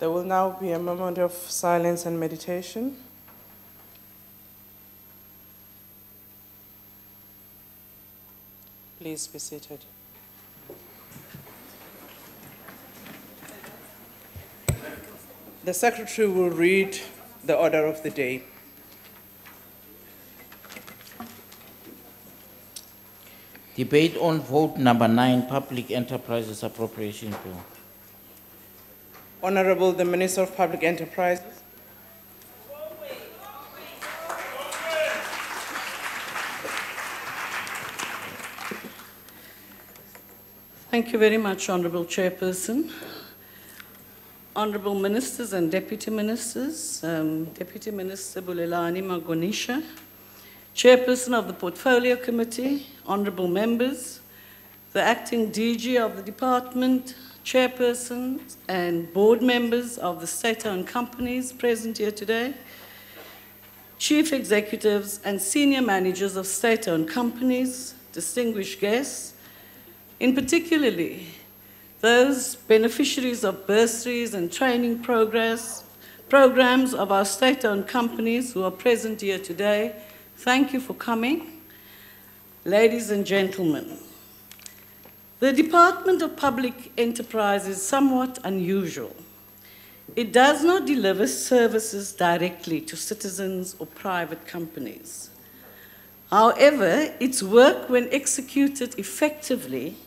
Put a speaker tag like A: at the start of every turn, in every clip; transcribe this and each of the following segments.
A: There will now be a moment of silence and meditation. Please be seated. The Secretary will read the order of the day.
B: Debate on vote number 9, Public Enterprises Appropriation Bill.
A: Honorable the Minister of Public Enterprises.
C: Thank you very much, Honourable Chairperson. Honourable Ministers and Deputy Ministers, Deputy Minister Bulelani Magonisha, Chairperson of the Portfolio Committee, Honourable Members, the Acting DG of the Department, Chairpersons and Board Members of the state-owned companies present here today, Chief Executives and Senior Managers of state-owned companies, distinguished guests, in particularly those beneficiaries of bursaries and training programs of our state-owned companies who are present here today, thank you for coming. Ladies and gentlemen, the Department of Public Enterprise is somewhat unusual. It does not deliver services directly to citizens or private companies. However, its work, when executed effectively,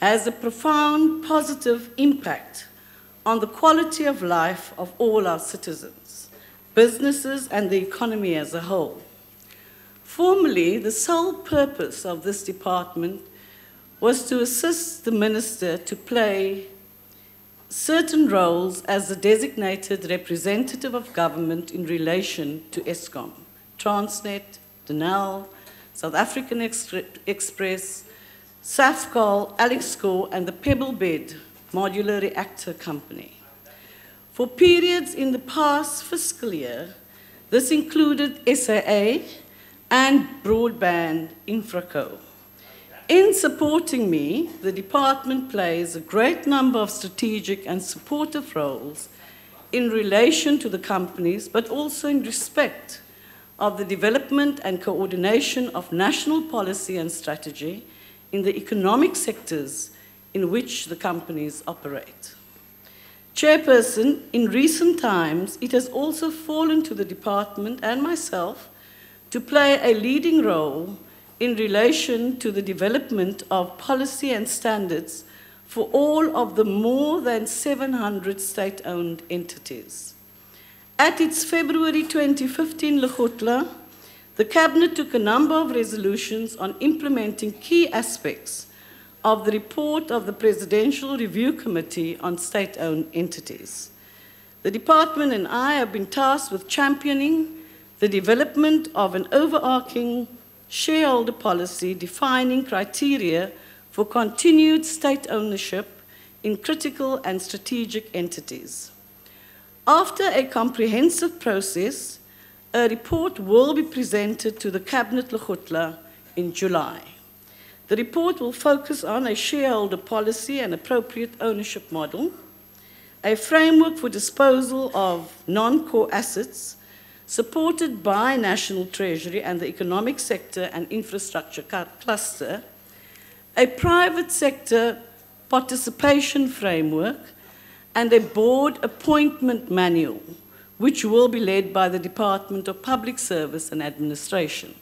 C: has a profound positive impact on the quality of life of all our citizens, businesses, and the economy as a whole. Formerly, the sole purpose of this department was to assist the minister to play certain roles as the designated representative of government in relation to Eskom, Transnet, Denel, South African Express, Safcol, Alexco, and the Pebblebed Modular Reactor Company. For periods in the past fiscal year, this included SAA and Broadband Infraco. In supporting me, the department plays a great number of strategic and supportive roles in relation to the companies, but also in respect of the development and coordination of national policy and strategy in the economic sectors in which the companies operate. Chairperson, in recent times, it has also fallen to the department and myself to play a leading role in relation to the development of policy and standards for all of the more than 700 state-owned entities. At its February 2015 Lekgotla, the Cabinet took a number of resolutions on implementing key aspects of the report of the Presidential Review Committee on State-Owned Entities. The department and I have been tasked with championing the development of an overarching shareholder policy defining criteria for continued state ownership in critical and strategic entities. After a comprehensive process, a report will be presented to the Cabinet Lekgotla in July. The report will focus on a shareholder policy and appropriate ownership model, a framework for disposal of non-core assets supported by National Treasury and the economic sector and infrastructure cluster, a private sector participation framework, and a board appointment manual, which will be led by the Department of Public Service and Administration.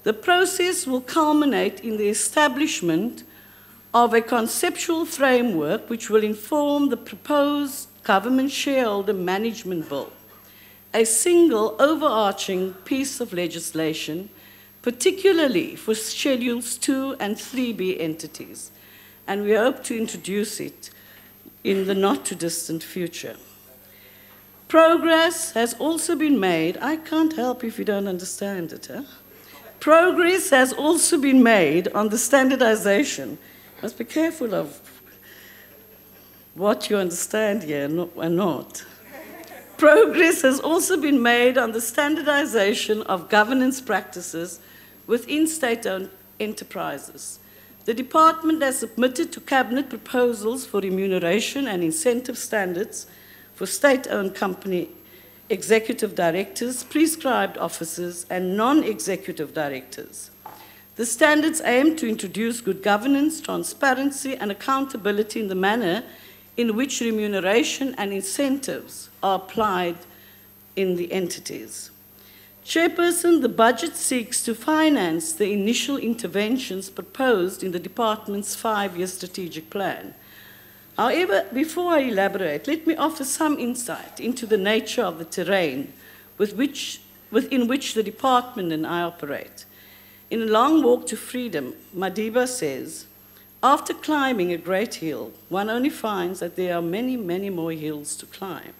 C: The process will culminate in the establishment of a conceptual framework which will inform the proposed government shareholder management bill, a single overarching piece of legislation, particularly for Schedules 2 and 3B entities, and we hope to introduce it in the not-too-distant future. Progress has also been made. I can't help if you don't understand it. Huh? Progress has also been made on the standardization. You must be careful of what you understand here and not. Progress has also been made on the standardization of governance practices within state-owned enterprises. The department has submitted to Cabinet proposals for remuneration and incentive standards for state-owned company executive directors, prescribed officers, and non-executive directors. The standards aim to introduce good governance, transparency, and accountability in the manner in which remuneration and incentives are applied in the entities. Chairperson, the budget seeks to finance the initial interventions proposed in the department's 5-year strategic plan. However, before I elaborate, let me offer some insight into the nature of the terrain within which the department and I operate. In A Long Walk to Freedom, Madiba says, after climbing a great hill, one only finds that there are many, many more hills to climb.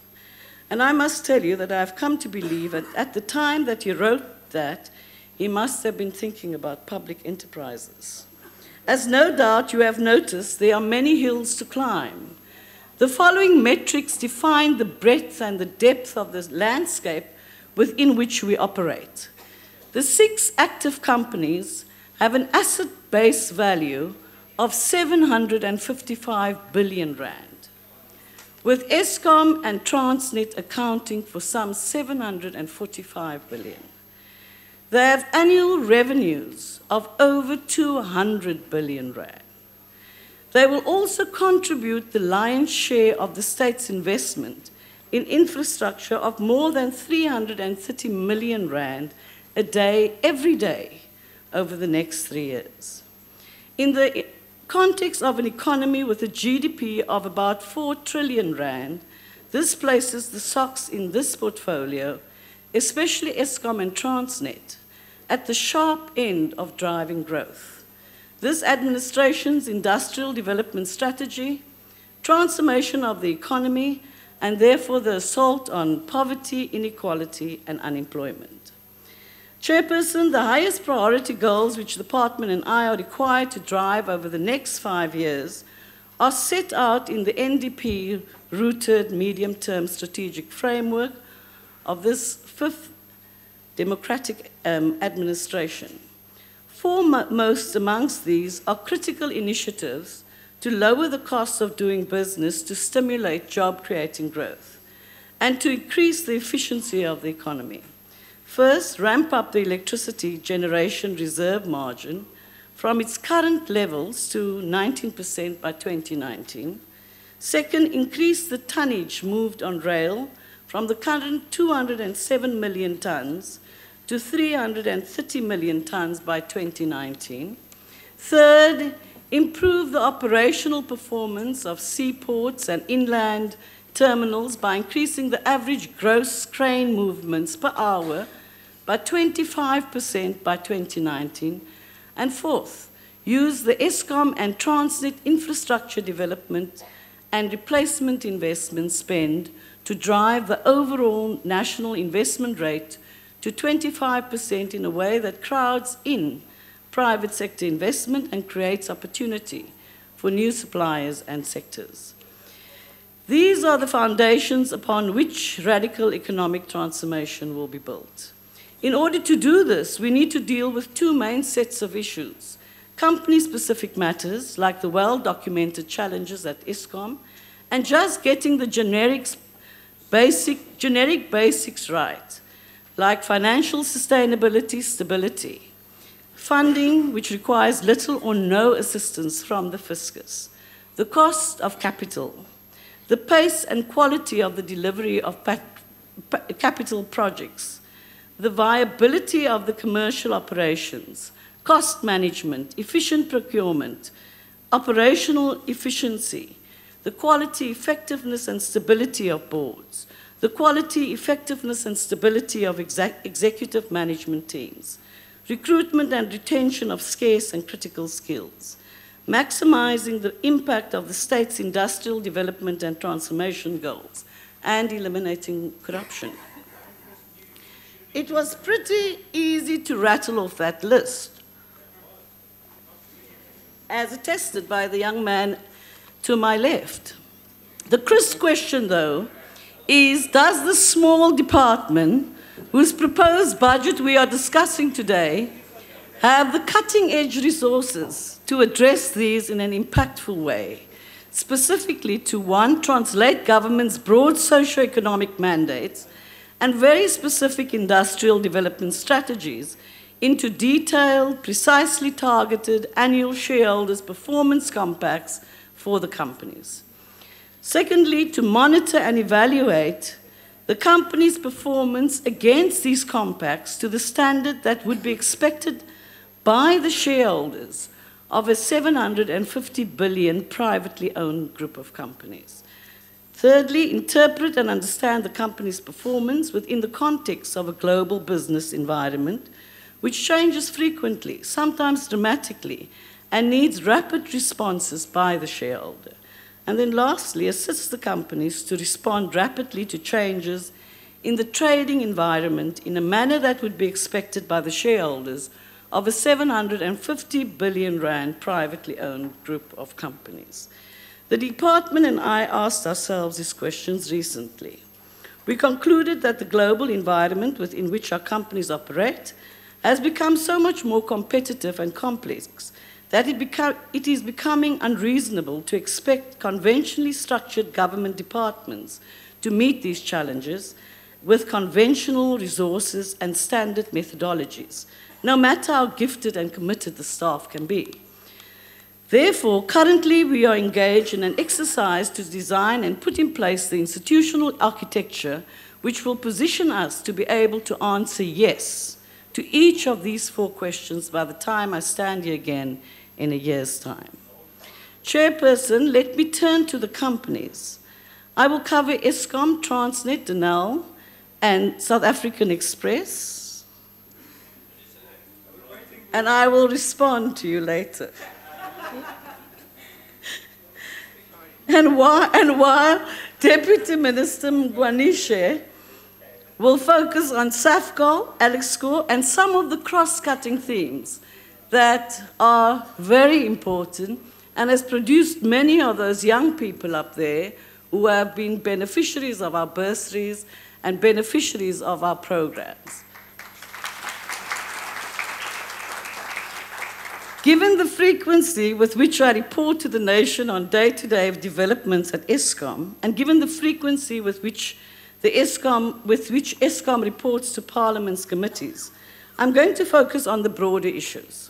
C: And I must tell you that I have come to believe that at the time that he wrote that, he must have been thinking about public enterprises. As no doubt you have noticed, there are many hills to climb. The following metrics define the breadth and the depth of the landscape within which we operate. The 6 active companies have an asset base value of 755 billion rand, with Eskom and Transnet accounting for some 745 billion. They have annual revenues of over 200 billion rand. They will also contribute the lion's share of the state's investment in infrastructure of more than 330 million rand a day, every day, over the next 3 years. In the context of an economy with a GDP of about 4 trillion rand, this places the SOCs in this portfolio, especially Eskom and Transnet, at the sharp end of driving growth. This administration's industrial development strategy, transformation of the economy, and therefore the assault on poverty, inequality, and unemployment. Chairperson, the highest priority goals which the department and I are required to drive over the next 5 years are set out in the NDP-rooted medium-term strategic framework of this 5th democratic administration. Foremost amongst these are critical initiatives to lower the cost of doing business to stimulate job-creating growth and to increase the efficiency of the economy. First, ramp up the electricity generation reserve margin from its current levels to 19% by 2019. Second, increase the tonnage moved on rail from the current 207 million tonnes to 330 million tonnes by 2019. Third, improve the operational performance of seaports and inland terminals by increasing the average gross crane movements per hour by 25% by 2019. And fourth, use the Eskom and Transnet infrastructure development and replacement investment spend to drive the overall national investment rate to 25% in a way that crowds in private sector investment and creates opportunity for new suppliers and sectors. These are the foundations upon which radical economic transformation will be built. In order to do this, we need to deal with 2 main sets of issues: company-specific matters, like the well-documented challenges at Eskom, and just getting the generic basics right, like financial sustainability, stability, funding, which requires little or no assistance from the fiscus, the cost of capital, the pace and quality of the delivery of capital projects, the viability of the commercial operations, cost management, efficient procurement, operational efficiency, the quality, effectiveness, and stability of boards, the quality, effectiveness, and stability of executive management teams, recruitment and retention of scarce and critical skills, maximizing the impact of the state's industrial development and transformation goals, and eliminating corruption. It was pretty easy to rattle off that list, as attested by the young man to my left. The crisp question, though, is, does the small department whose proposed budget we are discussing today have the cutting-edge resources to address these in an impactful way? specifically to, one, translate government's broad socio-economic mandates and very specific industrial development strategies into detailed, precisely targeted annual shareholders' performance compacts for the companies. Secondly, to monitor and evaluate the company's performance against these compacts to the standard that would be expected by the shareholders of a 750 billion privately owned group of companies. Thirdly, interpret and understand the company's performance within the context of a global business environment which changes frequently, sometimes dramatically, and needs rapid responses by the shareholder. And then lastly, assist the companies to respond rapidly to changes in the trading environment in a manner that would be expected by the shareholders of a 750 billion rand privately owned group of companies. The department and I asked ourselves these questions recently. We concluded that the global environment within which our companies operate has become so much more competitive and complex that it is becoming unreasonable to expect conventionally structured government departments to meet these challenges with conventional resources and standard methodologies, no matter how gifted and committed the staff can be. Therefore, currently we are engaged in an exercise to design and put in place the institutional architecture which will position us to be able to answer yes to each of these 4 questions by the time I stand here again in a year's time. Chairperson, let me turn to the companies. I will cover Eskom, Transnet, Denel, and South African Express, and I will respond to you later. And while Deputy Minister Mgwanishe will focus on SAFCOL, Alexco, and some of the cross-cutting themes that are very important and has produced many of those young people up there who have been beneficiaries of our bursaries and beneficiaries of our programs. Given the frequency with which I report to the nation on day-to-day developments at Eskom, and given the frequency with which Eskom reports to Parliament's committees, I'm going to focus on the broader issues.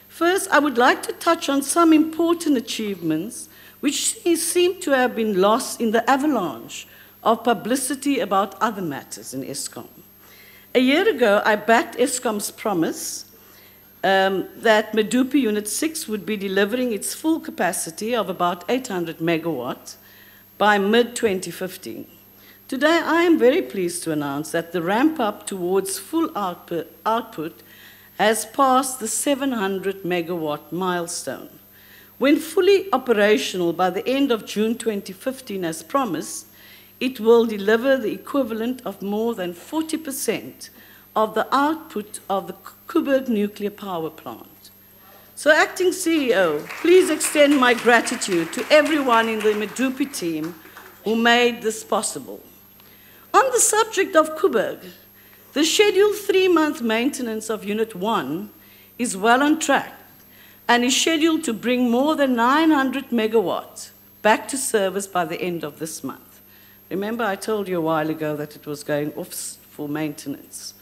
C: First, I would like to touch on some important achievements which seem to have been lost in the avalanche of publicity about other matters in Eskom. A year ago, I backed Eskom's promise that Medupi Unit 6 would be delivering its full capacity of about 800 megawatts by mid-2015. Today, I am very pleased to announce that the ramp-up towards full output has passed the 700 megawatt milestone. When fully operational by the end of June 2015 as promised, it will deliver the equivalent of more than 40% of the output of the Koeberg nuclear power plant. So, Acting CEO, please extend my gratitude to everyone in the Medupi team who made this possible. On the subject of Koeberg, the scheduled 3-month maintenance of Unit 1 is well on track and is scheduled to bring more than 900 megawatts back to service by the end of this month. Remember, I told you a while ago that it was going off for maintenance.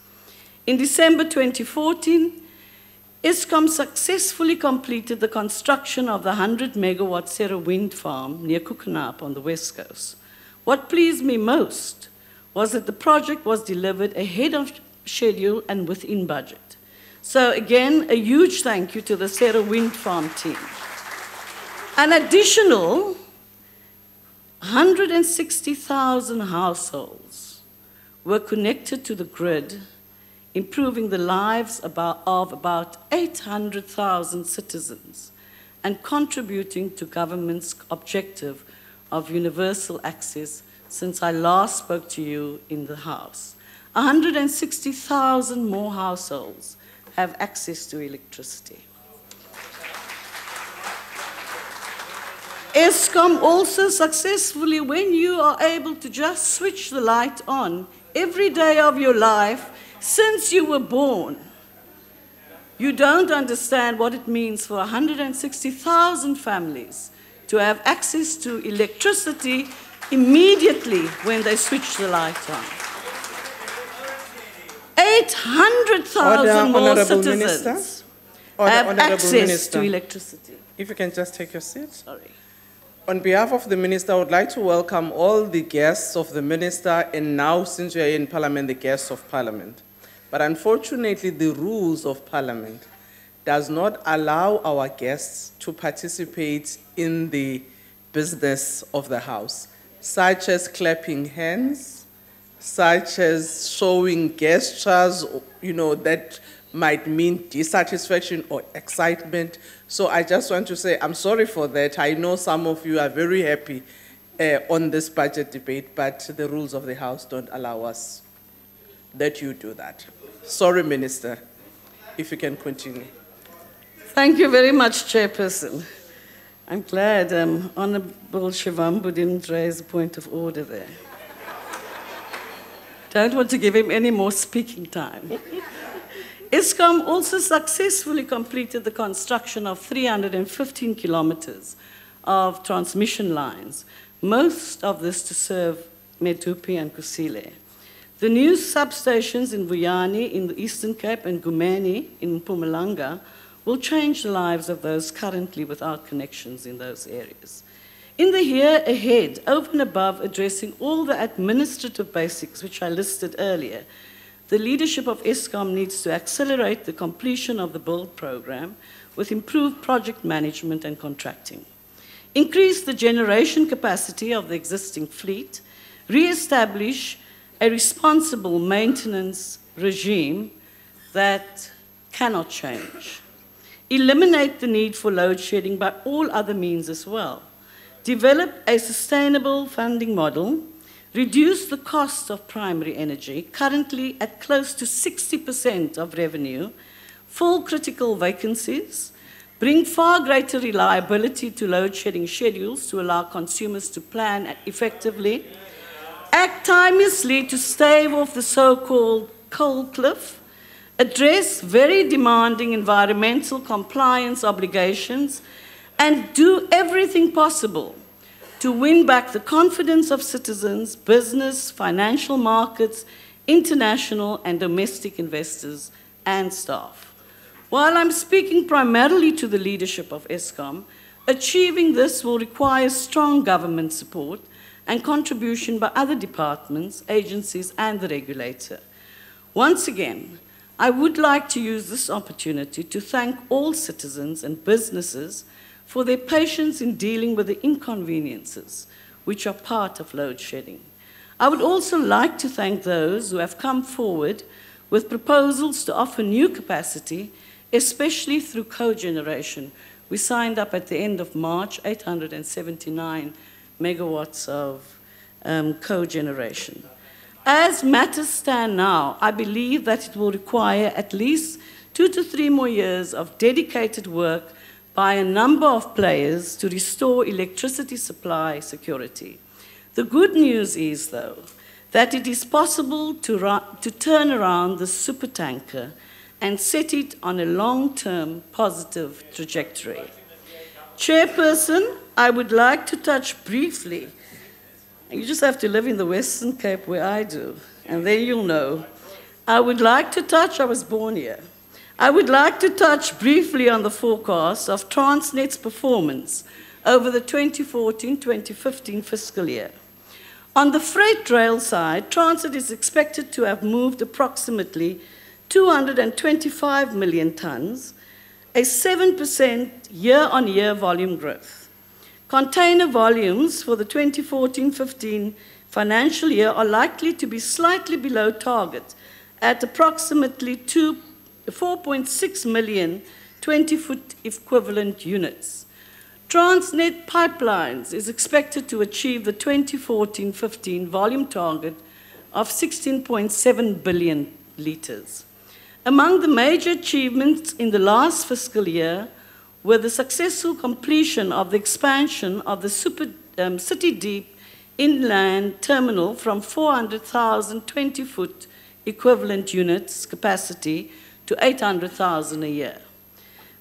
C: In December 2014, Eskom successfully completed the construction of the 100-megawatt Serra wind farm near Koekenaap on the west coast. What pleased me most was that the project was delivered ahead of schedule and within budget. So again, a huge thank you to the Serra wind farm team. An additional 160,000 households were connected to the grid, improving the lives of about 800,000 citizens and contributing to government's objective of universal access since I last spoke to you in the House. 160,000 more households have access to electricity. Eskom also successfully, when you are able to just switch the light on every day of your life since you were born, you don't understand what it means for 160,000 families to have access to electricity immediately when they switch the light on. 800,000 more
A: Honourable
C: citizens
A: Minister.
C: have
A: Honourable
C: access
A: Minister.
C: to electricity.
A: If you can just take your seat.
C: Sorry.
A: On behalf of the Minister, I would like to welcome all the guests of the Minister and now, since we are in Parliament, the guests of Parliament. But unfortunately, the rules of Parliament does not allow our guests to participate in the business of the House, such as clapping hands, such as showing gestures, that might mean dissatisfaction or excitement. So I just want to say I'm sorry for that. I know some of you are very happy on this budget debate, but the rules of the House don't allow us that you do that. Sorry, Minister, if you can continue.
C: Thank you very much, Chairperson. I'm glad Honourable Shivambu didn't raise a point of order there. Don't want to give him any more speaking time. Eskom also successfully completed the construction of 315 kilometers of transmission lines, most of this to serve Medupi and Kusile. The new substations in Vuyani in the Eastern Cape and Gumeni in Mpumalanga will change the lives of those currently without connections in those areas. In the year ahead, over and above addressing all the administrative basics which I listed earlier, the leadership of Eskom needs to accelerate the completion of the build program with improved project management and contracting. Increase the generation capacity of the existing fleet, re-establish a responsible maintenance regime that cannot change. Eliminate the need for load shedding by all other means as well. Develop a sustainable funding model. Reduce the cost of primary energy, currently at close to 60% of revenue, fill critical vacancies, bring far greater reliability to load shedding schedules to allow consumers to plan effectively, act timelessly to stave off the so-called coal cliff, address very demanding environmental compliance obligations, and do everything possible to win back the confidence of citizens, business, financial markets, international and domestic investors and staff. While I'm speaking primarily to the leadership of Eskom, achieving this will require strong government support and contribution by other departments, agencies and the regulator. Once again, I would like to use this opportunity to thank all citizens and businesses for their patience in dealing with the inconveniences which are part of load shedding. I would also like to thank those who have come forward with proposals to offer new capacity, especially through cogeneration. We signed up at the end of March 879 megawatts of cogeneration. As matters stand now, I believe that it will require at least 2 to 3 more years of dedicated work by a number of players to restore electricity supply security. The good news is, though, that it is possible to turn around the supertanker and set it on a long-term positive trajectory. Chairperson, I would like to touch briefly, you just have to live in the Western Cape where I do, and then you'll know. I would like to touch, I was born here, I would like to touch briefly on the forecast of Transnet's performance over the 2014-2015 fiscal year. On the freight rail side, Transnet is expected to have moved approximately 225 million tons, a 7% year-on-year volume growth. Container volumes for the 2014-15 financial year are likely to be slightly below target at approximately 4.6 million 20-foot equivalent units. Transnet Pipelines is expected to achieve the 2014-15 volume target of 16.7 billion litres. Among the major achievements in the last fiscal year were the successful completion of the expansion of the City Deep inland terminal from 400,000 20-foot equivalent units capacity to 800,000 a year.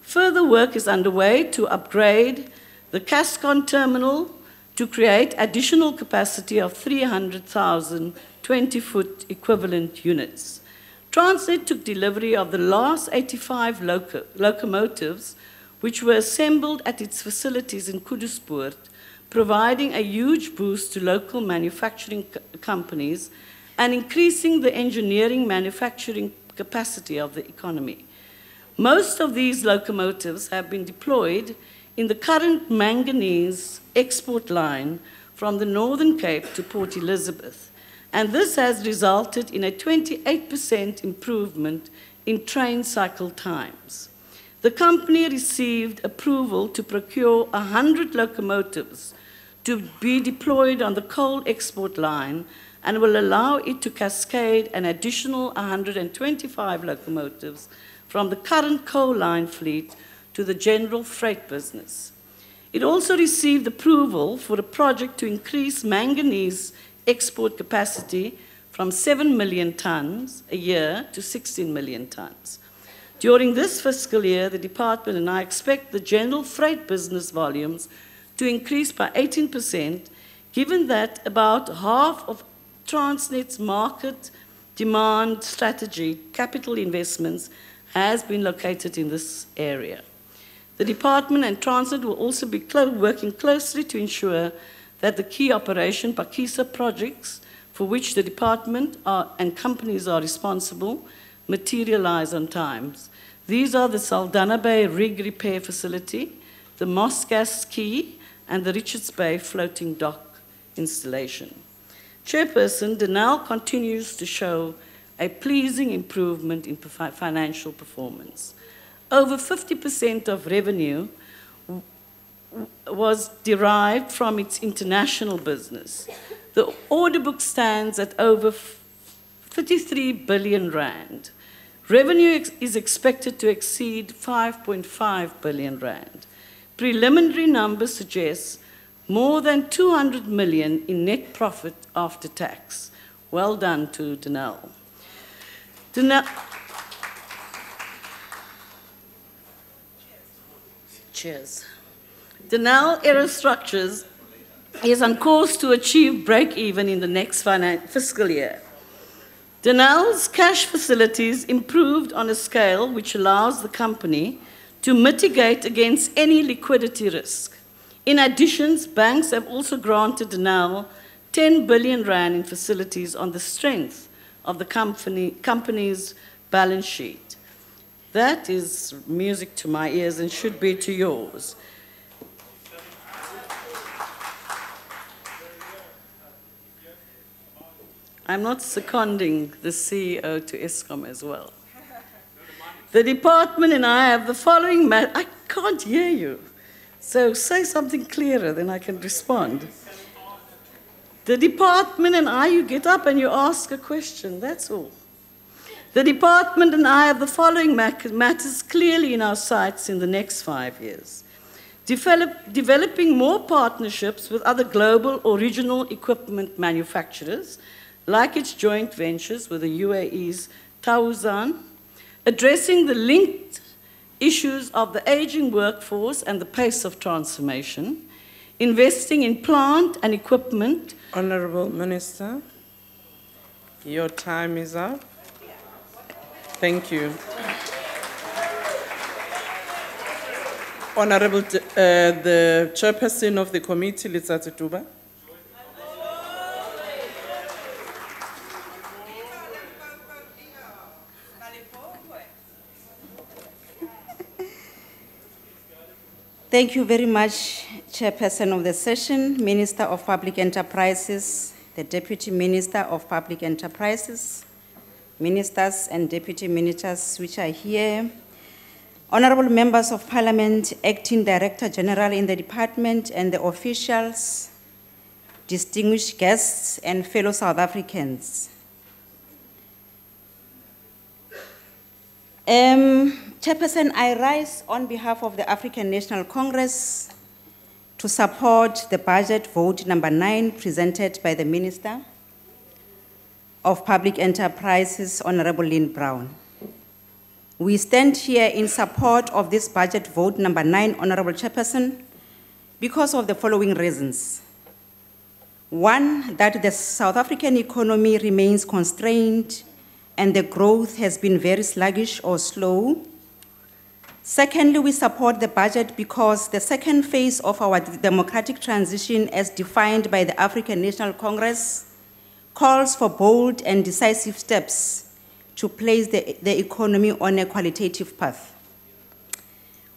C: Further work is underway to upgrade the Cascon terminal to create additional capacity of 300,000 20-foot equivalent units. Transnet took delivery of the last 85 locomotives, which were assembled at its facilities in Kuduspoort, providing a huge boost to local manufacturing companies and increasing the engineering manufacturing capacity of the economy. Most of these locomotives have been deployed in the current manganese export line from the Northern Cape to Port Elizabeth, and this has resulted in a 28% improvement in train cycle times. The company received approval to procure 100 locomotives to be deployed on the coal export line and will allow it to cascade an additional 125 locomotives from the current coal line fleet to the general freight business. It also received approval for a project to increase manganese export capacity from 7 million tons a year to 16 million tons. During this fiscal year, the department and I expect the general freight business volumes to increase by 18%, given that about half of Transnet's market demand strategy, capital investments, has been located in this area. The department and Transnet will also be working closely to ensure that the key operation Phakisa projects, for which the department and companies are responsible, materialize on time. These are the Saldanha Bay rig repair facility, the Mosgas Quay, and the Richards Bay floating dock installation. Chairperson, Denel continues to show a pleasing improvement in financial performance. Over 50% of revenue was derived from its international business. The order book stands at over 33 billion rand. Revenue is expected to exceed 5.5 billion rand. Preliminary numbers suggest more than 200 million in net profit after tax. Well done to Denel. Cheers. Denel Aerostructures is on course to achieve break-even in the next fiscal year. Denel's cash facilities improved on a scale which allows the company to mitigate against any liquidity risk. In addition, banks have also granted Denel 10 billion rand in facilities on the strength of the company's balance sheet. That is music to my ears and should be to yours. I'm not seconding the CEO to Eskom as well. The department and I have the following I can't hear you. So say something clearer, then I can respond. The department and I, you get up and you ask a question, that's all. The department and I have the following matters clearly in our sights in the next 5 years. Developing more partnerships with other global or regional equipment manufacturers, like its joint ventures with the UAE's Tawuzan, addressing the linked issues of the aging workforce and the pace of transformation, investing in plant and equipment.
A: Honorable Minister, your time is up. Thank you. Honorable, the chairperson of the committee, Letsatsi Tuba.
D: Thank you very much, Chairperson of the session, Minister of Public Enterprises, the Deputy Minister of Public Enterprises, Ministers and Deputy Ministers which are here, Honorable Members of Parliament, Acting Director General in the Department, and the officials, distinguished guests, and fellow South Africans. Chairperson, I rise on behalf of the African National Congress to support the budget vote number 9 presented by the Minister of Public Enterprises, Honorable Lynn Brown. We stand here in support of this budget vote number 9, Honorable Chairperson, because of the following reasons. One, that the South African economy remains constrained and the growth has been very sluggish or slow. Secondly, we support the budget because the second phase of our democratic transition, as defined by the African National Congress, calls for bold and decisive steps to place the economy on a qualitative path.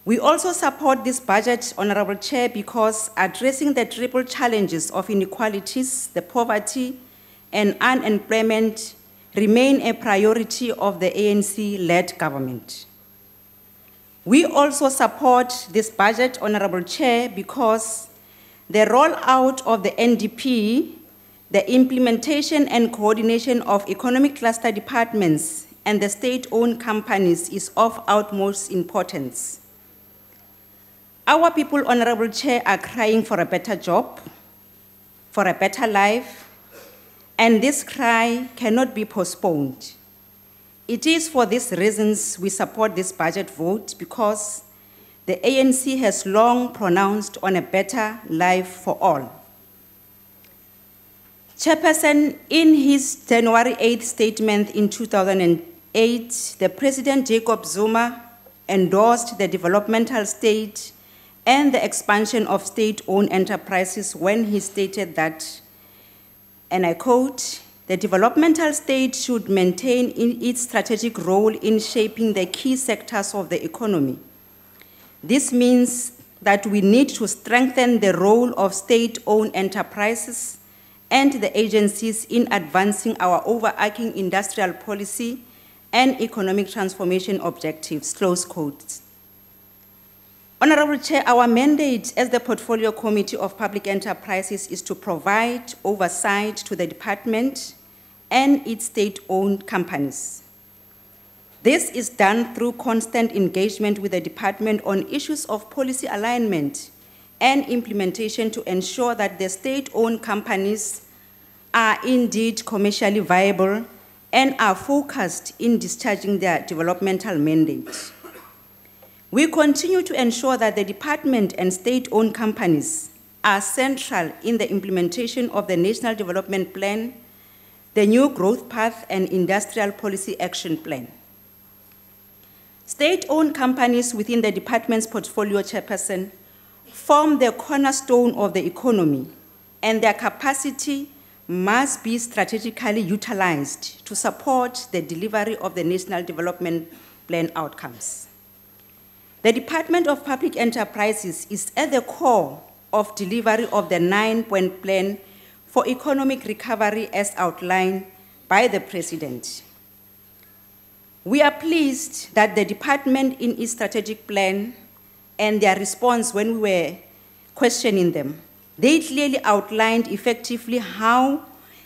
D: We also support this budget, Honorable Chair, because addressing the triple challenges of inequalities, the poverty, and unemployment remain a priority of the ANC-led government. We also support this budget, Honorable Chair, because the rollout of the NDP, the implementation and coordination of economic cluster departments and the state-owned companies is of utmost importance. Our people, Honorable Chair, are crying for a better job, for a better life, and this cry cannot be postponed. It is for these reasons we support this budget vote, because the ANC has long pronounced on a better life for all. Chairperson, in his January 8th statement in 2008, the President Jacob Zuma endorsed the developmental state and the expansion of state-owned enterprises when he stated that, and I quote, "The developmental state should maintain its strategic role in shaping the key sectors of the economy. This means that we need to strengthen the role of state-owned enterprises and the agencies in advancing our overarching industrial policy and economic transformation objectives," close quotes. Honorable Chair, our mandate as the Portfolio Committee of Public Enterprises is to provide oversight to the department and its state-owned companies. This is done through constant engagement with the department on issues of policy alignment and implementation to ensure that the state-owned companies are indeed commercially viable and are focused in discharging their developmental mandate. We continue to ensure that the department and state-owned companies are central in the implementation of the National Development Plan, the New Growth Path, and Industrial Policy Action Plan. State-owned companies within the department's portfolio, Chairperson, form the cornerstone of the economy, and their capacity must be strategically utilized to support the delivery of the National Development Plan outcomes. The Department of Public Enterprises is at the core of delivery of the 9-point plan for economic recovery as outlined by the President. We are pleased that the department in its strategic plan and their response when we were questioning them, they clearly outlined effectively how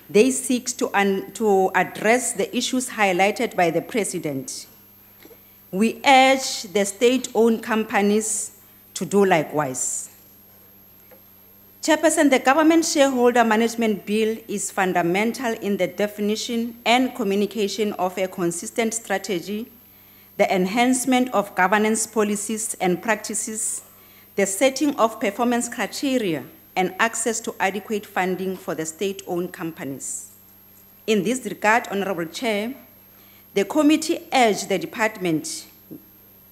D: they seek to address the issues highlighted by the President. We urge the state-owned companies to do likewise. Chairperson, the Government Shareholder Management Bill is fundamental in the definition and communication of a consistent strategy, the enhancement of governance policies and practices, the setting of performance criteria, and access to adequate funding for the state-owned companies. In this regard, Honorable Chair, the committee urged the department,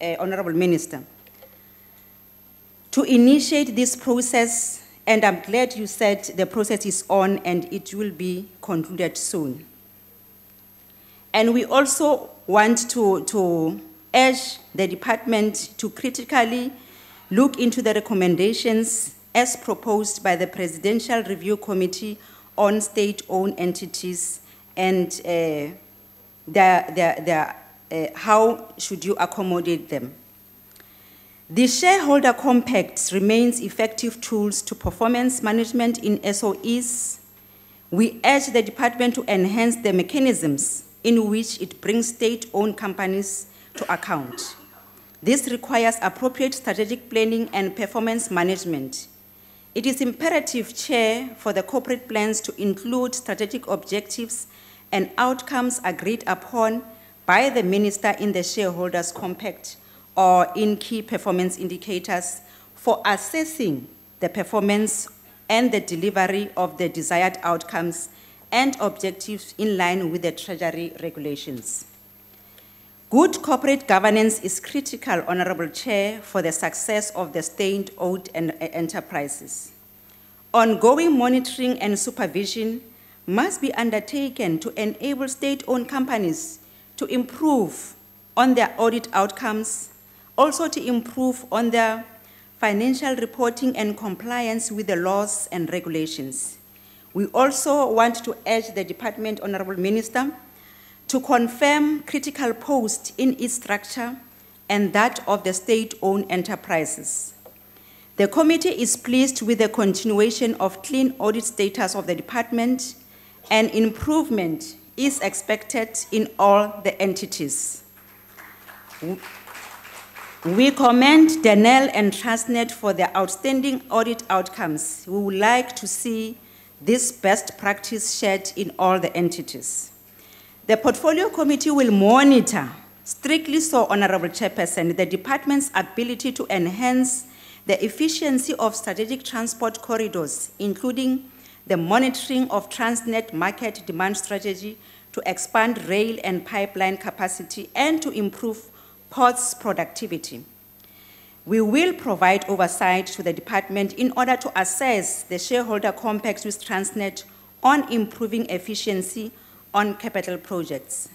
D: Honorable Minister, to initiate this process, and I'm glad you said the process is on and it will be concluded soon. And we also want to urge the department to critically look into the recommendations as proposed by the Presidential Review Committee on State-Owned Entities and how should you accommodate them. The shareholder compact remains effective tools to performance management in SOEs. We urge the department to enhance the mechanisms in which it brings state-owned companies to account. This requires appropriate strategic planning and performance management. It is imperative, Chair, for the corporate plans to include strategic objectives and outcomes agreed upon by the Minister in the Shareholders' Compact or in key performance indicators for assessing the the performance and the delivery of the desired outcomes and objectives in line with the Treasury regulations. Good corporate governance is critical, Honorable Chair, for the success of the state-owned enterprises. Ongoing monitoring and supervision must be undertaken to enable state-owned companies to improve on their audit outcomes, also to improve on their financial reporting and compliance with the laws and regulations. We also want to urge the Department, Honorable Minister, to confirm critical posts in its structure and that of the state-owned enterprises. The committee is pleased with the continuation of clean audit status of the department, and improvement is expected in all the entities. We commend Denel and Transnet for their outstanding audit outcomes. We would like to see this best practice shared in all the entities. The Portfolio Committee will monitor, strictly so, Honorable Chairperson, the department's ability to enhance the efficiency of strategic transport corridors, including the monitoring of Transnet market demand strategy to expand rail and pipeline capacity and to improve ports' productivity. We will provide oversight to the department in order to assess the shareholder compacts with Transnet on improving efficiency on capital projects.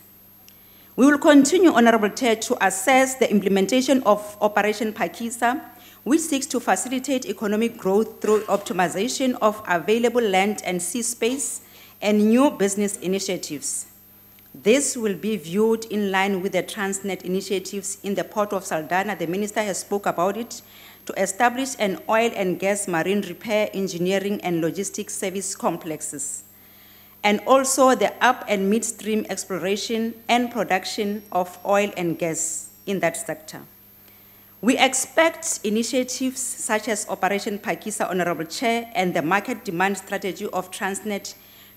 D: We will continue, Honorable Chair, to assess the implementation of Operation Phakisa, which seeks to facilitate economic growth through optimization of available land and sea space and new business initiatives. This will be viewed in line with the Transnet initiatives in the Port of Saldanha. The Minister has spoke about it, to establish an oil and gas marine repair, engineering and logistics service complexes, and also the up and midstream exploration and production of oil and gas in that sector. We expect initiatives such as Operation Phakisa, Honorable Chair, and the market demand strategy of Transnet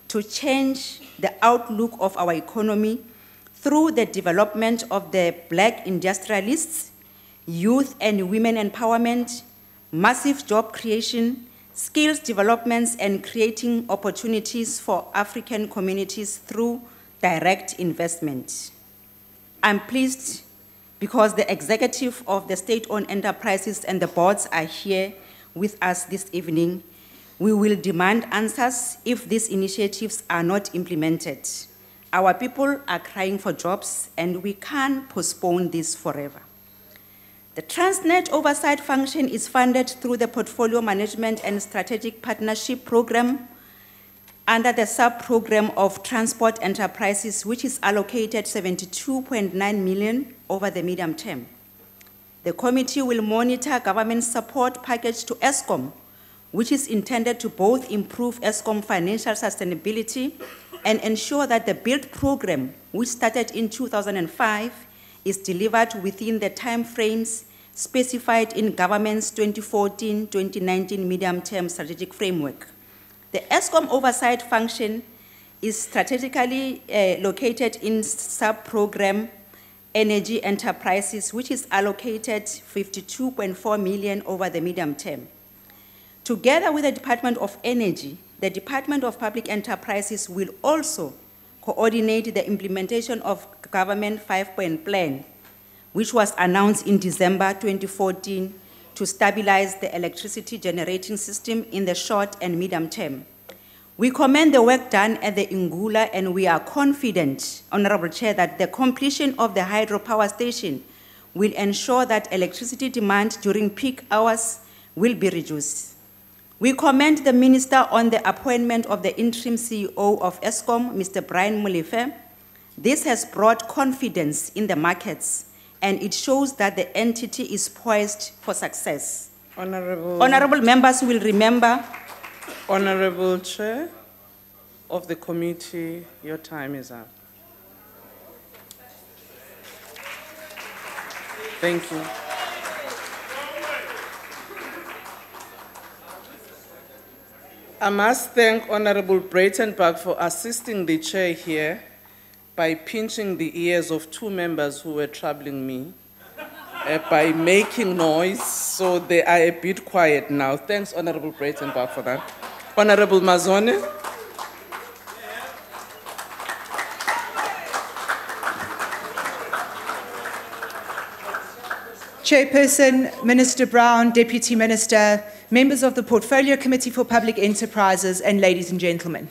D: to change the outlook of our economy through the development of the Black industrialists, youth and women empowerment, massive job creation, skills developments, and creating opportunities for African communities through direct investment. I'm pleased because the executive of the state-owned enterprises and the boards are here with us this evening. We will demand answers if these initiatives are not implemented. Our people are crying for jobs, and we can't postpone this forever. The Transnet oversight function is funded through the Portfolio Management and Strategic Partnership Program under the sub-program of Transport Enterprises, which is allocated 72.9 million over the medium term. The committee will monitor government support package to Eskom, which is intended to both improve Eskom financial sustainability and ensure that the build program, which started in 2005, is delivered within the timeframes specified in government's 2014-2019 medium-term strategic framework. The Eskom oversight function is strategically located in sub-program Energy Enterprises, which is allocated 52.4 million over the medium term. Together with the Department of Energy, the Department of Public Enterprises will also coordinate the implementation of government 5-point plan, which was announced in December 2014 to stabilize the electricity generating system in the short and medium term. We commend the work done at the Ingula, and we are confident, Honorable Chair, that the completion of the hydropower station will ensure that electricity demand during peak hours will be reduced. We commend the Minister on the appointment of the interim CEO of Eskom, Mr. Brian Molefe. This has brought confidence in the markets, and it shows that the entity is poised for success. Honorable members will remember.
A: Honorable Chair of the committee, your time is up. Thank you. I must thank Honorable Breitenberg for assisting the chair here by pinching the ears of two members who were troubling me. by making noise, so they are a bit quiet now. Thanks, Honorable Breitenbach, for that. Honorable Mazone.
E: Chairperson, Minister Brown, Deputy Minister, members of the Portfolio Committee for Public Enterprises, and ladies and gentlemen.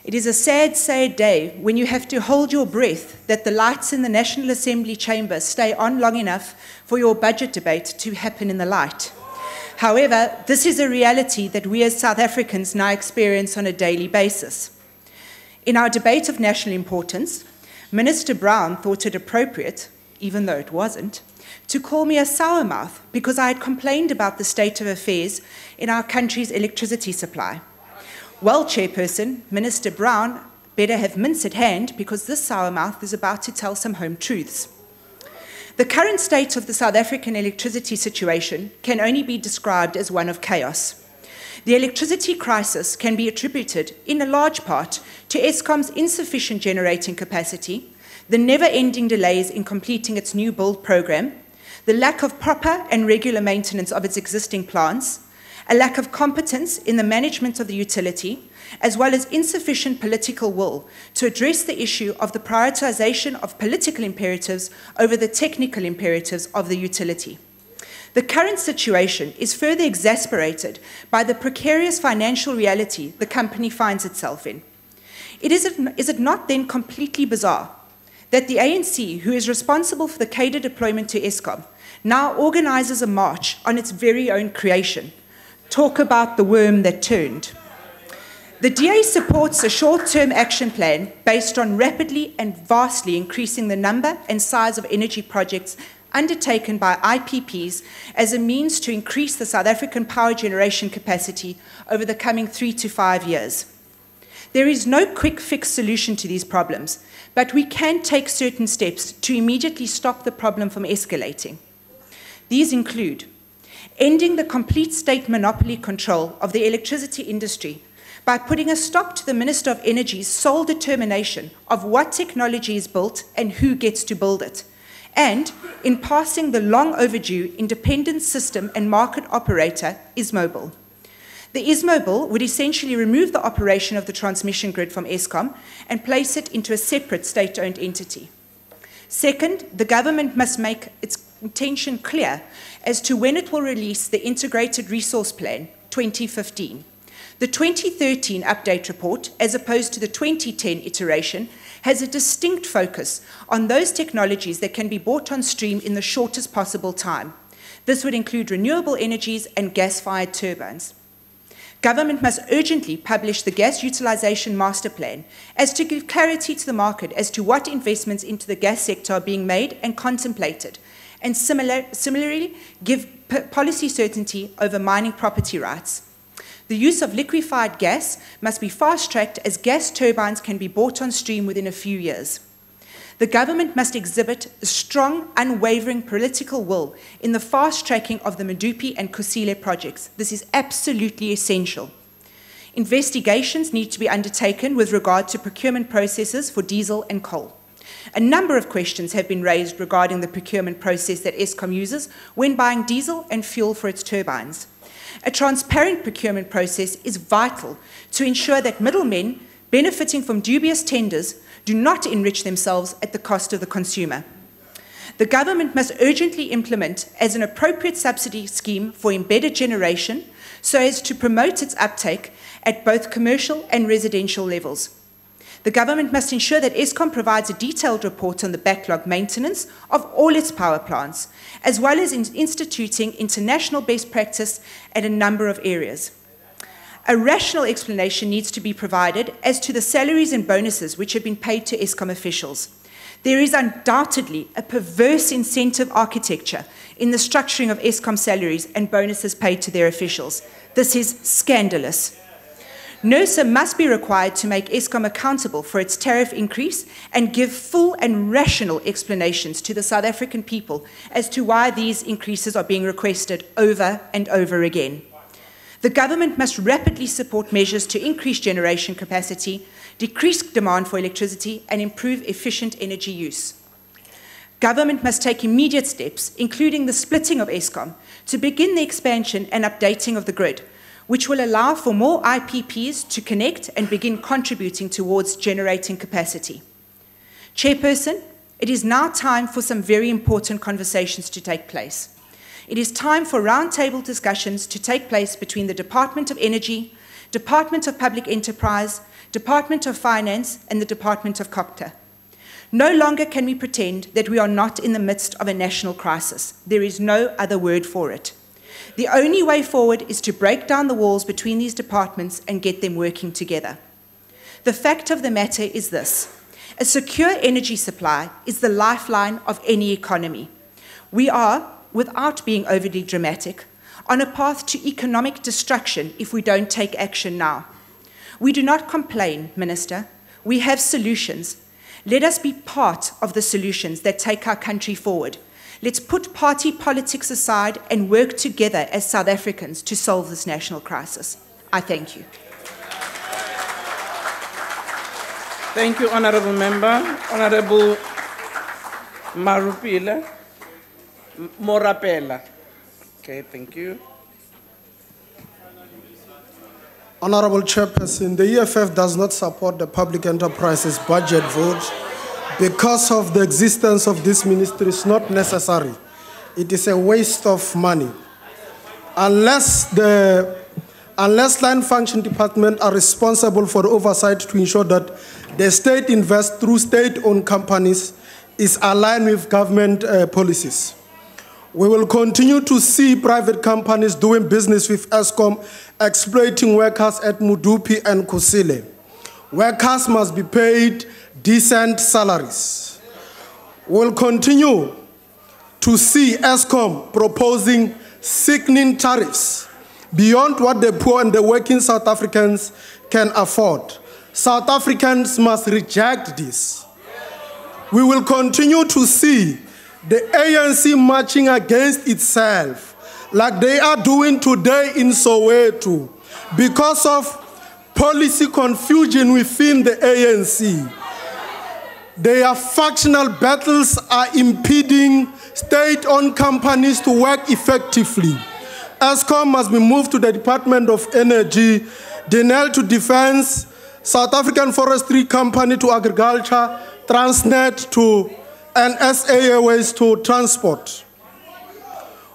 E: It is a sad, sad day when you have to hold your breath that the lights in the National Assembly chamber stay on long enough for your budget debate to happen in the light. However, this is a reality that we as South Africans now experience on a daily basis. In our debate of national importance, Minister Brown thought it appropriate, even though it wasn't, to call me a sour mouth because I had complained about the state of affairs in our country's electricity supply. Well, Chairperson, Minister Brown better have mince at hand because this sour mouth is about to tell some home truths. The current state of the South African electricity situation can only be described as one of chaos. The electricity crisis can be attributed in a large part to Eskom's insufficient generating capacity, the never-ending delays in completing its new build program, the lack of proper and regular maintenance of its existing plants, a lack of competence in the management of the utility, as well as insufficient political will to address the issue of the prioritization of political imperatives over the technical imperatives of the utility. The current situation is further exasperated by the precarious financial reality the company finds itself in. Is it not then completely bizarre that the ANC, who is responsible for the cadre deployment to Eskom, now organizes a march on its very own creation? Talk about the worm that turned. The DA supports a short-term action plan based on rapidly and vastly increasing the number and size of energy projects undertaken by IPPs as a means to increase the South African power generation capacity over the coming 3 to 5 years. There is no quick fix solution to these problems, but we can take certain steps to immediately stop the problem from escalating. These include ending the complete state monopoly control of the electricity industry by putting a stop to the Minister of Energy's sole determination of what technology is built and who gets to build it, and in passing the long overdue independent system and market operator, ISMO. The ISMO bill would essentially remove the operation of the transmission grid from Eskom and place it into a separate state-owned entity. Second, the government must make its intention clear as to when it will release the Integrated Resource Plan 2015. The 2013 update report, as opposed to the 2010 iteration, has a distinct focus on those technologies that can be brought on stream in the shortest possible time. This would include renewable energies and gas-fired turbines. Government must urgently publish the gas utilization master plan as to give clarity to the market as to what investments into the gas sector are being made and contemplated, and similarly give policy certainty over mining property rights. The use of liquefied gas must be fast-tracked as gas turbines can be brought on stream within a few years. The government must exhibit a strong, unwavering political will in the fast-tracking of the Medupi and Kusile projects. This is absolutely essential. Investigations need to be undertaken with regard to procurement processes for diesel and coal. A number of questions have been raised regarding the procurement process that Eskom uses when buying diesel and fuel for its turbines. A transparent procurement process is vital to ensure that middlemen benefiting from dubious tenders do not enrich themselves at the cost of the consumer. The government must urgently implement as an appropriate subsidy scheme for embedded generation so as to promote its uptake at both commercial and residential levels. The government must ensure that Eskom provides a detailed report on the backlog maintenance of all its power plants, as well as instituting international best practice at a number of areas. A rational explanation needs to be provided as to the salaries and bonuses which have been paid to Eskom officials. There is undoubtedly a perverse incentive architecture in the structuring of Eskom salaries and bonuses paid to their officials. This is scandalous. NERSA must be required to make Eskom accountable for its tariff increase and give full and rational explanations to the South African people as to why these increases are being requested over and over again. The government must rapidly support measures to increase generation capacity, decrease demand for electricity, and improve efficient energy use. Government must take immediate steps, including the splitting of Eskom, to begin the expansion and updating of the grid, which will allow for more IPPs to connect and begin contributing towards generating capacity. Chairperson, it is now time for some very important conversations to take place. It is time for roundtable discussions to take place between the Department of Energy, Department of Public Enterprise, Department of Finance, and the Department of COGTA. No longer can we pretend that we are not in the midst of a national crisis. There is no other word for it. The only way forward is to break down the walls between these departments and get them working together. The fact of the matter is this: a secure energy supply is the lifeline of any economy. We are, without being overly dramatic, on a path to economic destruction if we don't take action now. We do not complain, Minister. We have solutions. Let us be part of the solutions that take our country forward. Let's put party politics aside and work together as South Africans to solve this national crisis. I thank you.
A: Thank you, Honourable Member. Honourable Morapela. Okay, thank you.
F: Honourable Chairperson, the EFF does not support the Public Enterprises budget vote because of the existence of this ministry is not necessary. It is a waste of money. Unless line function department are responsible for oversight to ensure that the state invests through state-owned companies is aligned with government policies. We will continue to see private companies doing business with Eskom, exploiting workers at Mudupi and Kusile. Workers must be paid decent salaries. We will continue to see Eskom proposing sickening tariffs beyond what the poor and the working South Africans can afford. South Africans must reject this. We will continue to see the ANC marching against itself, like they are doing today in Soweto, because of policy confusion within the ANC. Their factional battles are impeding state-owned companies to work effectively. Eskom must be moved to the Department of Energy, Denel to Defense, South African Forestry Company to Agriculture, Transnet to and SA Airways to transport.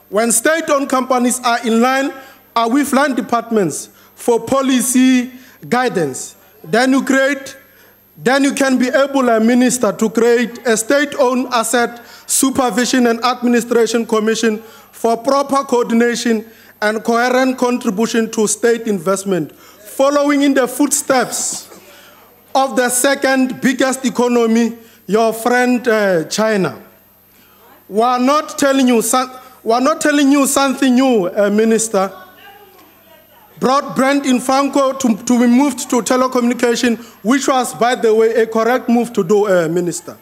F: When state-owned companies are in line with land departments for policy guidance, then you can be able, Minister, to create a state-owned asset supervision and administration commission for proper coordination and coherent contribution to state investment, following in the footsteps of the second biggest economy, your friend China. We are not telling you something new, Minister. Broadband in Franco to be moved to telecommunication, which was, by the way, a correct move to do, Minister.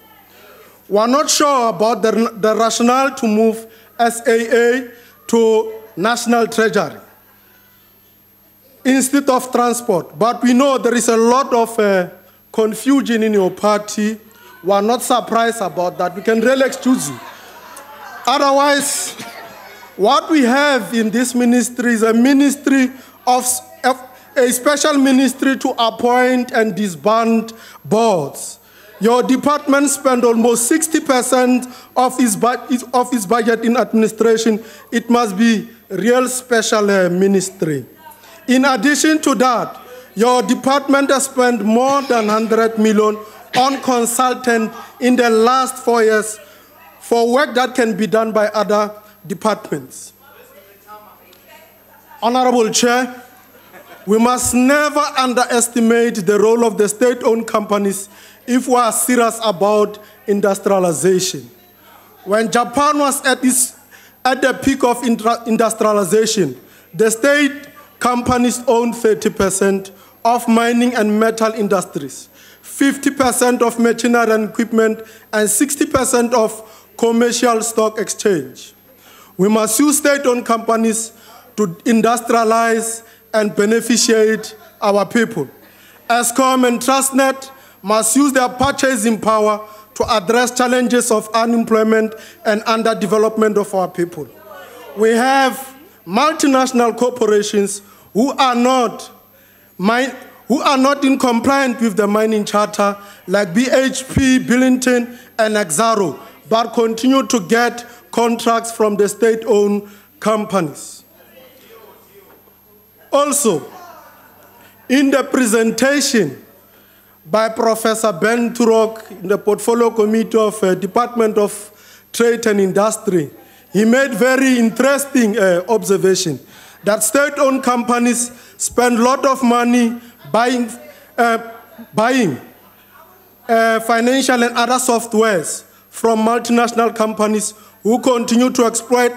F: We are not sure about the rationale to move SAA to National Treasury instead of transport. But we know there is a lot of confusion in your party. We are not surprised about that. We can really excuse you. Otherwise, what we have in this ministry is a ministry of a special ministry to appoint and disband boards. Your department spent almost 60% of its budget in administration. It must be a real special ministry. In addition to that, your department has spent more than 100 million on consultant in the last 4 years for work that can be done by other departments. Honorable Chair, we must never underestimate the role of the state-owned companies if we are serious about industrialization. When Japan was at the peak of industrialization, the state companies owned 30% of mining and metal industries, 50% of machinery and equipment, and 60% of commercial stock exchange. We must use state-owned companies to industrialize and beneficiate our people. Eskom and Transnet must use their purchasing power to address challenges of unemployment and underdevelopment of our people. We have multinational corporations who are not in compliance with the mining charter, like BHP, Billington, and Exxaro, but continue to get contracts from the state-owned companies. Also, in the presentation by Professor Ben Turok in the Portfolio Committee of Department of Trade and Industry, he made very interesting observation that state-owned companies spend a lot of money buying financial and other softwares from multinational companies who continue to exploit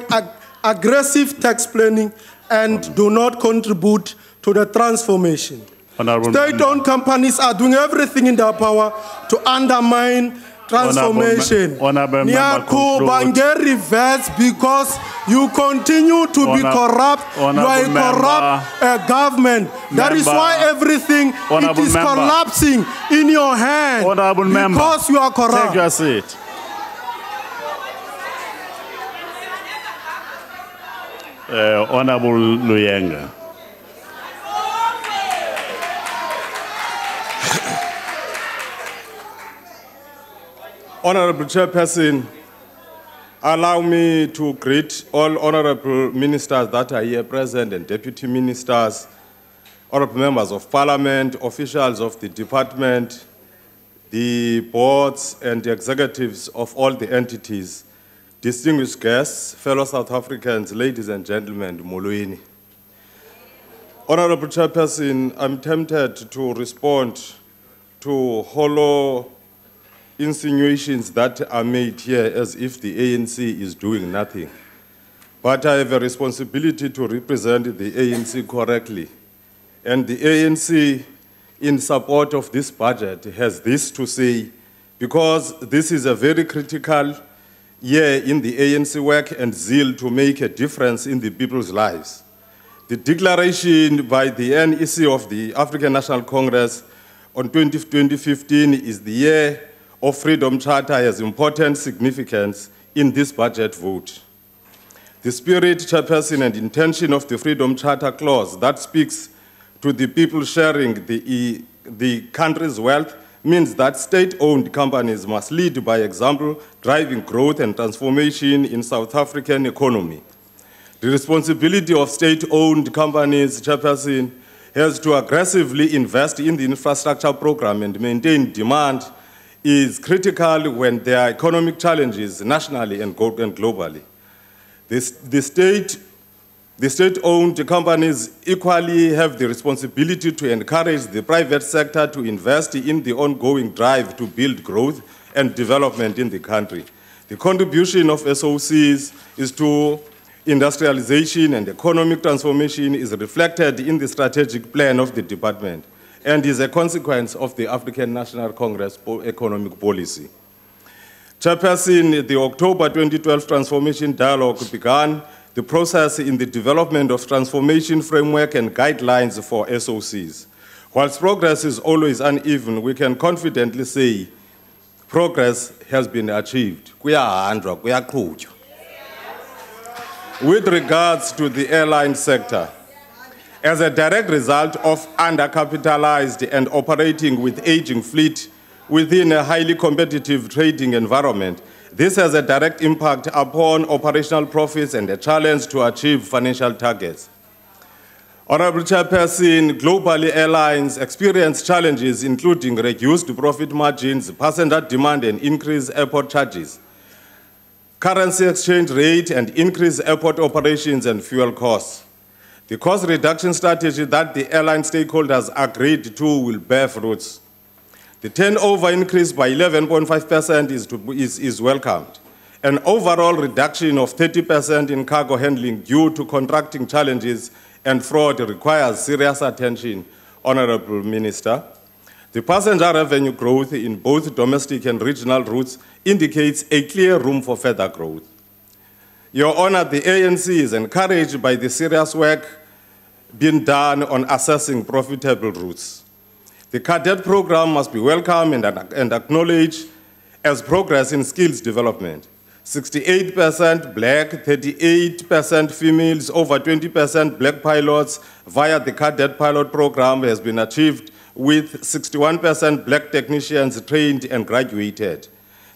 F: aggressive tax planning and do not contribute to the transformation. State-owned companies are doing everything in their power to undermine transformation. Reverse because you continue to be corrupt. You are a corrupt government. That is why everything is collapsing in your hand. Because you are corrupt.
G: Take your seat. Honorable Luyenga.
H: Honorable Chairperson, allow me to greet all honorable ministers that are here present and deputy ministers, honorable members of parliament, officials of the department, the boards and the executives of all the entities, distinguished guests, fellow South Africans, ladies and gentlemen, Molweni. Honorable Chairperson, I'm tempted to respond to hollow insinuations that are made here as if the ANC is doing nothing. But I have a responsibility to represent the ANC correctly. And the ANC, in support of this budget, has this to say, because this is a very critical year in the ANC work and zeal to make a difference in the people's lives. The declaration by the NEC of the African National Congress on 2015 is the year of Freedom Charter has important significance in this budget vote. The spirit, Chairperson, and intention of the Freedom Charter clause that speaks to the people sharing the country's wealth means that state-owned companies must lead by example, driving growth and transformation in South African economy. The responsibility of state-owned companies, Chairperson, has to aggressively invest in the infrastructure program and maintain demand is critical when there are economic challenges nationally and globally. The state-owned companies equally have the responsibility to encourage the private sector to invest in the ongoing drive to build growth and development in the country. The contribution of SOCs is to industrialization and economic transformation is reflected in the strategic plan of the department and is a consequence of the African National Congress economic policy. Chairperson, the October 2012 Transformation Dialogue began the process in the development of transformation framework and guidelines for SOCs. Whilst progress is always uneven, we can confidently say progress has been achieved. With regards to the airline sector, as a direct result of undercapitalized and operating with aging fleet within a highly competitive trading environment, this has a direct impact upon operational profits and a challenge to achieve financial targets. Honorable Chairperson, globally airlines experience challenges including reduced profit margins, passenger demand and increased airport charges, currency exchange rate and increased airport operations and fuel costs. The cost reduction strategy that the airline stakeholders agreed to will bear fruits. The turnover increase by 11.5% is welcomed. An overall reduction of 30% in cargo handling due to contracting challenges and fraud requires serious attention, Honorable Minister. The passenger revenue growth in both domestic and regional routes indicates a clear room for further growth. Your Honor, the ANC is encouraged by the serious work being done on assessing profitable routes. The cadet program must be welcomed and acknowledged as progress in skills development. 68% black, 38% females, over 20% black pilots via the cadet pilot program has been achieved, with 61% black technicians trained and graduated.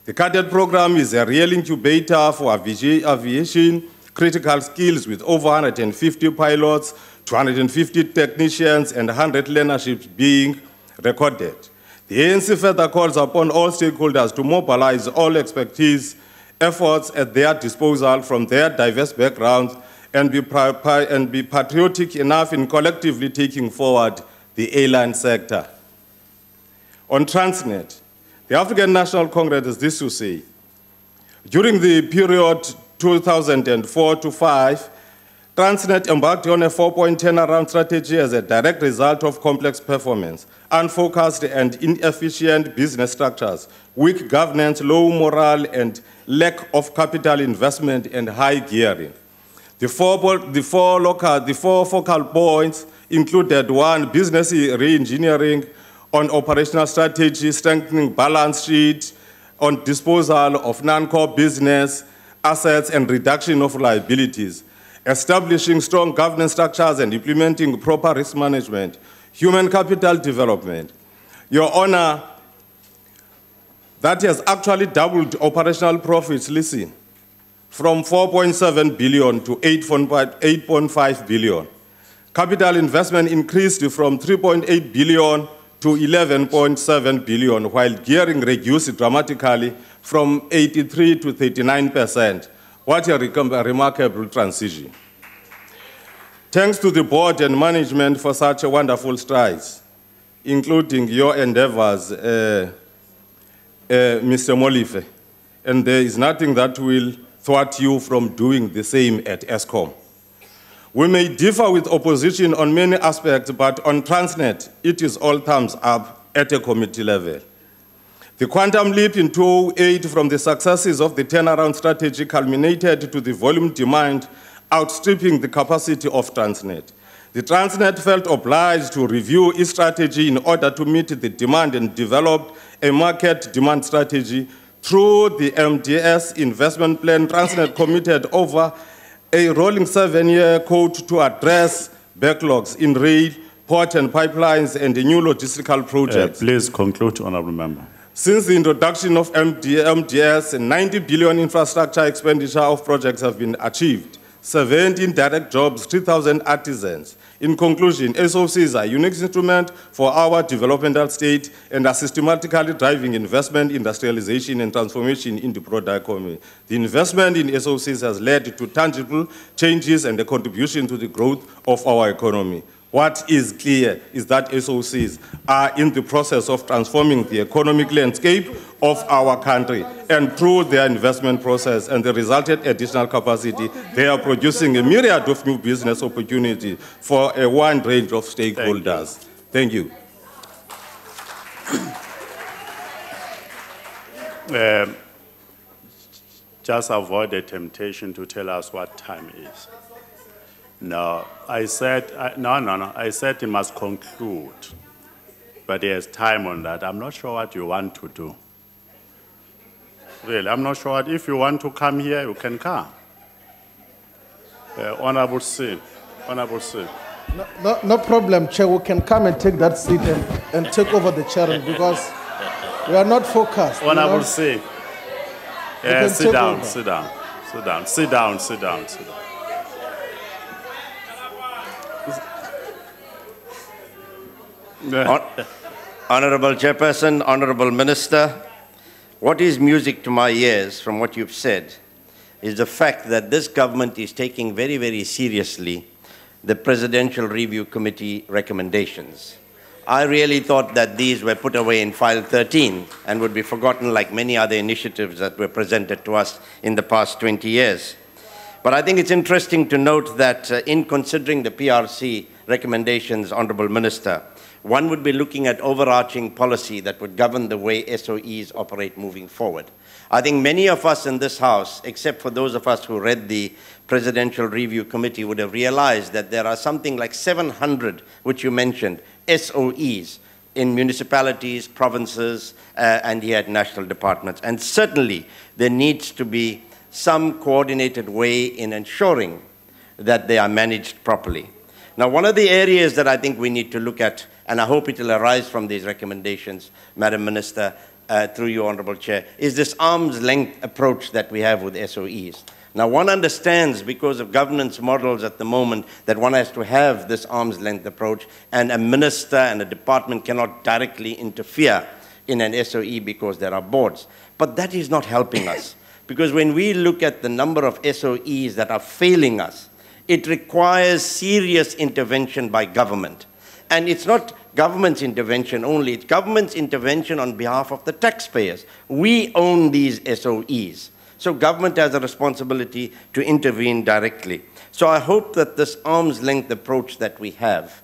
H: The cadet program is a real incubator for aviation critical skills, with over 150 pilots, 250 technicians, and 100 learnerships being recorded. The ANC further calls upon all stakeholders to mobilize all expertise, efforts at their disposal from their diverse backgrounds, and be patriotic enough in collectively taking forward the airline sector. On Transnet, the African National Congress has this to say: during the period 2004 to 5, Transnet embarked on a 4-point turnaround strategy as a direct result of complex performance, unfocused and inefficient business structures, weak governance, low morale, and lack of capital investment and high gearing. The four focal points included: 1, business re-engineering; on operational strategy, strengthening balance sheet; on disposal of non-core business assets and reduction of liabilities; establishing strong governance structures and implementing proper risk management; human capital development. Your Honor, that has actually doubled operational profits, listen, from 4.7 billion to 8.5 billion. Capital investment increased from 3.8 billion to 11.7 billion, while gearing reduced dramatically from 83 to 39%. What a remarkable transition. Thanks to the board and management for such a wonderful strides, including your endeavors, Mr. Molife, and there is nothing that will thwart you from doing the same at ESCOM. We may differ with opposition on many aspects, but on Transnet, it is all thumbs up at a committee level. The quantum leap in 2008 from the successes of the turnaround strategy culminated to the volume demand outstripping the capacity of Transnet. The Transnet felt obliged to review its strategy in order to meet the demand and developed a market demand strategy. Through the MDS investment plan, Transnet committed over a rolling 7-year quote to address backlogs in rail, port and pipelines, and the new logistical projects.
G: Please conclude, Honourable Member.
H: Since the introduction of MDS, 90 billion infrastructure expenditure of projects have been achieved, 17 direct jobs, 3,000 artisans. In conclusion, SOCs are a unique instrument for our developmental state and are systematically driving investment, industrialization, and transformation in the broader economy. The investment in SOCs has led to tangible changes and a contribution to the growth of our economy. What is clear is that SOCs are in the process of transforming the economic landscape of our country, and through their investment process and the resultant additional capacity, they are producing a myriad of new business opportunities for a wide range of stakeholders. Thank you.
G: Just avoid the temptation to tell us what time is. No, I said, I said he must conclude, but there's time on that. I'm not sure what you want to do. Really, I'm not sure. If you want to come here, you can come. Honorable Seat. Honorable Seat.
F: No problem, Chair. We can come and take that seat and take over the chairing because we are not focused.
G: Honorable Seat. Sit down, sit down, sit down, sit down, sit down, sit down.
I: Honorable Chairperson, Honorable Minister, what is music to my ears from what you've said is the fact that this government is taking very, very seriously the Presidential Review Committee recommendations. I really thought that these were put away in file 13 and would be forgotten like many other initiatives that were presented to us in the past 20 years. But I think it's interesting to note that in considering the PRC recommendations, Honorable Minister, one would be looking at overarching policy that would govern the way SOEs operate moving forward. I think many of us in this House, except for those of us who read the Presidential Review Committee, would have realized that there are something like 700, which you mentioned, SOEs, in municipalities, provinces, and he had national departments. And certainly, there needs to be some coordinated way in ensuring that they are managed properly. Now, one of the areas that I think we need to look at, and I hope it will arise from these recommendations, Madam Minister, through you, Honourable Chair, is this arm's length approach that we have with SOEs. Now, one understands, because of governance models at the moment, that one has to have this arm's length approach, and a minister and a department cannot directly interfere in an SOE because there are boards. But that is not helping us, because when we look at the number of SOEs that are failing us, it requires serious intervention by government. And it's not government's intervention only, it's government's intervention on behalf of the taxpayers. We own these SOEs. So government has a responsibility to intervene directly. So I hope that this arm's length approach that we have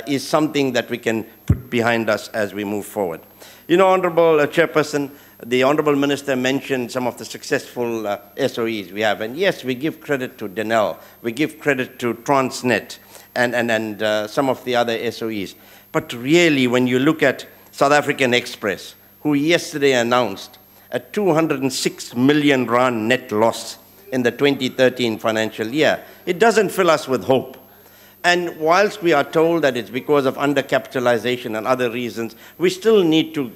I: is something that we can put behind us as we move forward. You know, Honourable Chairperson, the Honourable Minister mentioned some of the successful SOEs we have. And yes, we give credit to Denel, we give credit to Transnet and some of the other SOEs. But really, when you look at South African Express, who yesterday announced a 206 million rand net loss in the 2013 financial year, it doesn't fill us with hope. And whilst we are told that it's because of undercapitalization and other reasons, we still need to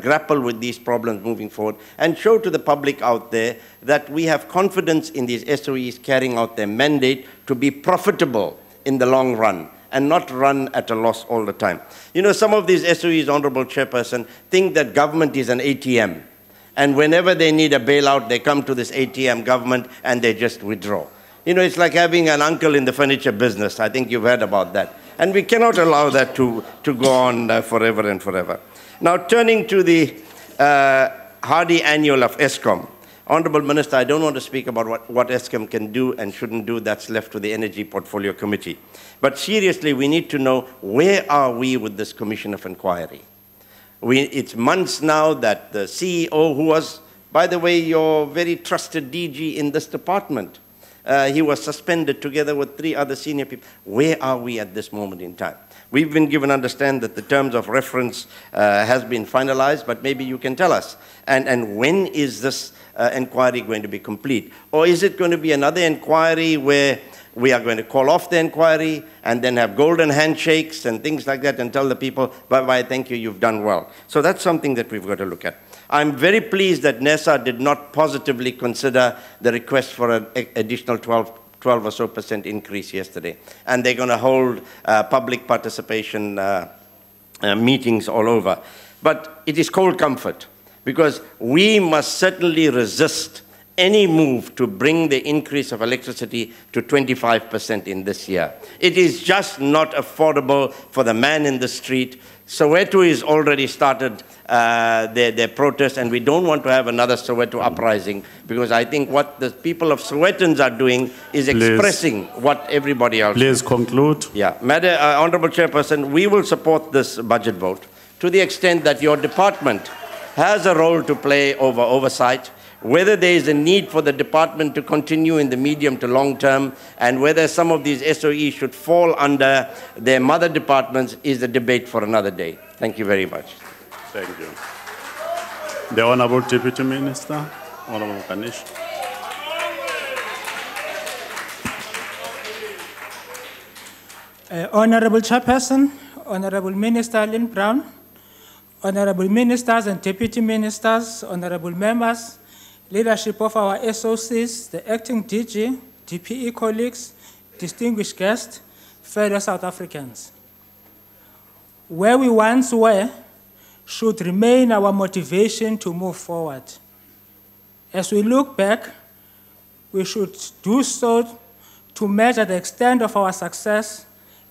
I: grapple with these problems moving forward and show to the public out there that we have confidence in these SOEs carrying out their mandate to be profitable in the long run and not run at a loss all the time. You know, some of these SOEs, Honourable Chairperson, think that government is an ATM. And whenever they need a bailout, they come to this ATM government and they just withdraw. You know, it's like having an uncle in the furniture business. I think you've heard about that. And we cannot allow that to go on forever and forever. Now, turning to the Hardy Annual of Eskom. Honourable Minister, I don't want to speak about what Eskom can do and shouldn't do. That's left to the Energy Portfolio Committee. But seriously, we need to know, where are we with this Commission of Inquiry? It's months now that the CEO, who was, by the way, your very trusted DG in this department, he was suspended together with 3 other senior people. Where are we at this moment in time? We've been given understand that the terms of reference has been finalized, but maybe you can tell us. And when is this inquiry going to be complete? Or is it going to be another inquiry where we are going to call off the inquiry and then have golden handshakes and things like that and tell the people, bye-bye, thank you, you've done well. So that's something that we've got to look at. I'm very pleased that NESA did not positively consider the request for an additional 12 or so % increase yesterday. And they're going to hold public participation meetings all over. But it is cold comfort, because we must certainly resist any move to bring the increase of electricity to 25% in this year. It is just not affordable for the man in the street. Soweto has already started their protest, and we don't want to have another Soweto uprising, because I think what the people of Sowetans are doing is expressing what everybody else
G: Please conclude.
I: Yeah. Madam Honourable Chairperson, we will support this budget vote to the extent that your department has a role to play over oversight, whether there is a need for the department to continue in the medium to long term, and whether some of these SOEs should fall under their mother departments, is a debate for another day. Thank you very much.
G: Thank you. The Honourable Deputy Minister, Honourable Ganesh.
J: Honourable Chairperson, Honourable Minister Lynn Brown, Honourable Ministers and Deputy Ministers, Honourable Members, leadership of our SOCs, the acting DG, DPE colleagues, distinguished guests, fellow South Africans. Where we once were should remain our motivation to move forward. As we look back, we should do so to measure the extent of our success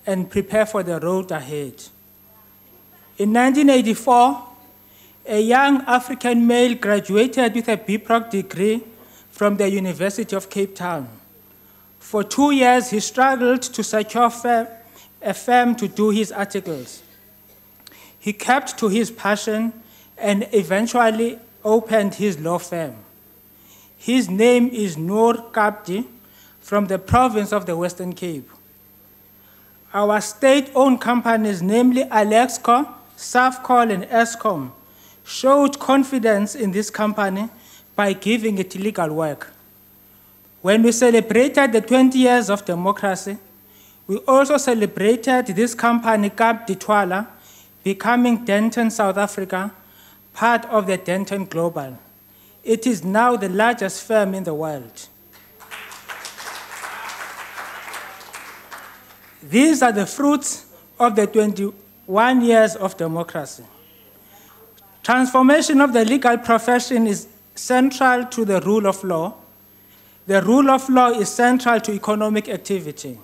J: and prepare for the road ahead. In 1984, a young African male graduated with a BProc degree from the University of Cape Town. For 2 years, he struggled to secure a firm to do his articles. He kept to his passion and eventually opened his law firm. His name is Noor Kabdi from the province of the Western Cape. Our state-owned companies, namely Alexco Safcol, and Eskom showed confidence in this company by giving it legal work. When we celebrated the 20 years of democracy, we also celebrated this company, Cap Ditwala, becoming Denton South Africa, part of the Denton Global. It is now the largest firm in the world. These are the fruits of the 21 years of democracy. Transformation of the legal profession is central to the rule of law. The rule of law is central to economic activity.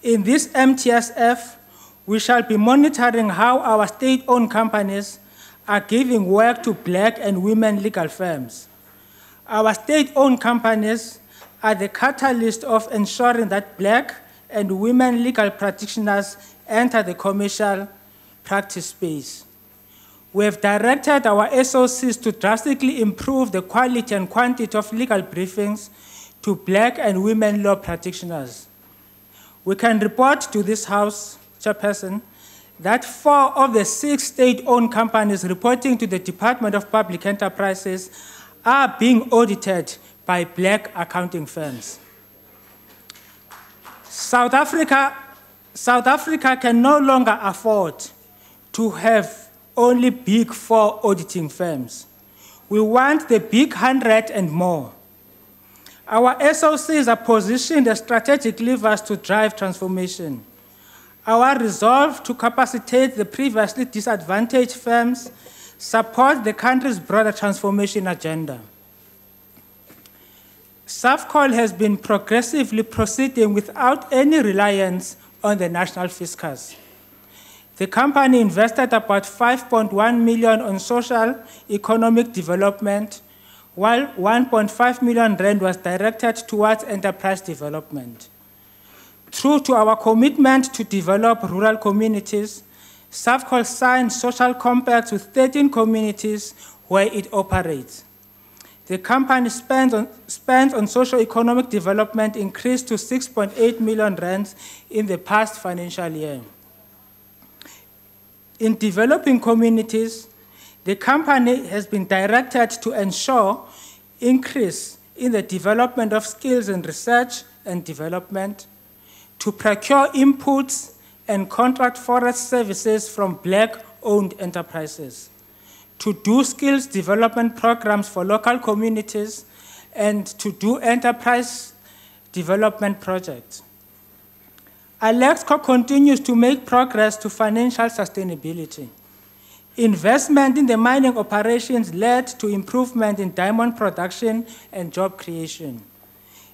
J: In this MTSF, we shall be monitoring how our state-owned companies are giving work to Black and women legal firms. Our state-owned companies are the catalyst of ensuring that Black and women legal practitioners enter the commercial practice space. We have directed our SOCs to drastically improve the quality and quantity of legal briefings to Black and women law practitioners. We can report to this House, Chairperson, that 4 of the 6 state-owned companies reporting to the Department of Public Enterprises are being audited by Black accounting firms. South Africa can no longer afford to have only big 4 auditing firms. We want the big 100 and more. Our SOCs are positioned as strategic levers to drive transformation. Our resolve to capacitate the previously disadvantaged firms supports the country's broader transformation agenda. Safcol has been progressively proceeding without any reliance on the national fiscus. The company invested about 5.1 million on social economic development, while 1.5 million rand was directed towards enterprise development. True to our commitment to develop rural communities, Safcol signed social compacts with 13 communities where it operates. The company spends on socio-economic development increased to 6.8 million rands in the past financial year. In developing communities, the company has been directed to ensure increase in the development of skills in research and development, to procure inputs and contract forest services from Black-owned enterprises, to do skills development programs for local communities, and to do enterprise development projects. Alexco continues to make progress to financial sustainability. Investment in the mining operations led to improvement in diamond production and job creation.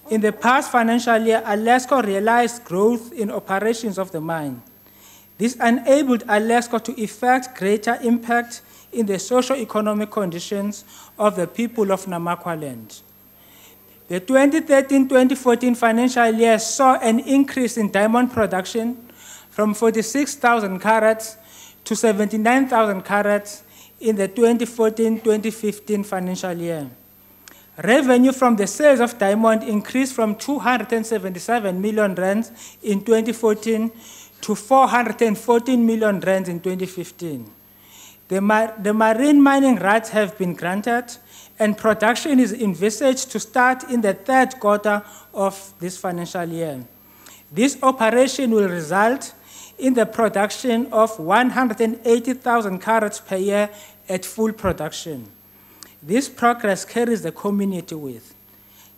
J: In the past financial year, Alexco realized growth in operations of the mine. This enabled Alexco to effect greater impact in the socio-economic conditions of the people of Namaqualand. The 2013-2014 financial year saw an increase in diamond production from 46,000 carats to 79,000 carats in the 2014-2015 financial year. Revenue from the sales of diamond increased from 277 million rands in 2014 to 414 million rands in 2015. The marine mining rights have been granted, and production is envisaged to start in the 3rd quarter of this financial year. This operation will result in the production of 180,000 carats per year at full production. This progress carries the community with.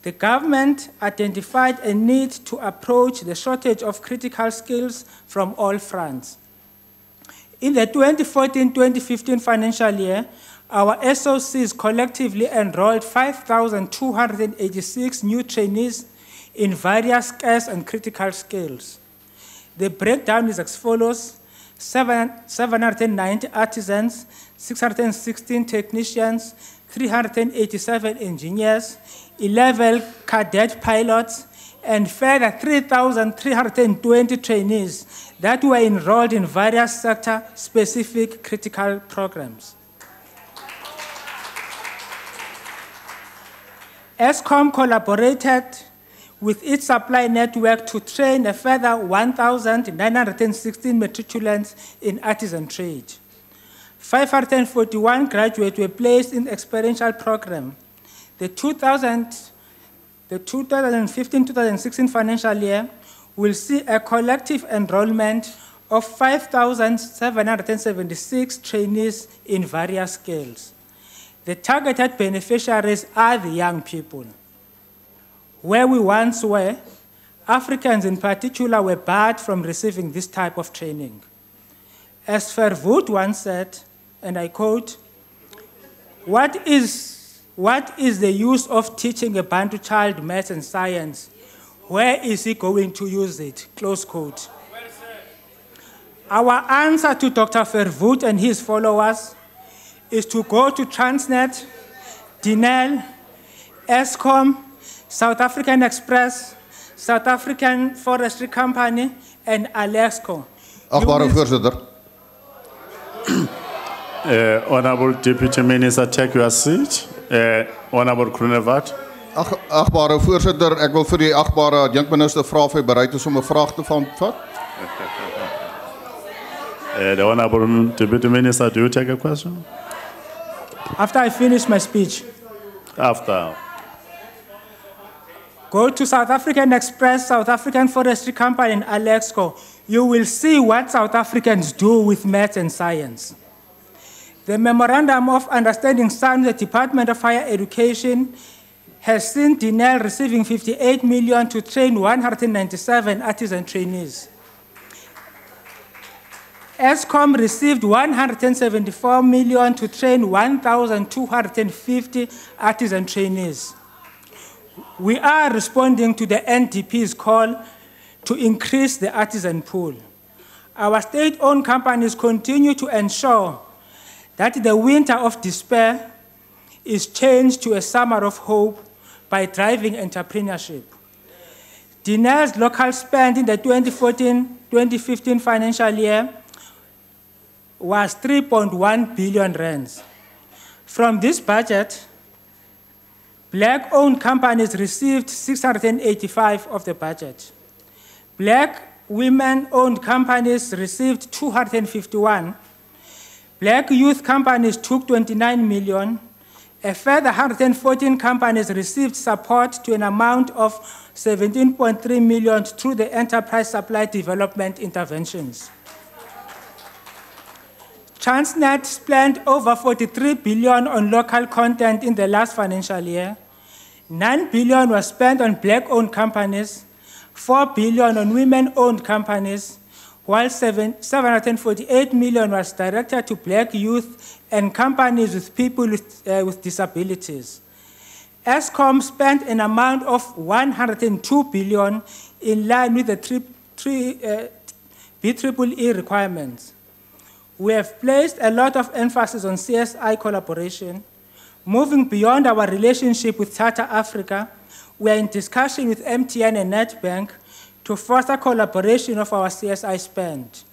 J: The government identified a need to approach the shortage of critical skills from all fronts. In the 2014-2015 financial year, our SOCs collectively enrolled 5,286 new trainees in various scarce and critical skills. The breakdown is as follows: 790 artisans, 616 technicians, 387 engineers, 11 cadet pilots, and further 3,320 trainees that were enrolled in various sector-specific critical programs. Eskom collaborated with its supply network to train a further 1,916 matriculants in artisan trade. 541 graduates were placed in the experiential program. The 2015-2016 financial year will see a collective enrollment of 5,776 trainees in various skills. The targeted beneficiaries are the young people. Where we once were, Africans in particular were barred from receiving this type of training. As Verwoerd once said, and I quote, what is the use of teaching a Bantu child maths and science? Where is he going to use it? Close quote. Our answer to Dr. Verwoerd and his followers is to go to Transnet, Denel, Eskom, South African Express, South African Forestry Company, and Alexco.
K: Agbare voorzitter.
G: Honorable Deputy Minister, take your seat. Honorable Groenewald.
K: Agbare voorzitter, ek wil vir die agbare adjunkminister vra of hy bereid is om 'n vraag te vat.
G: The Honorable Deputy Minister, do you take a question?
J: After I finish my speech.
G: After.
J: Go to South African Express, South African Forestry Company, and Alexco. You will see what South Africans do with maths and science. The Memorandum of Understanding signed with the Department of Higher Education has seen Denel receiving 58 million to train 197 artisan trainees. Eskom received 174 million to train 1,250 artisan trainees. We are responding to the NDP's call to increase the artisan pool. Our state-owned companies continue to ensure that the winter of despair is changed to a summer of hope by driving entrepreneurship. Denel's local spend in the 2014-2015 financial year was 3.1 billion rands. From this budget, Black-owned companies received 685 of the budget. Black women-owned companies received 251. Black youth companies took 29 million. A further 114 companies received support to an amount of 17.3 million through the enterprise supply development interventions. Transnet spent over 43 billion on local content in the last financial year. 9 billion was spent on black-owned companies, 4 billion on women-owned companies, while 748 million was directed to black youth and companies with people with disabilities. Eskom spent an amount of 102 billion in line with the BEEE requirements. We have placed a lot of emphasis on CSI collaboration. Moving beyond our relationship with Tata Africa, we are in discussion with MTN and Nedbank to foster collaboration of our CSI spend.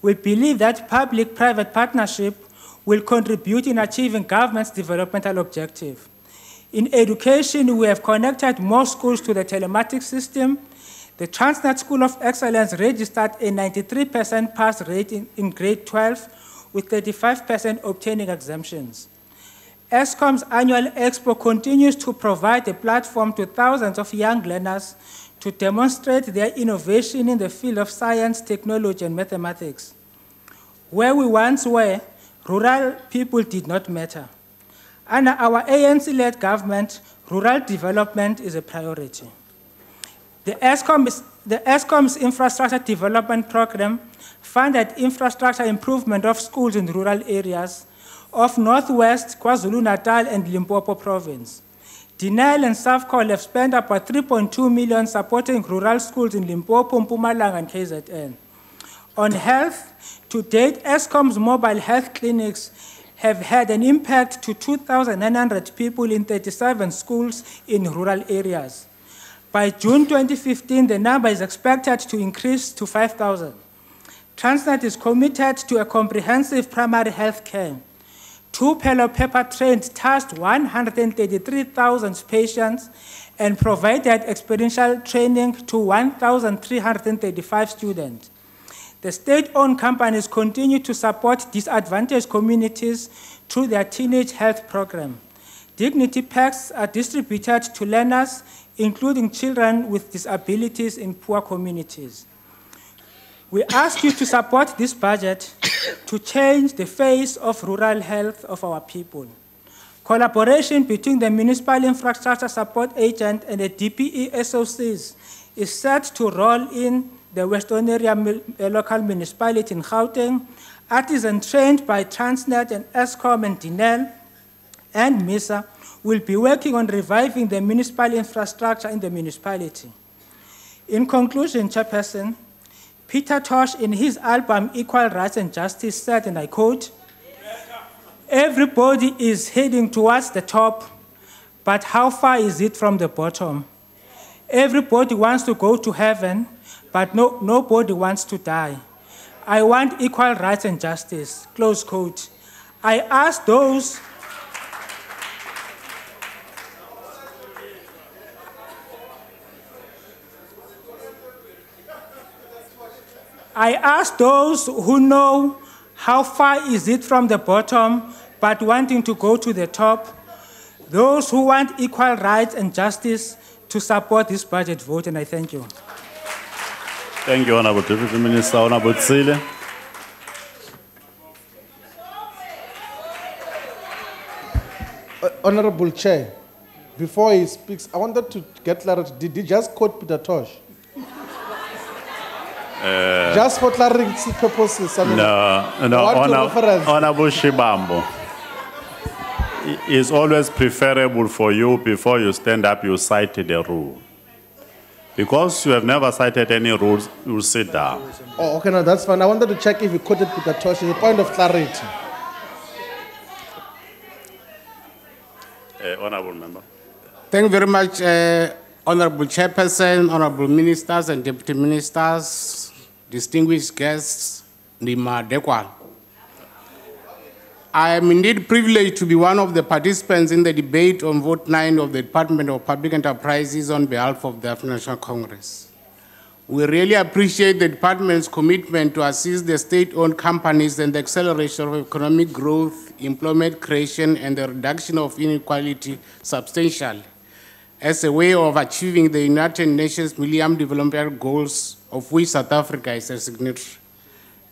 J: We believe that public-private partnership will contribute in achieving government's developmental objective. In education, we have connected more schools to the telematics system. The Transnet School of Excellence registered a 93% pass rate in grade 12, with 35% obtaining exemptions. Eskom's annual expo continues to provide a platform to thousands of young learners to demonstrate their innovation in the field of science, technology, and mathematics. Where we once were, rural people did not matter. Under our ANC-led government, rural development is a priority. The Eskom's infrastructure development program funded infrastructure improvement of schools in rural areas of Northwest, KwaZulu-Natal, and Limpopo province. Denel and Safcol have spent about 3.2 million supporting rural schools in Limpopo, Mpumalanga, and KZN. On health, to date, Eskom's mobile health clinics have had an impact to 2,900 people in 37 schools in rural areas. By June 2015, the number is expected to increase to 5,000. Transnet is committed to a comprehensive primary health care. Tupelo Pepper trained tasked 133,000 patients and provided experiential training to 1,335 students. The state-owned companies continue to support disadvantaged communities through their teenage health program. Dignity packs are distributed to learners, including children with disabilities in poor communities. We ask you to support this budget to change the face of rural health of our people. Collaboration between the Municipal Infrastructure Support Agent and the DPE SOCs is set to roll in the Western Area Local Municipality in Gauteng. Artisans trained by Transnet and Eskom and Dinel and MISA will be working on reviving the municipal infrastructure in the municipality. In conclusion, Chairperson, Peter Tosh in his album Equal Rights and Justice said, and I quote, "Everybody is heading towards the top, but how far is it from the bottom? Everybody wants to go to heaven, but nobody wants to die. I want equal rights and justice," close quote. I ask those who know how far is it from the bottom, but wanting to go to the top, those who want equal rights and justice, to support this budget vote, and I thank you.
G: Thank you, Honorable Deputy Minister. Honorable Tsile.
F: Honorable Chair, before he speaks, I wanted to get clarity. Did he just quote Peter Tosh? Just for clarity purposes. I mean,
G: Honorable Shibambo. It's always preferable for you, before you stand up, you cite the rule. Because you have never cited any rules, you sit down.
F: Oh, okay, no, that's fine. I wanted to check if you quoted Peter Tosh. It's a point of clarity.
G: Honorable Member.
L: Thank you very much, Honorable Chairperson, Honorable Ministers and Deputy Ministers, distinguished guests, Nima Dekwal. I am indeed privileged to be one of the participants in the debate on Vote 9 of the Department of Public Enterprises on behalf of the African National Congress. We really appreciate the department's commitment to assist the state-owned companies in the acceleration of economic growth, employment creation, and the reduction of inequality substantially as a way of achieving the United Nations Millennium Development Goals, of which South Africa is a signatory.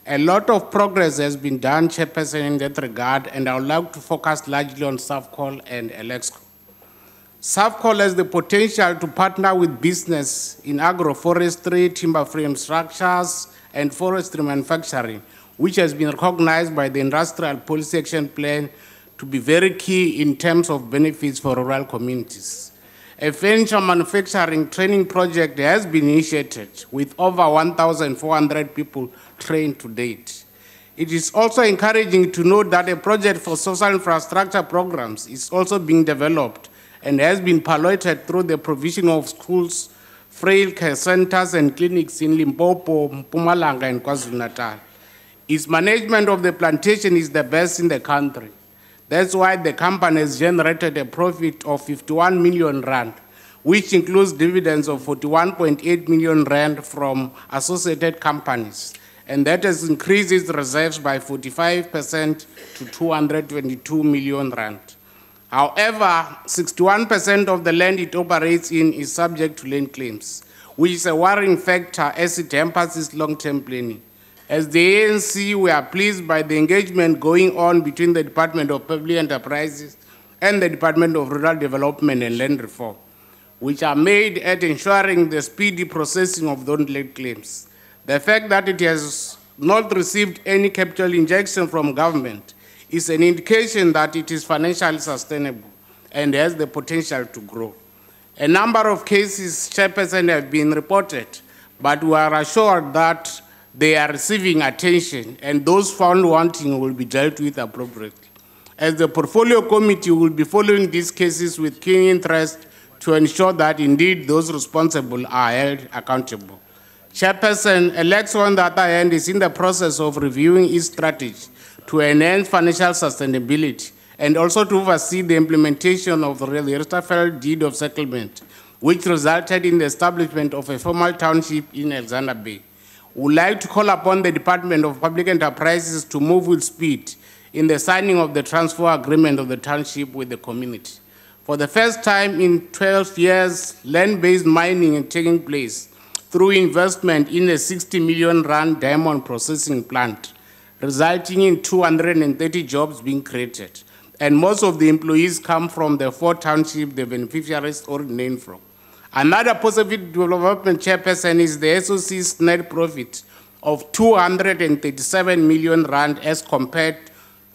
L: A lot of progress has been done, Chairperson, in that regard, and I would like to focus largely on SAFCOL and Alexco. SAFCOL has the potential to partner with business in agroforestry, timber frame structures, and forestry manufacturing, which has been recognized by the Industrial Policy Action Plan to be very key in terms of benefits for rural communities. A furniture manufacturing training project has been initiated with over 1,400 people trained to date. It is also encouraging to note that a project for social infrastructure programs is also being developed and has been piloted through the provision of schools, frail care centers, and clinics in Limpopo, Mpumalanga, and KwaZulu-Natal. Its management of the plantation is the best in the country. That's why the company has generated a profit of 51 million rand, which includes dividends of 41.8 million rand from associated companies. And that has increased its reserves by 45% to 222 million rand. However, 61% of the land it operates in is subject to land claims, which is a worrying factor as it hampers its long-term planning. As the ANC, we are pleased by the engagement going on between the Department of Public Enterprises and the Department of Rural Development and Land Reform, which are made at ensuring the speedy processing of those land claims. The fact that it has not received any capital injection from government is an indication that it is financially sustainable and has the potential to grow. A number of cases, Chairperson, have been reported, but we are assured that they are receiving attention and those found wanting will be dealt with appropriately. As the portfolio committee will be following these cases with keen interest to ensure that indeed those responsible are held accountable. Chairperson, Alexco, on the other hand, is in the process of reviewing its strategy to enhance financial sustainability and also to oversee the implementation of the Rustafel deed of settlement, which resulted in the establishment of a formal township in Alexander Bay. We would like to call upon the Department of Public Enterprises to move with speed in the signing of the transfer agreement of the township with the community. For the first time in 12 years, land-based mining is taking place through investment in a 60 million rand diamond processing plant, resulting in 230 jobs being created. And most of the employees come from the 4 townships the beneficiaries originated from. Another positive development, Chairperson, is the SOC's net profit of 237 million rand as compared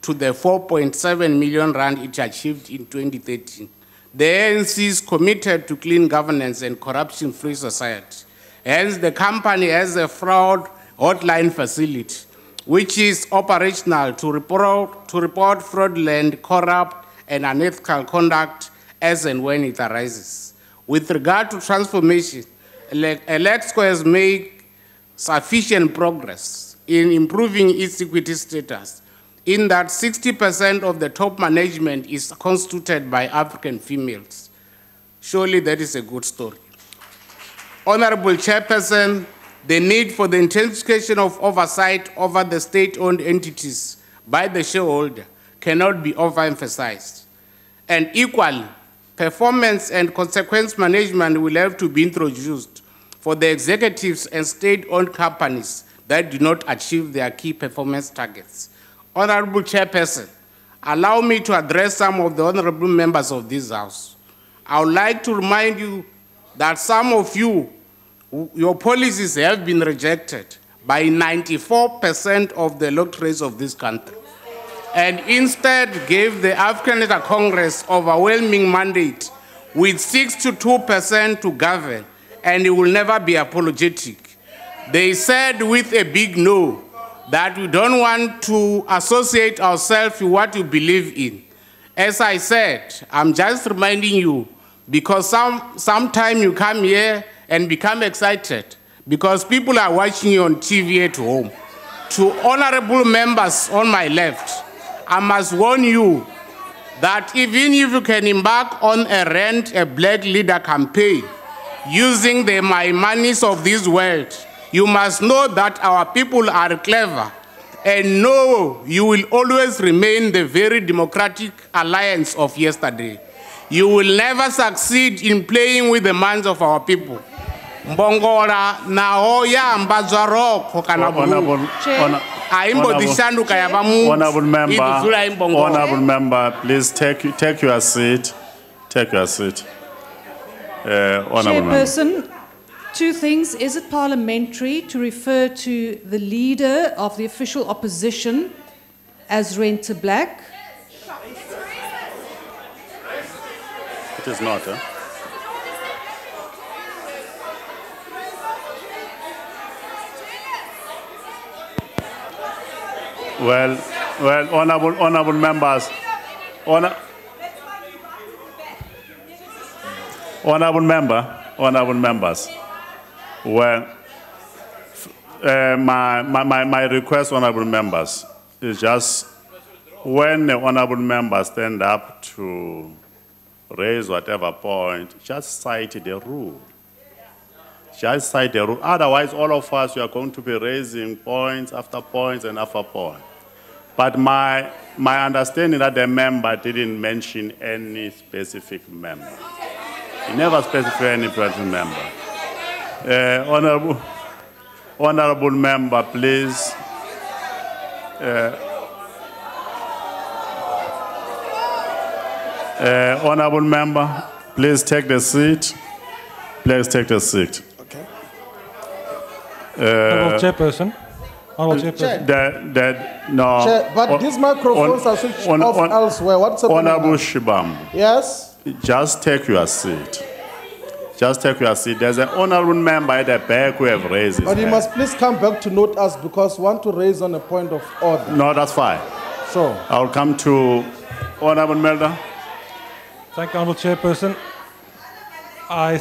L: to the 4.7 million rand it achieved in 2013. The ANC is committed to clean governance and corruption-free society. Hence, the company has a fraud hotline facility, which is operational to report fraudulent, corrupt, and unethical conduct as and when it arises. With regard to transformation, Electsco has made sufficient progress in improving its equity status, in that 60% of the top management is constituted by African females. Surely that is a good story. Honorable Chairperson, the need for the intensification of oversight over the state-owned entities by the shareholder cannot be overemphasized. And equally, performance and consequence management will have to be introduced for the executives and state-owned companies that do not achieve their key performance targets. Honorable Chairperson, allow me to address some of the honorable members of this House. I would like to remind you that some of you, your policies have been rejected by 94% of the electorates of this country, and instead gave the African National Congress overwhelming mandate with 62% to govern, and it will never be apologetic. They said with a big no that we don't want to associate ourselves with what you believe in. As I said, I'm just reminding you, because sometime you come here and become excited because people are watching you on TV at home. To honorable members on my left, I must warn you that even if you can embark on a rent a black leader campaign using the my monies of this world, you must know that our people are clever, and know you will always remain the very democratic alliance of yesterday. You will never succeed in playing with the minds of our people. Mbongola na hoya ambazwaroko kana
G: Honorable member, please take your seat. Take your seat.
M: Chairperson, two things. Is it parliamentary to refer to the leader of the official opposition as Renta Black?
G: It is not, Well, honorable members, honorable members. Well, my request, honorable members, is just when the honorable members stand up to raise whatever point, just cite the rule. Just cite the rule. Otherwise, all of us, we are going to be raising points after points and after points. But my understanding that the member didn't mention any specific member. He never specified any specific member. Honorable member, please. Honorable member, please take the seat. Please take the seat.
N: Okay.
O: Honorable Chairperson. Honorable Chairperson.
G: No.
N: Chair, but these microphones are switched off elsewhere. What's happening?
G: Honorable Shibam.
N: Yes?
G: Just take your seat. Just take your seat. There's an honorable member at the back who have raised his
N: But you
G: hand.
N: must please come back to note us because we want to raise on a point of order.
G: No, that's fine.
N: Sure.
G: I'll come to Honorable Melder.
O: Thank you, Honorable Chairperson. I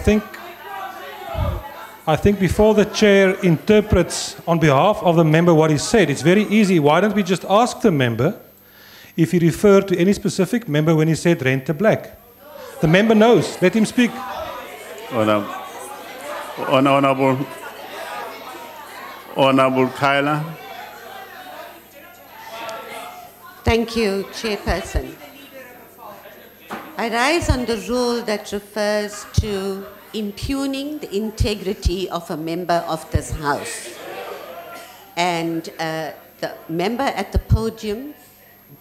O: think before the chair interprets on behalf of the member what he said, it's very easy. Why don't we just ask the member if he referred to any specific member when he said Renta Black? The member knows. Let him speak.
G: Honorable Kyla.
P: Thank you, Chairperson. I rise on the rule that refers to impugning the integrity of a member of this House. And the member at the podium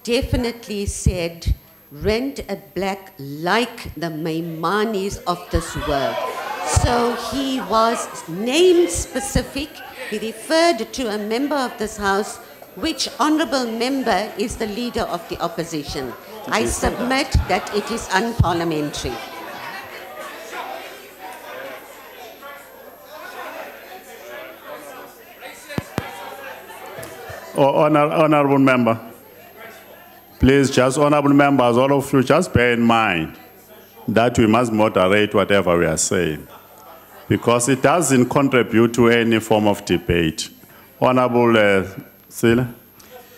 P: definitely said, rent a black like the Maimanis of this world. So he was name specific. He referred to a member of this House, which honorable member is the leader of the opposition. I submit that it is unparliamentary.
G: Honorable member, please, just honorable members, all of you, just bear in mind that we must moderate whatever we are saying, because it doesn't contribute to any form of debate. Honorable Sila,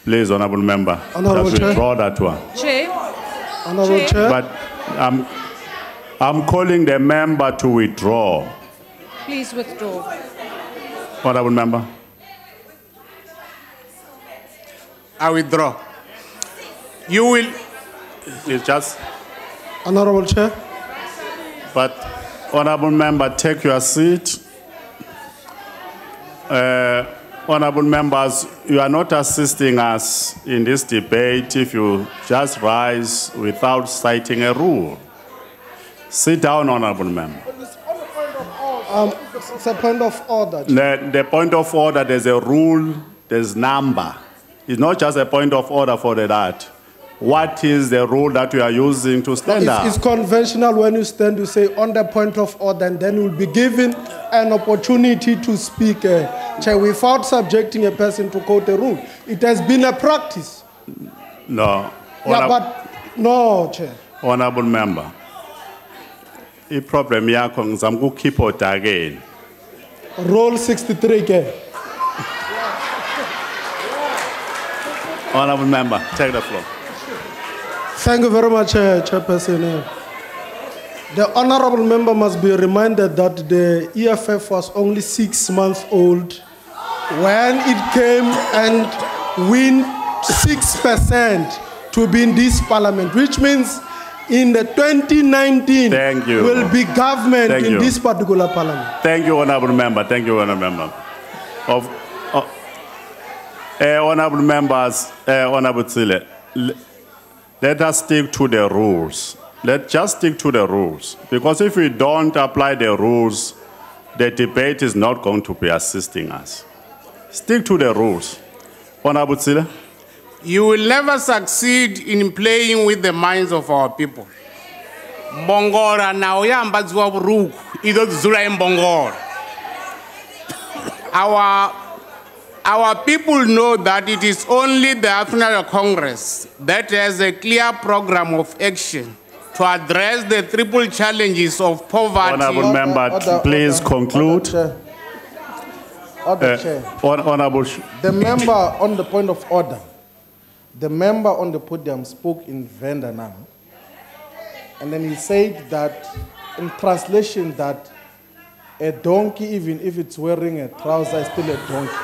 G: please, honorable member,
F: Honorable
G: just
F: Chair.
G: withdraw that one.
M: Chair.
F: Honorable Chair.
G: But I'm calling the member to withdraw.
M: Please withdraw.
G: Honorable member.
L: I withdraw. You will.
G: It's just.
F: Honorable Chair.
G: But, honorable member, take your seat. Honorable members, you are not assisting us in this debate if you just rise without citing a rule. Sit down, honorable member.
F: It's a point of order.
G: The point of order, there's a rule, there's number. It's not just a point of order for that. What is the rule that you are using to stand up?
F: It's conventional when you stand, you say on the point of order, and then you'll be given an opportunity to speak, Chair, without subjecting a person to quote a rule. It has been a practice.
G: No.
F: Yeah, but no, Chair.
G: Honorable member, the problem yakho ngizama ukukhipha order again.
F: Rule 63, ke.
G: Honorable member, take the floor.
F: Thank you very much, Chairperson. The honorable member must be reminded that the EFF was only 6 months old when it came and win 6% to be in this parliament, which means in the 2019 will be government in this particular parliament.
G: Thank you, honorable member. Thank you, honorable member. Honorable members, honorable Tsile, let us stick to the rules. Let's just stick to the rules. Because if we don't apply the rules, the debate is not going to be assisting us. Stick to the rules. Honorable Tsile.
L: You will never succeed in playing with the minds of our people. Mbongora na uyamba dziwa buruku ido dzula imbongora. Our people know that it is only the National Congress that has a clear program of action to address the triple challenges of poverty.
G: Honorable member, please conclude. Honorable.
N: The member on the point of order, the member on the podium spoke in Venda now, and then he said that, in translation, that a donkey, even if it's wearing a trouser, is still a donkey.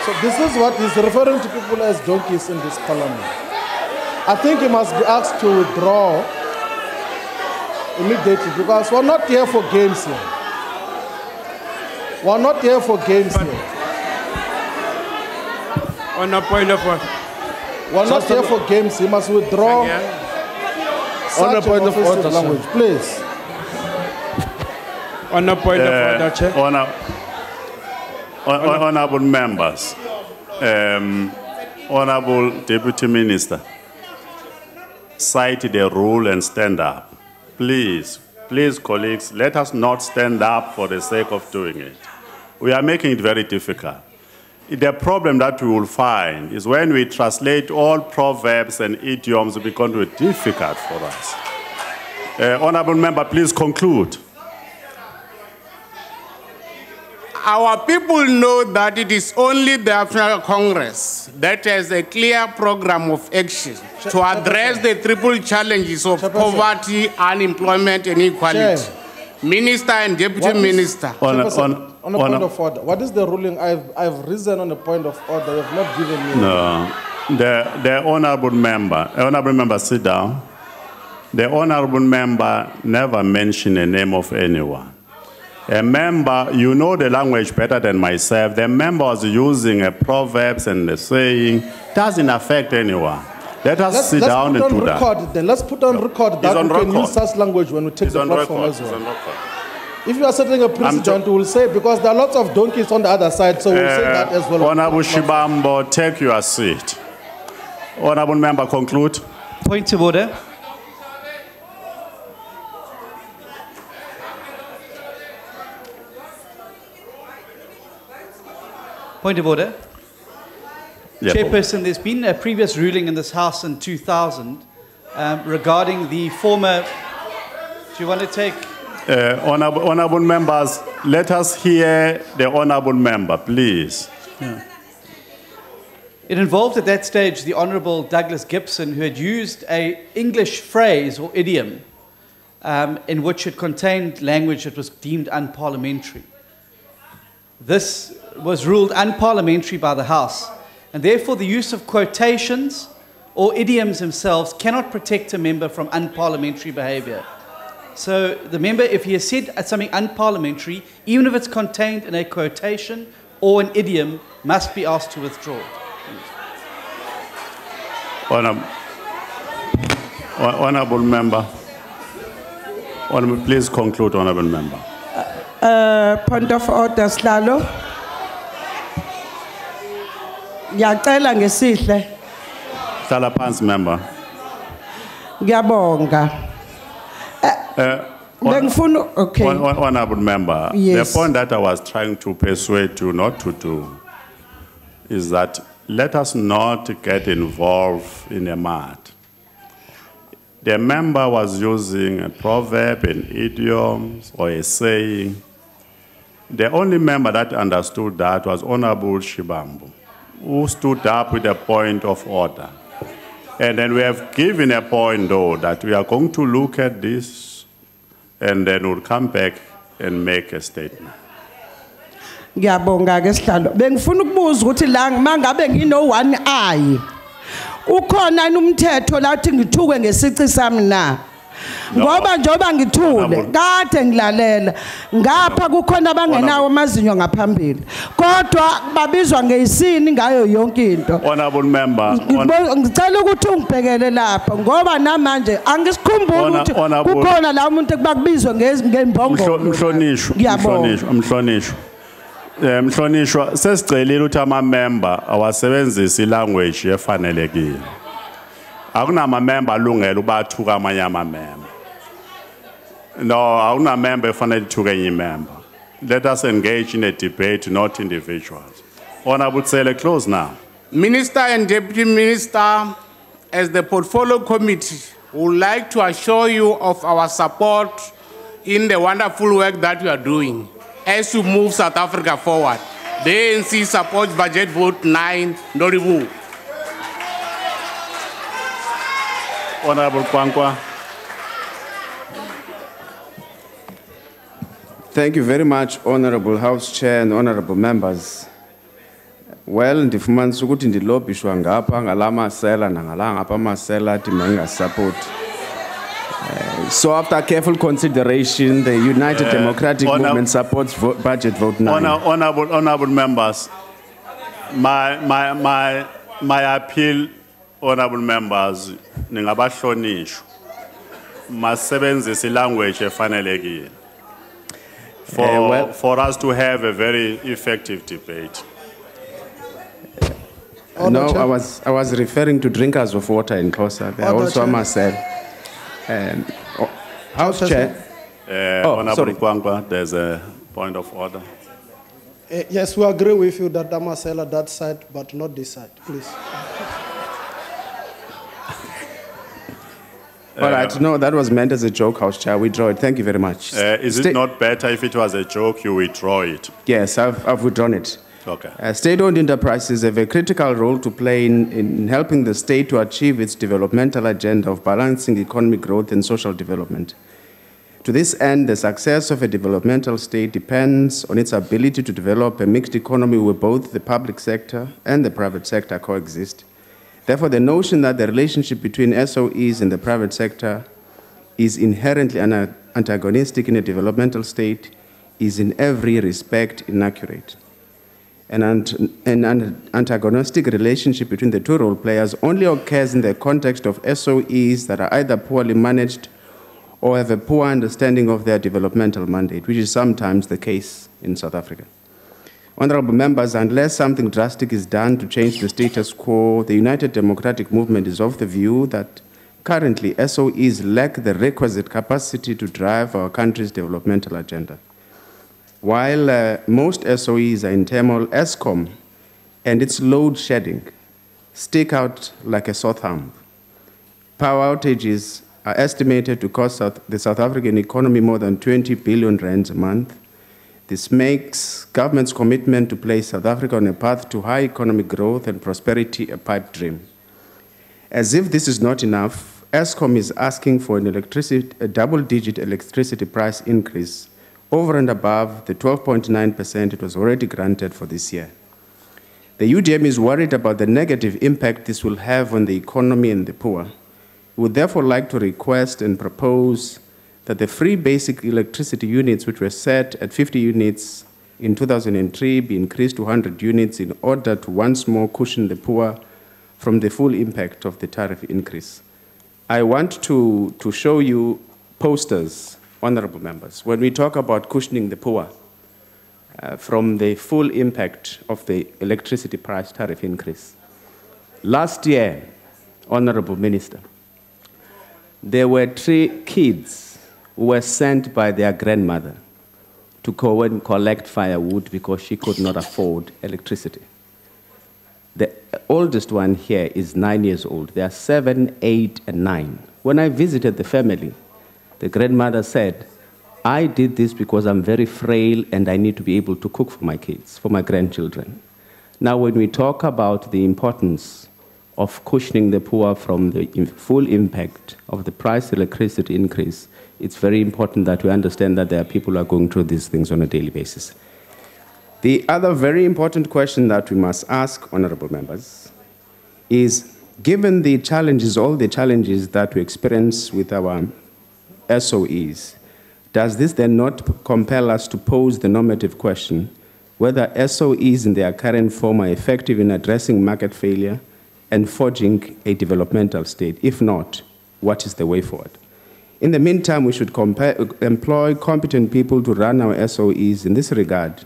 N: So this is what he's referring to people as donkeys in this parliament. I think he must be asked to withdraw immediately, because we're not here for games here. We're not here for games here.
L: On a point of order.
N: We're not here for games. He must withdraw
L: On a point of order,
N: language, please.
L: On a point of order, Chair.
G: Honorable members, Honorable Deputy Minister, cite the rule and stand up. Please, colleagues, let us not stand up for the sake of doing it. We are making it very difficult. The problem that we will find is when we translate all proverbs and idioms, it becomes difficult for us. Honorable member, please conclude.
L: Our people know that it is only the National Congress that has a clear program of action to address the triple challenges of poverty, unemployment, and inequality. Minister and Deputy Minister.
N: On a point of order, what is the ruling? I've risen on a point of order. You have not given me.
G: No, the honourable member, sit down. The honourable member never mentioned the name of anyone. A member, you know the language better than myself. The member was using a proverbs and the saying, doesn't affect anyone. Let us sit down and do that.
N: Then let's put on record that we can use such language when we take the platform as well. If you are setting a precedent, we will say, because there are lots of donkeys on the other side, so we'll say that as well.
G: Honourable Shibambo, take your seat. Honourable member, conclude.
Q: Point of order. Point of order.
G: Yeah.
Q: Chairperson, there's been a previous ruling in this House in 2000 regarding the former... Do you want to take...
G: Honourable members, let us hear the honourable member, please.
Q: Yeah. It involved at that stage the Honourable Douglas Gibson, who had used an English phrase or idiom in which it contained language that was deemed unparliamentary. This was ruled unparliamentary by the House, and therefore the use of quotations or idioms themselves cannot protect a member from unparliamentary behaviour. So the member, if he has said something unparliamentary, even if it's contained in a quotation or an idiom, must be asked to withdraw.
G: Honourable member. Please conclude, honourable member.
R: Point of order, Slalo. Ngiyacela ngesihle.
G: Hlala phansi, member.
R: Ngiyabonga. Okay.
G: Honourable member,
R: Yes.
G: the point that I was trying to persuade you not to do is that let us not get involved in a mud. The member was using a proverb, an idiom, or a saying. The only member that understood that was Honourable Shibambo, who stood up with a point of order. And then we have given a point, though, that we are going to look at this and then we'll come back and make a statement.
R: Ngiyabonga ke sihlalo. Bengifuna ukubuza ukuthi la mangabe ngino 1 eye. Ukhona umthetho lathi ngithuke ngesici sami na. Ngoba njoba ngithule kade ngilalela ngapha kukhona abangenawo amazinyo ngaphambili kodwa babizwa ngeyisini ngayo yonke into.
G: Honourable member,
R: ngicela ukuthi ungibhekele lapha ngoba namanje angisikhumbuli ukuthi kukhona la umuntu ekubakubizwa ngembongo.
G: Mhlonishwa sesicelile ukuthi ama-member awasebenzise ilanguage efanelekile. Akunama-member alungele ubathuka amanye ama-member. No, akunamember efanele ithuke enye member. Let us engage in a debate, not individuals. Honourable Tsele, close now.
L: Minister and Deputy Minister, as the Portfolio Committee, would like to assure you of our support in the wonderful work that you are doing as you move South Africa forward. The ANC supports Budget Vote 9, Noribu.
G: Honourable Kwankwa.
S: Thank you very much, Honourable House Chair and Honourable Members. Well, ndifumanisa ukuthi ndilobishwa ngapha ngalama sela nangala ngapha masela athi support. So after careful consideration, the United Democratic Movement supports Budget Vote 9.
G: Honourable members, my appeal, honourable members, ningabahlonishwa masebenzise language efanelekile for us to have a very effective debate.
S: No, I was referring to drinkers of water in Xhosa. There are also myself. House Chair.
G: Honourable Kwankwa, there's a point of order.
N: Yes, we agree with you that Damasela that side, but not this side, please.
S: All right, no, that was meant as a joke, House Chair. We withdraw it. Thank you very much.
G: Is it not better if it was a joke, you withdraw it?
S: Yes, I've withdrawn it.
G: Okay.
S: State-owned enterprises have a critical role to play in helping the state to achieve its developmental agenda of balancing economic growth and social development. To this end, the success of a developmental state depends on its ability to develop a mixed economy where both the public sector and the private sector coexist. Therefore, the notion that the relationship between SOEs and the private sector is inherently antagonistic in a developmental state is in every respect inaccurate. An antagonistic relationship between the two role players only occurs in the context of SOEs that are either poorly managed or have a poor understanding of their developmental mandate, which is sometimes the case in South Africa. Honorable members, unless something drastic is done to change the status quo, the United Democratic Movement is of the view that currently SOEs lack the requisite capacity to drive our country's developmental agenda. While most SOEs are in turmoil, Eskom and its load shedding stick out like a sore thumb. Power outages are estimated to cost the South African economy more than 20 billion rands a month. This makes government's commitment to place South Africa on a path to high economic growth and prosperity a pipe dream. As if this is not enough, Eskom is asking for a double-digit electricity price increase over and above the 12.9% it was already granted for this year. The UDM is worried about the negative impact this will have on the economy and the poor. We would therefore like to request and propose that the free basic electricity units, which were set at 50 units in 2003, be increased to 100 units in order to once more cushion the poor from the full impact of the tariff increase. I want to show you posters, honorable members, when we talk about cushioning the poor from the full impact of the electricity price tariff increase. Last year, honorable minister, there were 3 kids who were sent by their grandmother to go and collect firewood because she could not afford electricity. The oldest one here is 9 years old. They are 7, 8, and 9. When I visited the family, the grandmother said, I did this because I'm very frail and I need to be able to cook for my kids, for my grandchildren. Now, when we talk about the importance of cushioning the poor from the full impact of the price electricity increase, it's very important that we understand that there are people who are going through these things on a daily basis. The other very important question that we must ask, honorable members, is given the challenges, all the challenges that we experience with our SOEs, does this then not compel us to pose the normative question whether SOEs in their current form are effective in addressing market failure and forging a developmental state? If not, what is the way forward? In the meantime, we should employ competent people to run our SOEs. In this regard,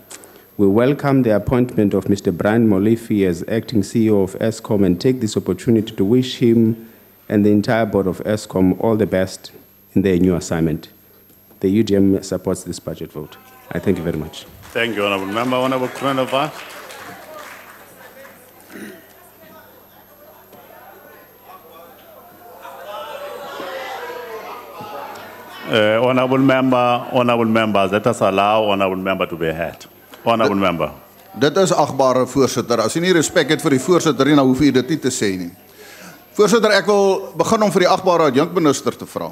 S: we welcome the appointment of Mr. Brian Molefe as acting CEO of Eskom and take this opportunity to wish him and the entire board of Eskom all the best in their new assignment. The UDM supports this budget vote. I thank you very much.
G: Thank you, Honourable Member. Honourable Kronova. Honourable members, let us allow Honourable Member to be heard. Honourable Member.
K: Dit is agbare voorsitter. As u nie respek het vir die voorsitter nie, dan hoef u dit nie te sê nie. Voorsitter, ek wil begin om vir die agbare adjunkminister te vra.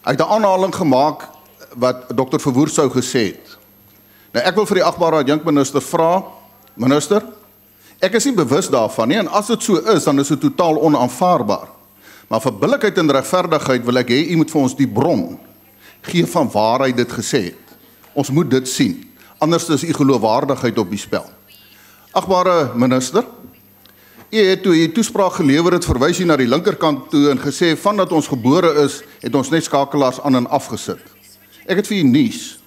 K: Hy het 'n aanhaling gemaak wat Dr. Verwoerd sou gesê het. Nou ek wil vir die agbare adjunkminister vra, minister, ek is nie bewus daarvan nie en as dit so is, dan is dit totaal onaanvaarbaar. Maar vir billikheid en regverdigheid wil ek hê u moet vir ons die bron gee van waar hy dit gesê het. Ons moet dit sien. Anders is u geloofwaardigheid op die spel. Agbare minister, u het toe u toespraak gelewer het, verwys u na die linkerkant toe en gesê vandat ons gebore is, het ons net skakelaars aan en afgesit. Ek het vir u nuus.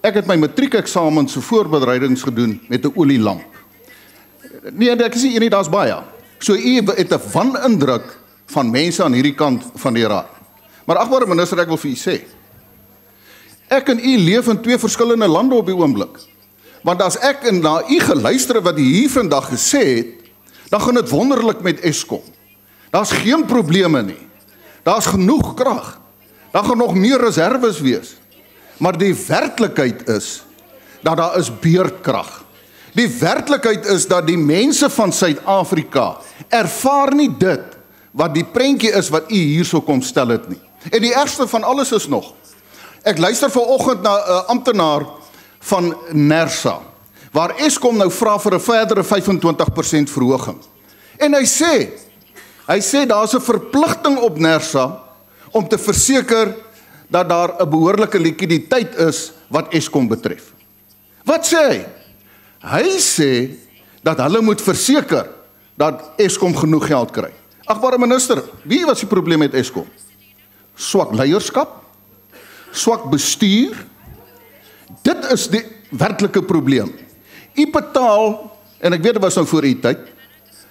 K: Ek het my matriekeksamen se voorbereidings gedoen met 'n olielamp. Nee, ek sê nie, daar's baie. So u het 'n wanindruk van mense aan hierdie kant van die raad. Maar agbare minister, ek wil vir u sê, ek en u leef in 2 verskillende lande op die oomblik. Want as ek na u geluister wat u hier vandag gesê het, dan gaan dit wonderlik met Eskom. Daar's geen probleme nie. Daar's genoeg krag. Daar gaan nog meer reserves wees. Maar die werklikheid is dat daar is beurtkrag. Die werklikheid is dat die mense van Suid-Afrika ervaar nie dit wat die prentjie is wat u hierso kom stel het nie. En die ergste van alles is nog, ek luister vanoggend na 'n amptenaar van NERSA, waar Eskom nou vra vir 'n verdere 25% verhoging. En hy sê daar's 'n verpligting op NERSA om te verseker dat daar 'n behoorlike likwiditeit is wat Eskom betref. Wat sê hy? Hy sê dat hulle moet verseker dat Eskom genoeg geld kry. Agbare minister, wie was die probleem met Eskom? Swak leierskap, swak bestuur. Dit is die werklike probleem. U betaal, en ek weet dit was nou voor u tyd,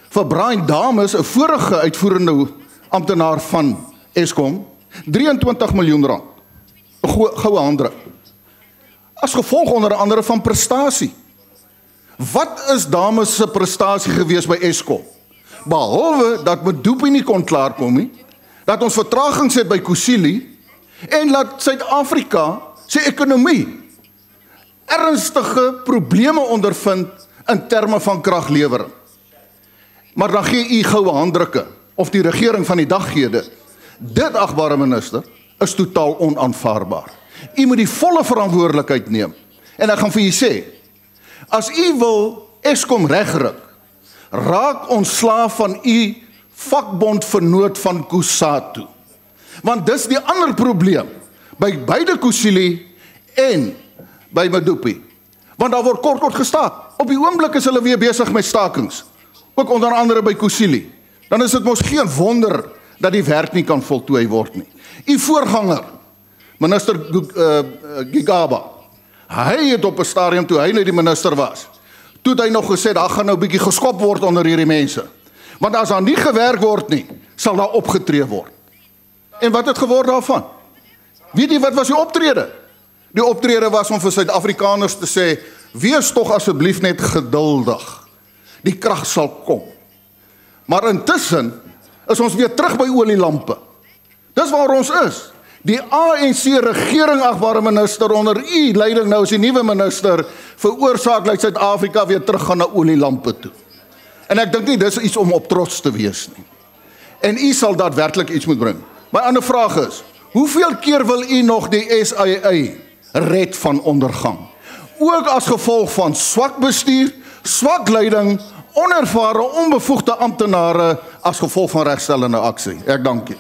K: vir Brian Dames, 'n vorige uitvoerende amptenaar van Eskom, 23 miljoen rand. 'n goue handdruk. As gevolg onder andere van prestasie. Wat is Dames se prestasie gewees by Eskom? Behalwe dat Medupi nie kon klaarkom nie, dat ons vertragings het by Kusile, en laat Suid-Afrika se ekonomie ernstige probleme ondervind in terme van kraglewering. Maar dan gee u goue handdrukke, of die regering van die dag gee dit. Dit, agbare minister, is totaal onaanvaarbaar. U moet die volle verantwoordelikheid neem. En ek gaan vir u sê, as u wil Eskom regruk, raak ontslaaf van u vakbondvernoot van Kusatu. Want dis die ander probleem, by beide Kusile en by Medupi. Want daar word kort gestaak. Op die oomblik is hulle weer besig met stakings. Ook onder andere by Kusile. Dan is dit mos geen wonder dat die werk nie kan voltooi word nie. U voorganger, minister Gigaba, hy het op 'n stadium toe hy net die minister was, toe het hy nog gesê, daar gaan nou 'n bietjie geskop word onder hierdie mense. Want as daar nie gewerk word nie, sal daar opgetree word. En wat het geword daarvan? Weet jy wat was die optrede? Die optrede was om vir Suid-Afrikaners te sê, wees tog asseblief net geduldig. Die krag sal kom. Maar intussen is ons weer terug by olielampe. Dis waar ons is. Die ANC regering, agbare minister, onder u leiding nou as die nuwe minister, veroorsaak dat Suid-Afrika weer terug gaan na olielampe toe. En ek dink nie dis iets om op trots te wees nie. En u sal daadwerklik iets moet bring. My ander vraag is, hoeveel keer wil u nog die SIA red van ondergang? Ook as gevolg van swak bestuur, swak leiding, onervare, onbevoegde amptenare as gevolg van regstellende aksie. Ek dank u.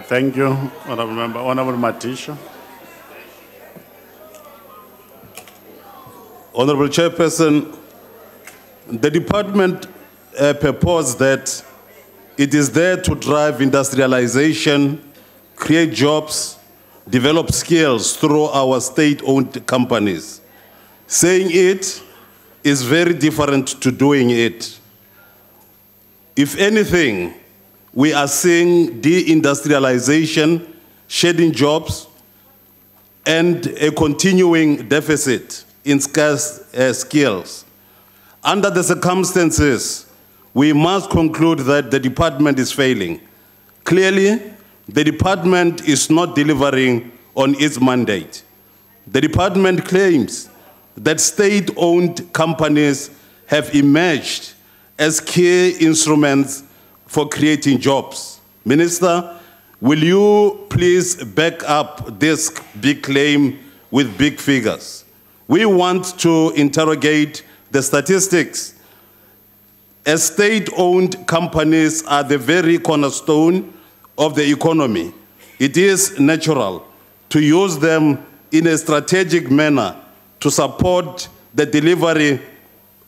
G: Thank you, Honourable Member. Honourable Matisha.
H: Honourable Chairperson, the department proposed that it is there to drive industrialization, create jobs, develop skills through our state-owned companies. Saying it is very different to doing it. If anything, we are seeing deindustrialization, shedding jobs, and a continuing deficit in scarce skills. Under the circumstances, we must conclude that the department is failing. Clearly, the department is not delivering on its mandate. The department claims that state-owned companies have emerged as key instruments for creating jobs. Minister, will you please back up this big claim with big figures? We want to interrogate the statistics, as state-owned companies are the very cornerstone of the economy. It is natural to use them in a strategic manner to support the delivery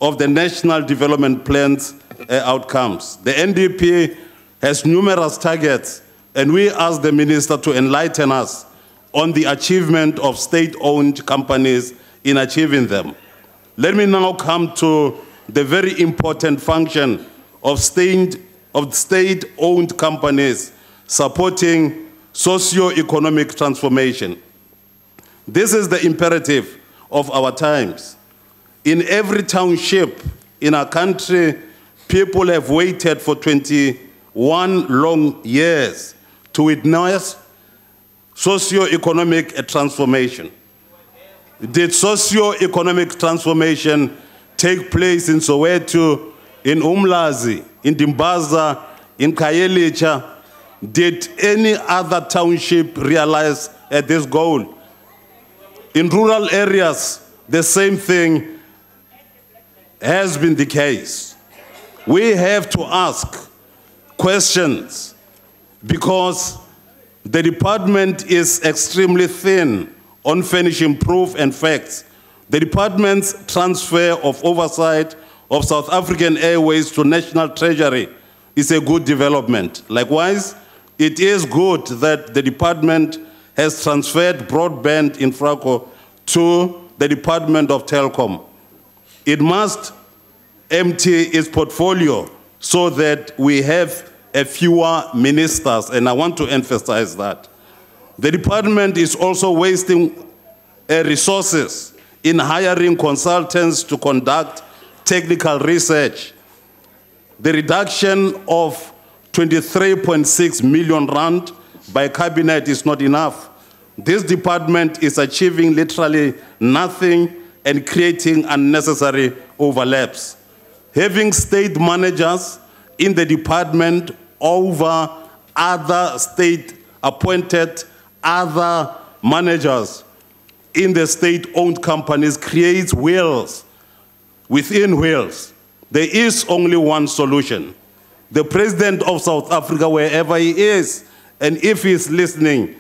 H: of the national development plans outcomes. The NDP has numerous targets, and we ask the minister to enlighten us on the achievement of state-owned companies in achieving them. Let me now come to the very important function of state-owned companies supporting socio-economic transformation. This is the imperative of our times. In every township in our country, people have waited for 21 long years to witness socio-economic transformation. Did socio-economic transformation take place in Soweto, in Umlazi, in Dimbaza, in Khayelitsha,
G: Did any other township realize this goal? In rural areas, the same thing has been the case. We have to ask questions because the department is extremely thin on furnishing proof and facts. The department's transfer of oversight of South African Airways to National Treasury is a good development. Likewise, it is good that the department has transferred broadband infraco to the Department of Telecom. It must empty its portfolio so that we have fewer ministers, and I want to emphasize that. The department is also wasting resources in hiring consultants to conduct technical research. The reduction of 23.6 million rand by cabinet is not enough. This department is achieving literally nothing and creating unnecessary overlaps. Having state managers in the department over other state-appointed other managers in the state-owned companies creates wheels within wheels. There is only one solution. The President of South Africa, wherever he is, and if he's listening,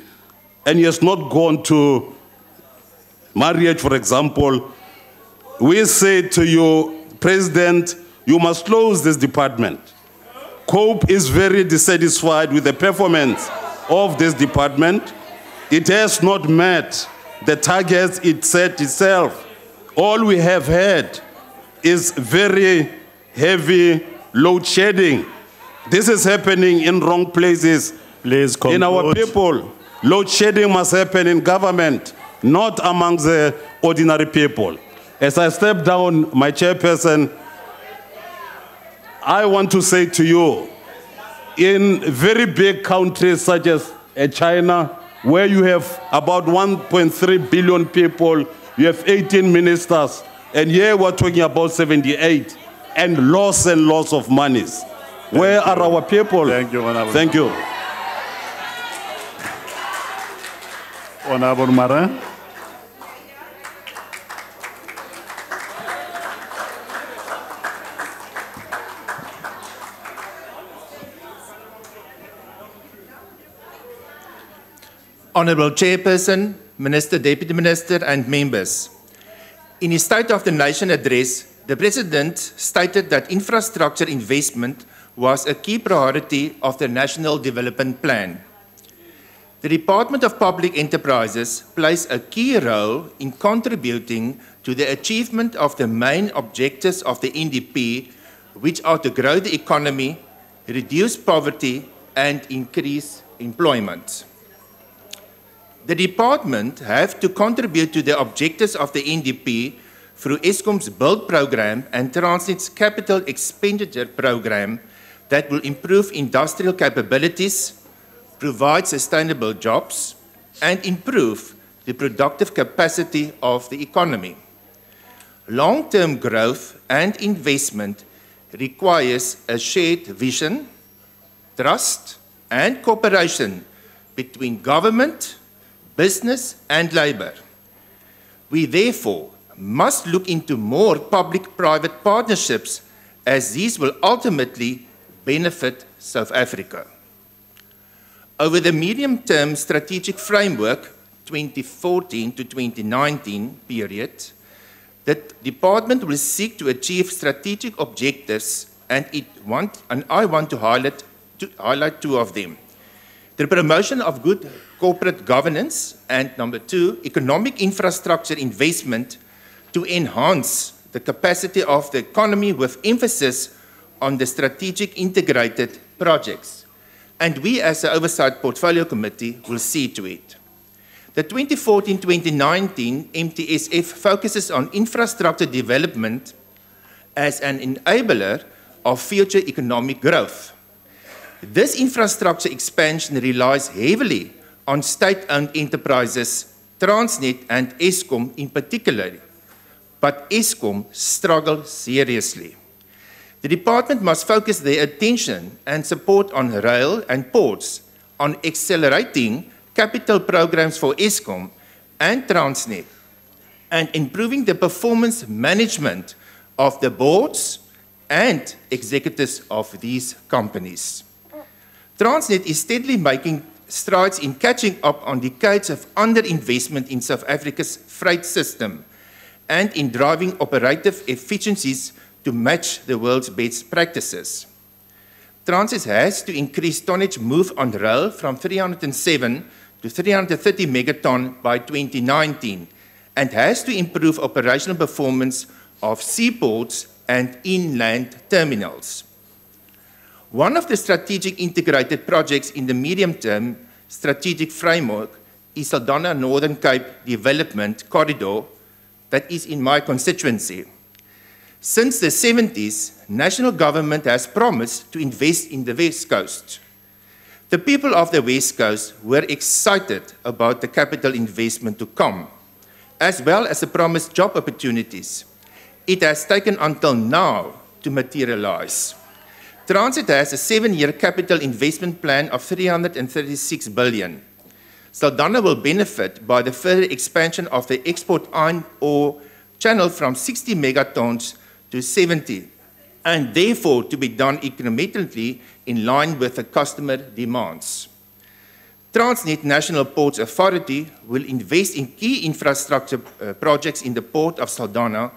G: and he has not gone to marriage, for example, we say to you, President, you must close this department. COPE is very dissatisfied with the performance of this department. It has not met the targets it set itself. All we have had is very heavy load shedding. This is happening in wrong places. Please conclude. In our people. Load shedding must happen in government, not among the ordinary people. As I step down, my chairperson, I want to say to you, in very big countries such as China, where you have about 1.3 billion people, you have 18 ministers, and here we're talking about 78, and loss of monies. Where are our people? Thank you, Honorable. Thank you.
T: Honorable Marin.
U: Honorable Chairperson, Minister, Deputy Minister, and members. In his State of the Nation address, the President stated that infrastructure investment was a key priority of the National Development Plan. The Department of Public Enterprises plays a key role in contributing to the achievement of the main objectives of the NDP, which are to grow the economy, reduce poverty, and increase employment. The department have to contribute to the objectives of the NDP through Eskom's Build program and Transnet's Capital Expenditure program that will improve industrial capabilities, provide sustainable jobs, and improve the productive capacity of the economy. Long-term growth and investment requires a shared vision, trust, and cooperation between government, business, and labor. We therefore must look into more public-private partnerships, as these will ultimately benefit South Africa. Over the medium-term strategic framework, 2014 to 2019 period, the department will seek to achieve strategic objectives, and I want to highlight two of them. The promotion of good corporate governance, and number two, economic infrastructure investment to enhance the capacity of the economy with emphasis on the strategic integrated projects. And we as the Oversight Portfolio Committee will see to it. The 2014-2019 MTSF focuses on infrastructure development as an enabler of future economic growth. This infrastructure expansion relies heavily on state-owned enterprises, Transnet and Eskom in particular, but Eskom struggles seriously. The department must focus their attention and support on rail and ports on accelerating capital programs for Eskom and Transnet, and improving the performance management of the boards and executives of these companies. Transnet is steadily making strides in catching up on decades of underinvestment in South Africa's freight system and in driving operative efficiencies to match the world's best practices. Transnet has to increase tonnage move on rail from 307 to 330 megaton by 2019 and has to improve operational performance of seaports and inland terminals. One of the strategic integrated projects in the medium-term strategic framework is Saldanha Northern Cape Development Corridor that is in my constituency. Since the 70s, national government has promised to invest in the West Coast. The people of the West Coast were excited about the capital investment to come, as well as the promised job opportunities. It has taken until now to materialize. Transnet has a 7-year capital investment plan of 336 billion. Saldanha will benefit by the further expansion of the export iron ore channel from 60 megatons to 70, and therefore to be done incrementally in line with the customer demands. Transnet National Ports Authority will invest in key infrastructure projects in the port of Saldanha,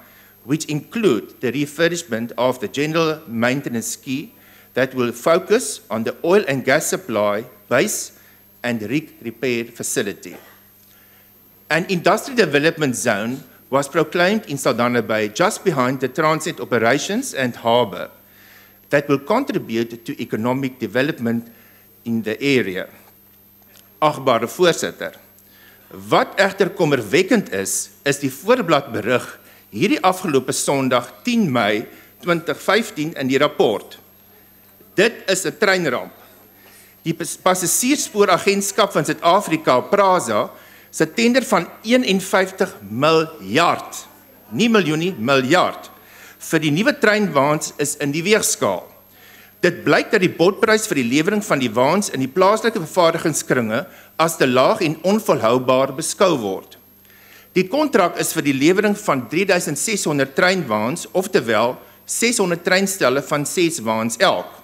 U: which include the refurbishment of the general maintenance quay that will focus on the oil and gas supply base and rig repair facility. An industrial development zone was proclaimed in Saldanha Bay just behind the Transnet operations and harbour that will contribute to economic development in the area. Agbare voorsitter, wat egter kommerwekkend is die voorblad berig hierdie afgelope Sondag 10 Mei 2015 in die rapport. Dit is 'n treinramp. Die Passasiersspooragentskap van Suid-Afrika, PRASA, se tender van 51 miljard, nie miljoen nie, miljard, vir die nuwe treinwaans is in die weegskaal. Dit blyk dat die bodprys vir die lewering van die waans in die plaaslike vervaardigingskringe as te laag en onvolhoubaar beskou word. Die kontrak is vir die lewering van 3600 treinwaans, oftewel 600 treinstelle van 6 waans elk.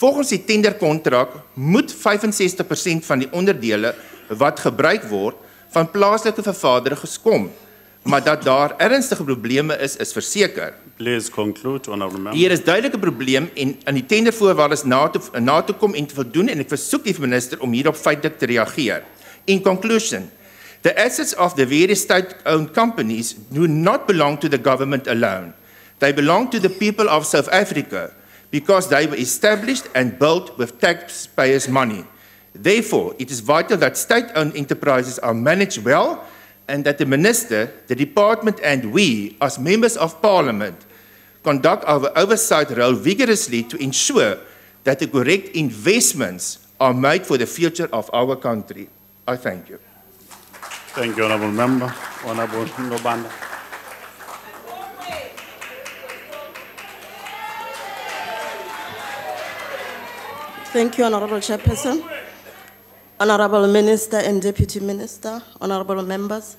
U: Volgens die tenderkontrak moet 65% van die onderdele wat gebruik word van plaaslike vervaardigers kom, maar dat daar ernstige probleme is verseker.
G: Please conclude, honorable member.
U: Hier is duidelike probleem en aan die tendervoorwaardes na te kom en te voldoen en ek versoek die minister om hierop feitelik te reageer. In conclusion, the assets of the various state-owned companies do not belong to the government alone. They belong to the people of South Africa because they were established and built with taxpayers' money. Therefore, it is vital that state-owned enterprises are managed well and that the minister, the department and we, as members of parliament, conduct our oversight role vigorously to ensure that the correct investments are made for the future of our country. I thank you.
G: Thank you, honorable member. Honorable Nobanda.
T: Thank you, Honorable Chairperson, Honorable Minister and Deputy Minister, Honorable Members,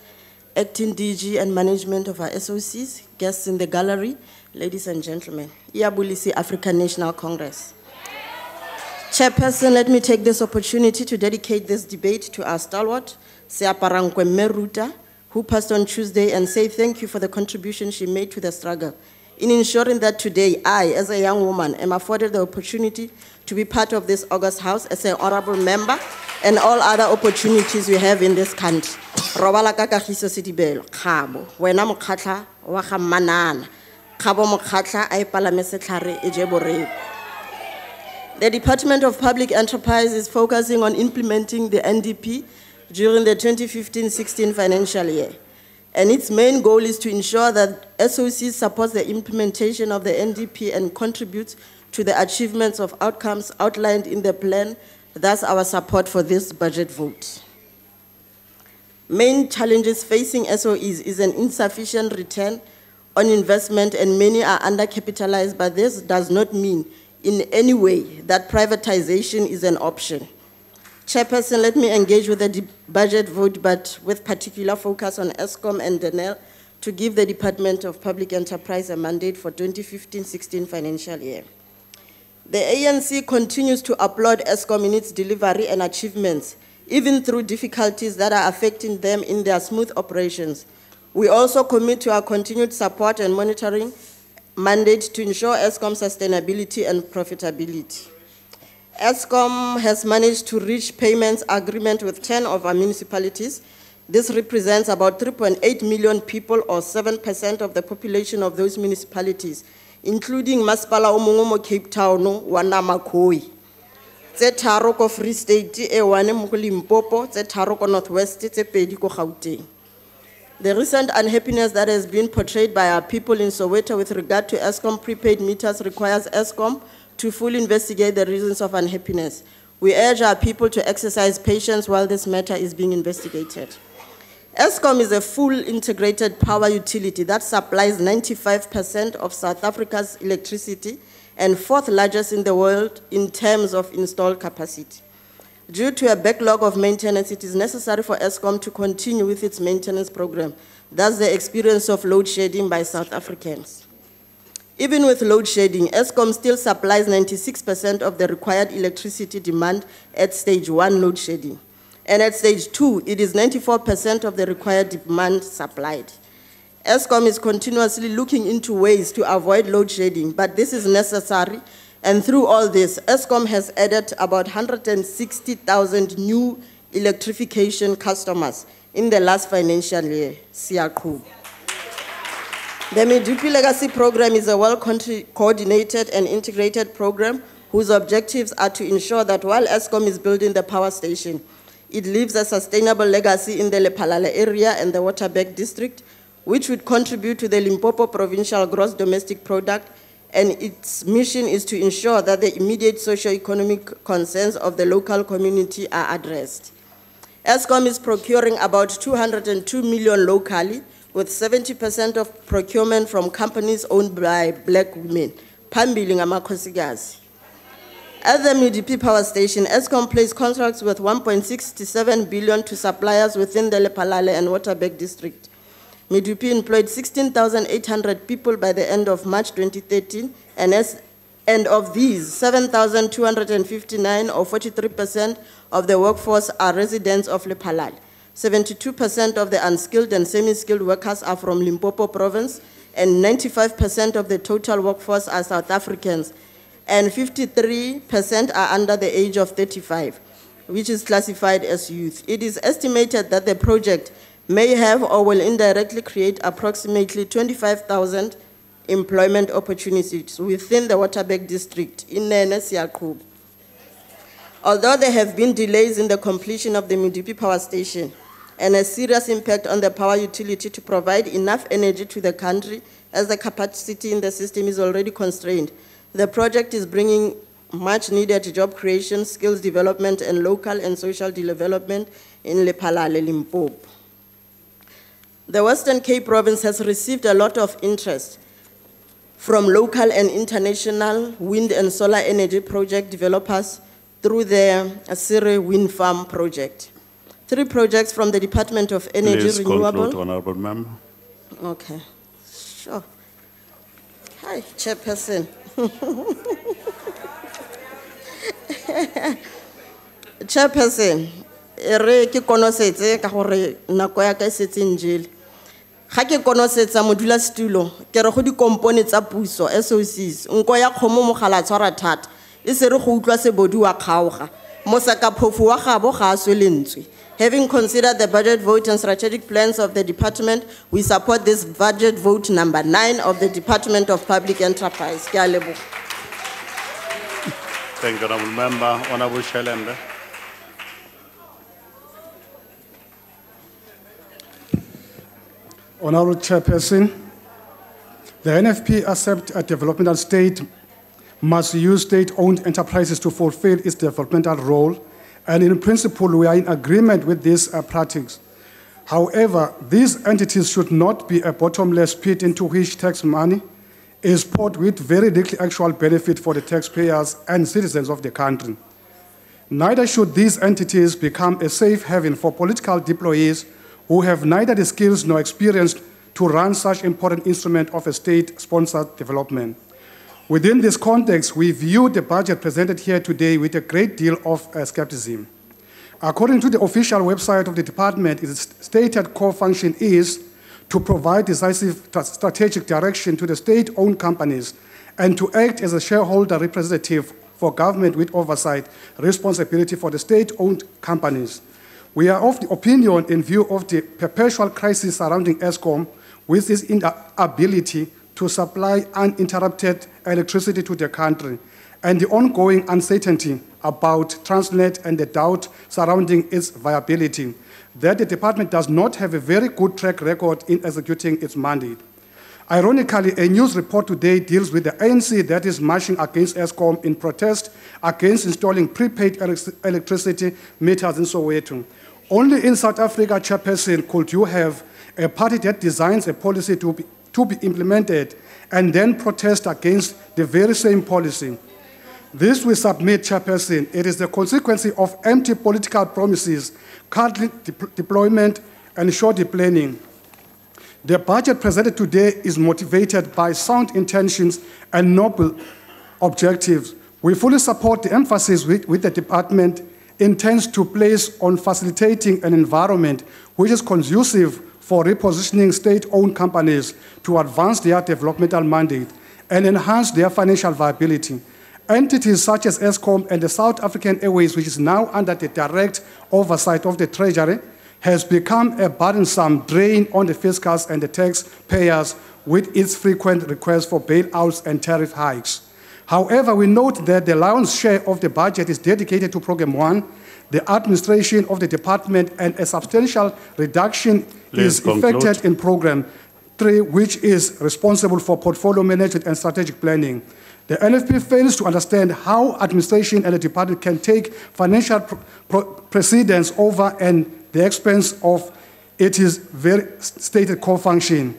T: Acting DG and Management of our SOCs, guests in the gallery, ladies and gentlemen. Iyabulisi African National Congress. Chairperson, let me take this opportunity to dedicate this debate to our stalwart, Seaparankwe Meruta, who passed on Tuesday, and say thank you for the contribution she made to the struggle in ensuring that today I, as a young woman, am afforded the opportunity to be part of this August House as an honorable member and all other opportunities we have in this country. Robala Kakahiso Sitibelo, Kabo, Wena Mokatla, Wakamanana, Kabo Mokatla, I Palamesetlare, Ejebore. The Department of Public Enterprise is focusing on implementing the NDP during the 2015-16 financial year. And its main goal is to ensure that SOC supports the implementation of the NDP and contributes to the achievements of outcomes outlined in the plan, thus our support for this budget vote. Main challenges facing SOEs is an insufficient return on investment and many are undercapitalized, but this does not mean in any way that privatization is an option. Chairperson, let me engage with the budget vote, but with particular focus on ESCOM and DENEL to give the Department of Public Enterprise a mandate for 2015-16 financial year. The ANC continues to applaud ESCOM in its delivery and achievements, even through difficulties that are affecting them in their smooth operations. We also commit to our continued support and monitoring mandate to ensure ESCOM sustainability and profitability. ESCOM has managed to reach payments agreement with 10 of our municipalities. This represents about 3.8 million people, or 7% of the population of those municipalities, including Masipala Omongomo Cape Town, Wanamakoi. Tse tharo ko Free State, e wane mo Limpopo, tse tharo ko Northwest, tse pedi ko Gauteng. The recent unhappiness that has been portrayed by our people in Soweto with regard to ESCOM prepaid meters requires ESCOM to fully investigate the reasons of unhappiness. We urge our people to exercise patience while this matter is being investigated. ESCOM is a full integrated power utility that supplies 95% of South Africa's electricity and 4th largest in the world in terms of installed capacity. Due to a backlog of maintenance, it is necessary for ESCOM to continue with its maintenance program. That's the experience of load shedding by South Africans. Even with load shedding, ESCOM still supplies 96% of the required electricity demand at stage 1 load shedding. And at stage 2, it is 94% of the required demand supplied. ESCOM is continuously looking into ways to avoid load shedding, but this is necessary. And through all this, ESCOM has added about 160,000 new electrification customers in the last financial year. Siyaku. The Medupi Legacy Program is a well-coordinated and integrated program whose objectives are to ensure that while ESCOM is building the power station, it leaves a sustainable legacy in the Lephalale area and the Waterberg district, which would contribute to the Limpopo provincial gross domestic product, and its mission is to ensure that the immediate socio-economic concerns of the local community are addressed. ESCOM is procuring about 202 million locally, with 70% of procurement from companies owned by black women. Phambili ngamakhosikazi. At the Medupi power station, ESCOM placed contracts with 1.67 billion to suppliers within the Lephalale and Waterberg district. Medupi employed 16,800 people by the end of March 2013, and of these, 7,259 or 43% of the workforce are residents of Lephalale. 72% of the unskilled and semi-skilled workers are from Limpopo province, and 95% of the total workforce are South Africans, and 53% are under the age of 35, which is classified as youth. It is estimated that the project may have or will indirectly create approximately 25,000 employment opportunities within the Waterberg district in Nene Siyaku. Although there have been delays in the completion of the Medupi power station and a serious impact on the power utility to provide enough energy to the country, as the capacity in the system is already constrained, the project is bringing much needed job creation, skills development, and local and social development in Lephalale, Limpopo. The Western Cape province has received a lot of interest from local and international wind and solar energy project developers through the Asiri Wind Farm project. 3 projects from the Department of Energy
G: Please
T: Renewable.
G: conclude, Honorable Member.
T: Okay, sure. Hi, Chairperson. Chairperson, re ke konosetse ka gore nako ya ka setse njele. Ga ke konosetsa modula setulo, ke re go di kompone tsa puso SOCs, nko ya kgomo mogala tshwara thata. E se re go utlwa sebodi wa kgaoga. Mosaka phofu wa gabo ga a swelentswe. Having considered the budget vote and strategic plans of the department, we support this budget vote number 9 of the Department of Public Enterprise. Ke a leboga.
G: Thank you, Honorable Member. Honorable Shelembe.
B: Honorable Chairperson, the NFP accepts a developmental state must use state-owned enterprises to fulfill its developmental role, and in principle, we are in agreement with these practices. However, these entities should not be a bottomless pit into which tax money is poured with very little actual benefit for the taxpayers and citizens of the country. Neither should these entities become a safe haven for political deployees who have neither the skills nor experience to run such important instrument of a state-sponsored development. Within this context, we view the budget presented here today with a great deal of skepticism. According to the official website of the department, its stated core function is to provide decisive strategic direction to the state-owned companies and to act as a shareholder representative for government with oversight responsibility for the state-owned companies. We are of the opinion, in view of the perpetual crisis surrounding Eskom, with its inability to supply uninterrupted electricity to the country, and the ongoing uncertainty about Transnet and the doubt surrounding its viability, that the department does not have a very good track record in executing its mandate. Ironically, a news report today deals with the ANC that is marching against Eskom in protest against installing prepaid electricity meters in Soweto. Only in South Africa, Chairperson, could you have a party that designs a policy to be implemented and then protest against the very same policy. This we submit, Chairperson. It is the consequence of empty political promises, currently deployment, and shoddy planning. The budget presented today is motivated by sound intentions and noble objectives. We fully support the emphasis with the department intends to place on facilitating an environment which is conducive for repositioning state-owned companies to advance their developmental mandate and enhance their financial viability. Entities such as Eskom and the South African Airways, which is now under the direct oversight of the Treasury, has become a burdensome drain on the fiscals and the taxpayers with its frequent requests for bailouts and tariff hikes. However, we note that the lion's share of the budget is dedicated to Program 1, the administration of the department, and a substantial reduction is effected in Program 3, which is responsible for portfolio management and strategic planning. The NFP fails to understand how administration and the department can take financial precedence over and the expense of its very stated core function.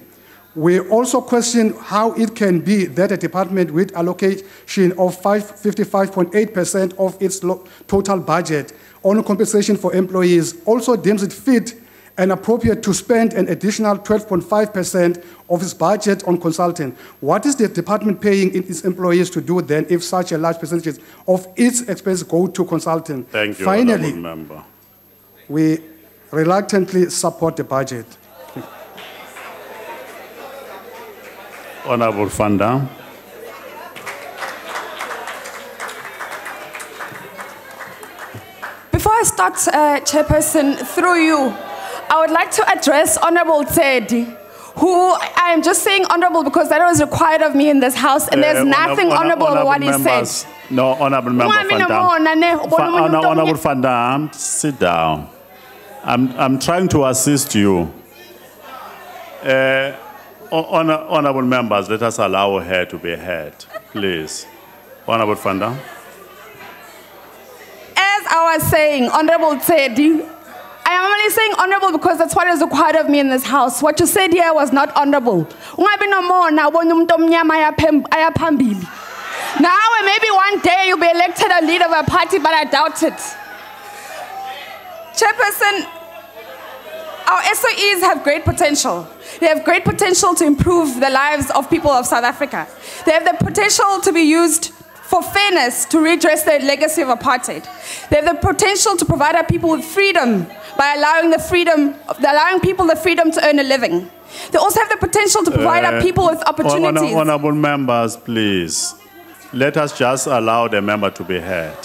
B: We also question how it can be that a department with allocation of 55.8% of its total budget on compensation for employees also deems it fit and appropriate to spend an additional 12.5% of its budget on consulting. What is the department paying its employees to do then if such a large percentage of its expenses go to consulting?
G: Thank you,
B: Finally,
G: member.
B: we reluctantly support the budget.
G: Honorable Van Dam.
C: Before I start, Chairperson, through you, I would like to address Honorable Teddy, who I am just saying honorable because that was required of me in this house, and there's nothing honorable in what he said.
G: No, Honorable Member Van Dam. Honorable Van Dam, sit down. I'm trying to assist you. Honorable members, let us allow her to be heard, please. Honorable Van Dam.
C: As I was saying, Honorable Teddy, I am only saying honorable because that's what is required of me in this house. What you said here was not honorable. Now, maybe one day you'll be elected a leader of a party, but I doubt it. Chairperson, our SOEs have great potential. They have great potential to improve the lives of people of South Africa. They have the potential to be used for fairness to redress the legacy of apartheid. They have the potential to provide our people with freedom by allowing people the freedom to earn a living. They also have the potential to provide our people with opportunities.
G: Honorable members, please. Let us just allow the member to be heard.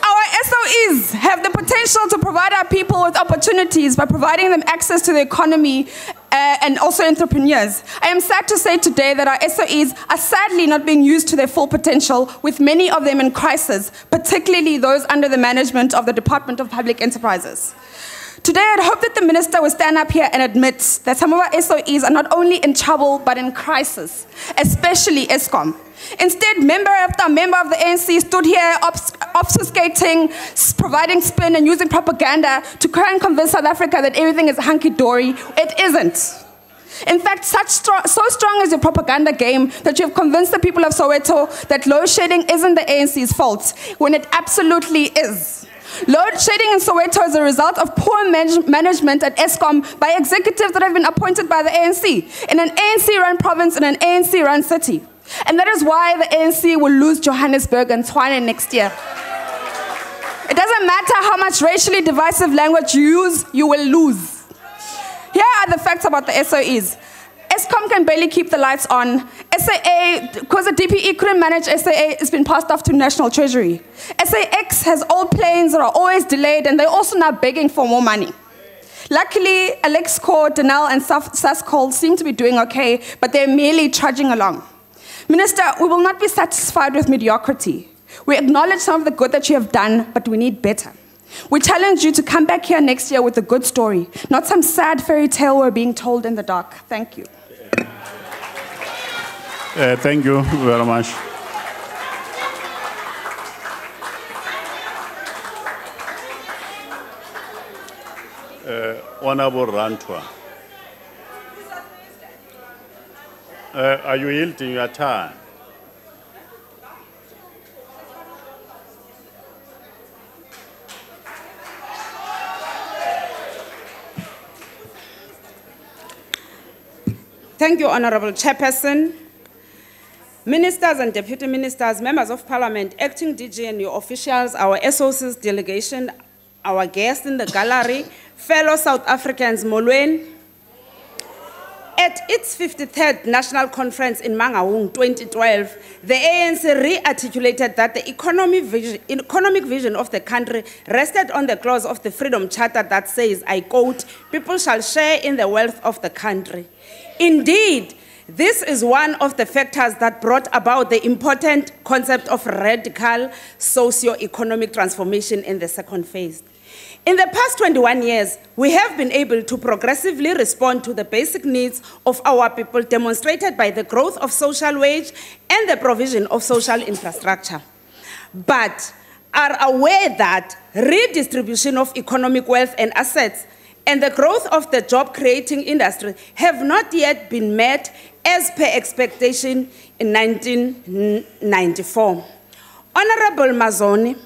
C: Our SOEs have the potential to provide our people with opportunities by providing them access to the economy and also entrepreneurs. I am sad to say today that our SOEs are sadly not being used to their full potential, with many of them in crisis, particularly those under the management of the Department of Public Enterprises. Today, I'd hope that the minister will stand up here and admit that some of our SOEs are not only in trouble, but in crisis, especially Eskom. Instead, member after member of the ANC stood here obfuscating, providing spin and using propaganda to try and convince South Africa that everything is hunky-dory. It isn't. In fact, so strong is your propaganda game that you have convinced the people of Soweto that load shedding isn't the ANC's fault, when it absolutely is. Load shedding in Soweto is a result of poor management at Eskom by executives that have been appointed by the ANC, in an ANC-run province, in an ANC-run city. And that is why the ANC will lose Johannesburg and Tshwane next year. It doesn't matter how much racially divisive language you use, you will lose. Here are the facts about the SOEs. Eskom can barely keep the lights on. SAA, because the DPE couldn't manage SAA, it's been passed off to National Treasury. SAX has old planes that are always delayed, and they're also now begging for more money. Luckily, Alexco, Denel, and Sascol seem to be doing okay, but they're merely trudging along. Minister, we will not be satisfied with mediocrity. We acknowledge some of the good that you have done, but we need better. We challenge you to come back here next year with a good story, not some sad fairy tale we're being told in the dark. Thank you.
G: Thank you very much. Honorable Rantwa. Are you yielding your time?
D: Thank you, Honorable Chairperson, Ministers and Deputy Ministers, Members of Parliament, Acting DG and your officials, our SOCs delegation, our guests in the gallery, fellow South Africans, Molweni. At its 53rd National Conference in Mangaung 2012, the ANC re-articulated that the economic vision of the country rested on the clause of the Freedom Charter that says, I quote, people shall share in the wealth of the country. Indeed, this is one of the factors that brought about the important concept of radical socio-economic transformation in the second phase. In the past 21 years, we have been able to progressively respond to the basic needs of our people, demonstrated by the growth of social wage and the provision of social infrastructure. But are aware that redistribution of economic wealth and assets and the growth of the job-creating industry have not yet been met as per expectation in 1994. Honorable Mazoni,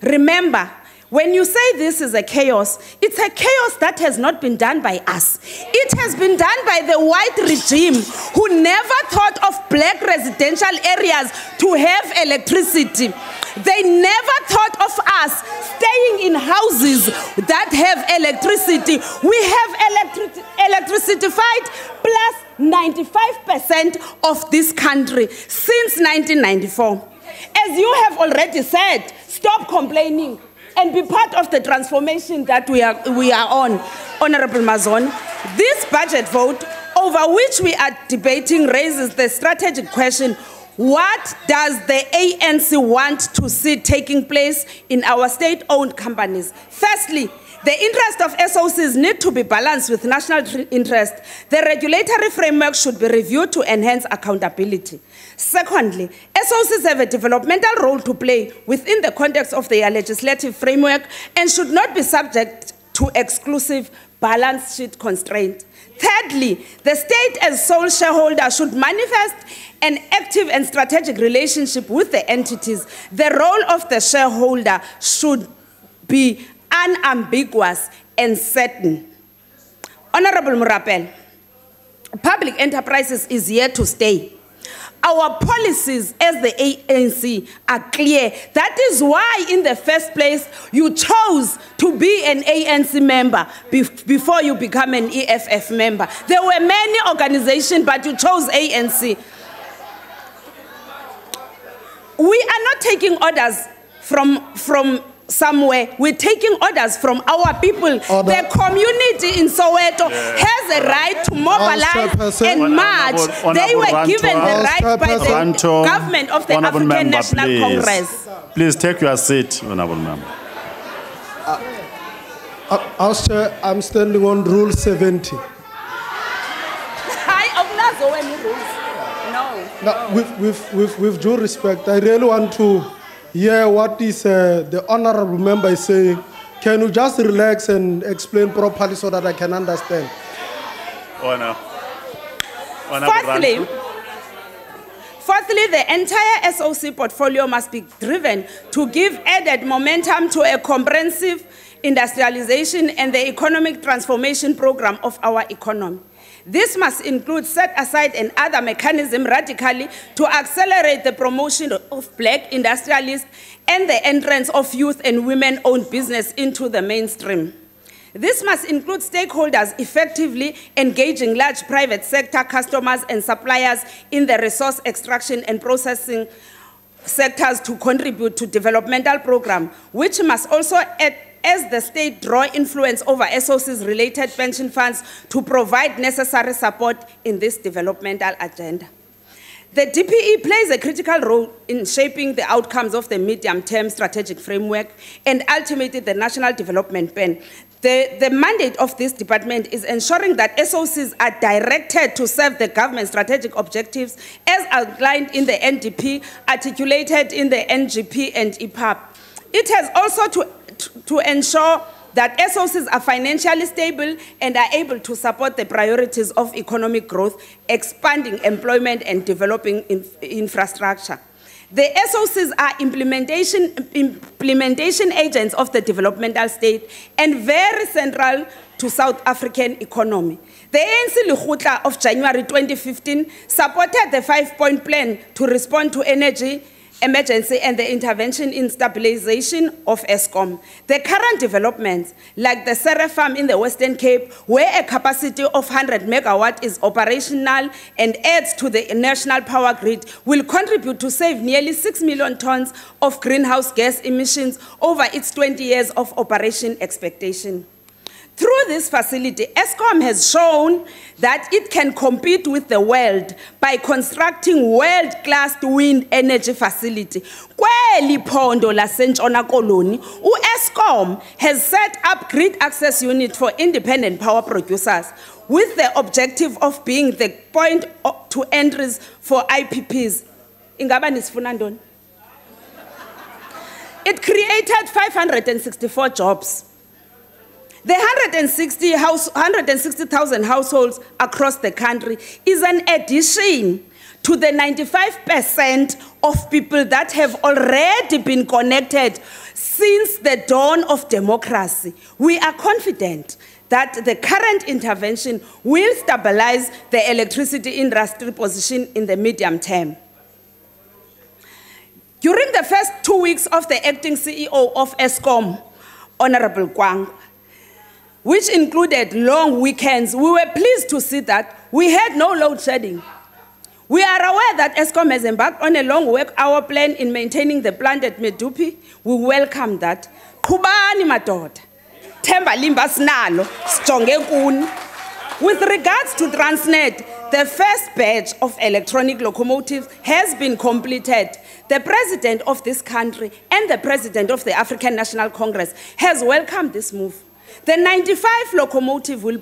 D: remember, when you say this is a chaos, it's a chaos that has not been done by us. It has been done by the white regime who never thought of black residential areas to have electricity. They never thought of us staying in houses that have electricity. We have electricified plus 95% of this country since 1994. As you have already said, stop complaining and be part of the transformation that we are on, Honorable Mazoni. This budget vote over which we are debating raises the strategic question, what does the ANC want to see taking place in our state-owned companies? Firstly, the interest of SOCs need to be balanced with national interest. The regulatory framework should be reviewed to enhance accountability. Secondly, SOCs have a developmental role to play within the context of their legislative framework and should not be subject to exclusive balance sheet constraint. Thirdly, the state as sole shareholder should manifest an active and strategic relationship with the entities. The role of the shareholder should be unambiguous and certain. Honorable Murapel, public enterprises is here to stay. Our policies as the ANC are clear. That is why in the first place you chose to be an ANC member before you become an EFF member. There were many organizations, but you chose ANC. We are not taking orders from somewhere. We're taking orders from our people. The community in Soweto has a right to mobilize and march. They were given the right by the government of the African National Congress.
G: Please take your seat, Honorable Member.
N: I'm standing on Rule 70. Now, with due respect, I really want to hear what is the honorable member is saying. Can you just relax and explain properly so that I can understand?
G: Honor.
D: Fourthly, the entire SOC portfolio must be driven to give added momentum to a comprehensive industrialization and the economic transformation program of our economy. This must include set aside and other mechanisms radically to accelerate the promotion of black industrialists and the entrance of youth and women-owned business into the mainstream. This must include stakeholders effectively engaging large private sector customers and suppliers in the resource extraction and processing sectors to contribute to developmental program, which must also add as the state draw influence over SOC's related pension funds to provide necessary support in this developmental agenda. The DPE plays a critical role in shaping the outcomes of the medium-term strategic framework and ultimately the National Development Plan. The mandate of this department is ensuring that SOCs are directed to serve the government's strategic objectives as outlined in the NDP, articulated in the NGP and EPAP. It has also to ensure that SOCs are financially stable and are able to support the priorities of economic growth, expanding employment and developing infrastructure. The SOCs are implementation agents of the developmental state and very central to South African economy. The ANC Lekgotla of January 2015 supported the 5-point plan to respond to energy emergency and the intervention in stabilization of Eskom. The current developments, like the Serra Farm in the Western Cape, where a capacity of 100 megawatt is operational and adds to the national power grid, will contribute to save nearly 6 million tons of greenhouse gas emissions over its 20 years of operation expectation. Through this facility, Eskom has shown that it can compete with the world by constructing world-class wind energy facility. Kweli phondo laseNtshona Koloni, Eskom has set up grid access unit for independent power producers with the objective of being the point to entries for IPPs. Ingaba nisifuna ntoni? It created 564 jobs. The 160,000 households across the country is an addition to the 95% of people that have already been connected since the dawn of democracy. We are confident that the current intervention will stabilize the electricity industry position in the medium term. During the first 2 weeks of the acting CEO of Eskom, Honorable Kwang, which included long weekends, we were pleased to see that we had no load shedding. We are aware that Eskom has embarked on a long work-hour plan in maintaining the plant at Medupi. We welcome that. Khubani madoda, Themba limba sinalo, sijonge kuni. With regards to Transnet, the first batch of electronic locomotives has been completed. The president of this country and the president of the African National Congress has welcomed this move. The 95 locomotive will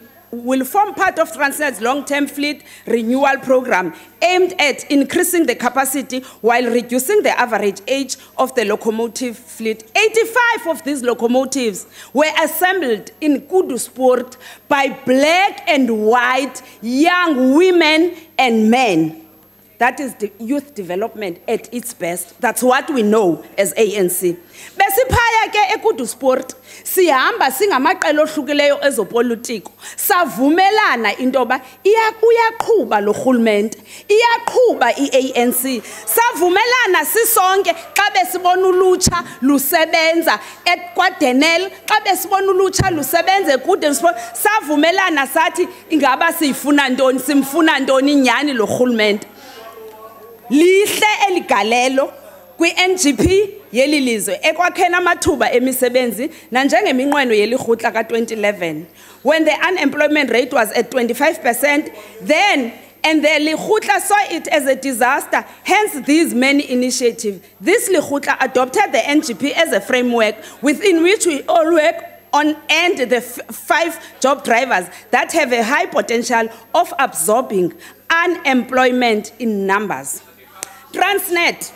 D: form part of Transnet's long-term fleet renewal program aimed at increasing the capacity while reducing the average age of the locomotive fleet. 85 of these locomotives were assembled in Kudu Sport by black and white young women and men. That is the youth development at its best. That's what we know as ANC. Besiphaya ke eKudu Sport, sihamba singamaqela ohlukileyo ezopolitiko. Savumelana intoba uyaqhuba lo rhulumente, iyaqhuba iANC. Savumelana sisonke xa besibona ulutsha lusebenza kwaDenel, xa besibona ulutsha lusebenza eKudu Sport, savumelana sathi ingaba sifuna ntoni, simfuna ntoni nyani lo rhulumente. Lihle eligalelo kwi-NGP yelilizwe ekwakhena amathuba emisebenzi nanjengeminqweno yelikgotla ka-2011 when the unemployment rate was at 25%, then and the Lekgotla saw it as a disaster, hence these many initiatives. This Lekgotla adopted the NGP as a framework within which we all work on and the 5 job drivers that have a high potential of absorbing unemployment in numbers. Transnet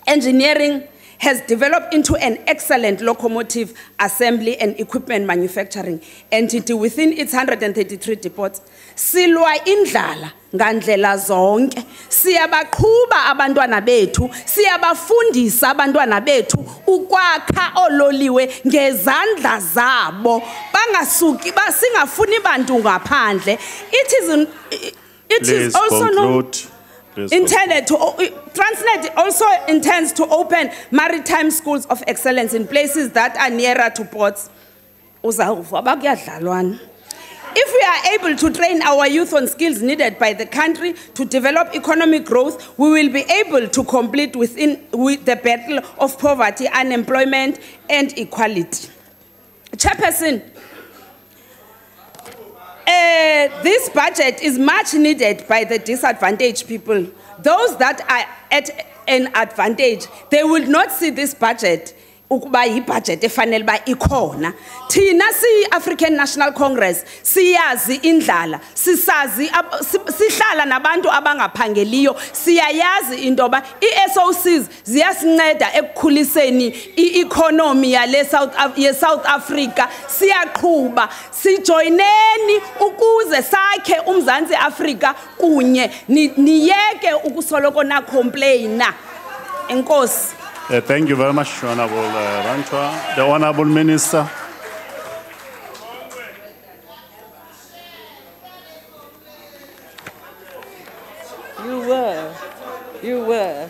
D: Engineering has developed into an excellent locomotive assembly and equipment manufacturing entity within its 133 depots. Silwa indlala ngandlela zonke, siyabaqhuba abantwana bethu, siyabafundisa abantwana bethu ukwakha ololiwe ngezandla zabo, bangasuki basingafuni bantu ngaphandle. It is also intended to, Transnet also intends to open maritime schools of excellence in places that are nearer to ports. If we are able to train our youth on skills needed by the country to develop economic growth, we will be able to complete with the battle of poverty, unemployment, and equality. Chairperson, this budget is much needed by the disadvantaged people. Those that are at an advantage, they will not see this budget ukuba budget efanele ba ikhona. Thina African National Congress siyazi indlala, sihlala nabantu abangaphangeliyo, siyayazi into ba iSOCs ziyasinceda ekukhuliseni i-economy yale South Africa. Siyaqhuba, sijoineni ukuze sakhe uMzantsi Afrika kunye, niyeke ukusoloko na complaina. Enkosi.
G: Thank you very much, Honorable Ranchwa. The Honorable Minister.
E: You were.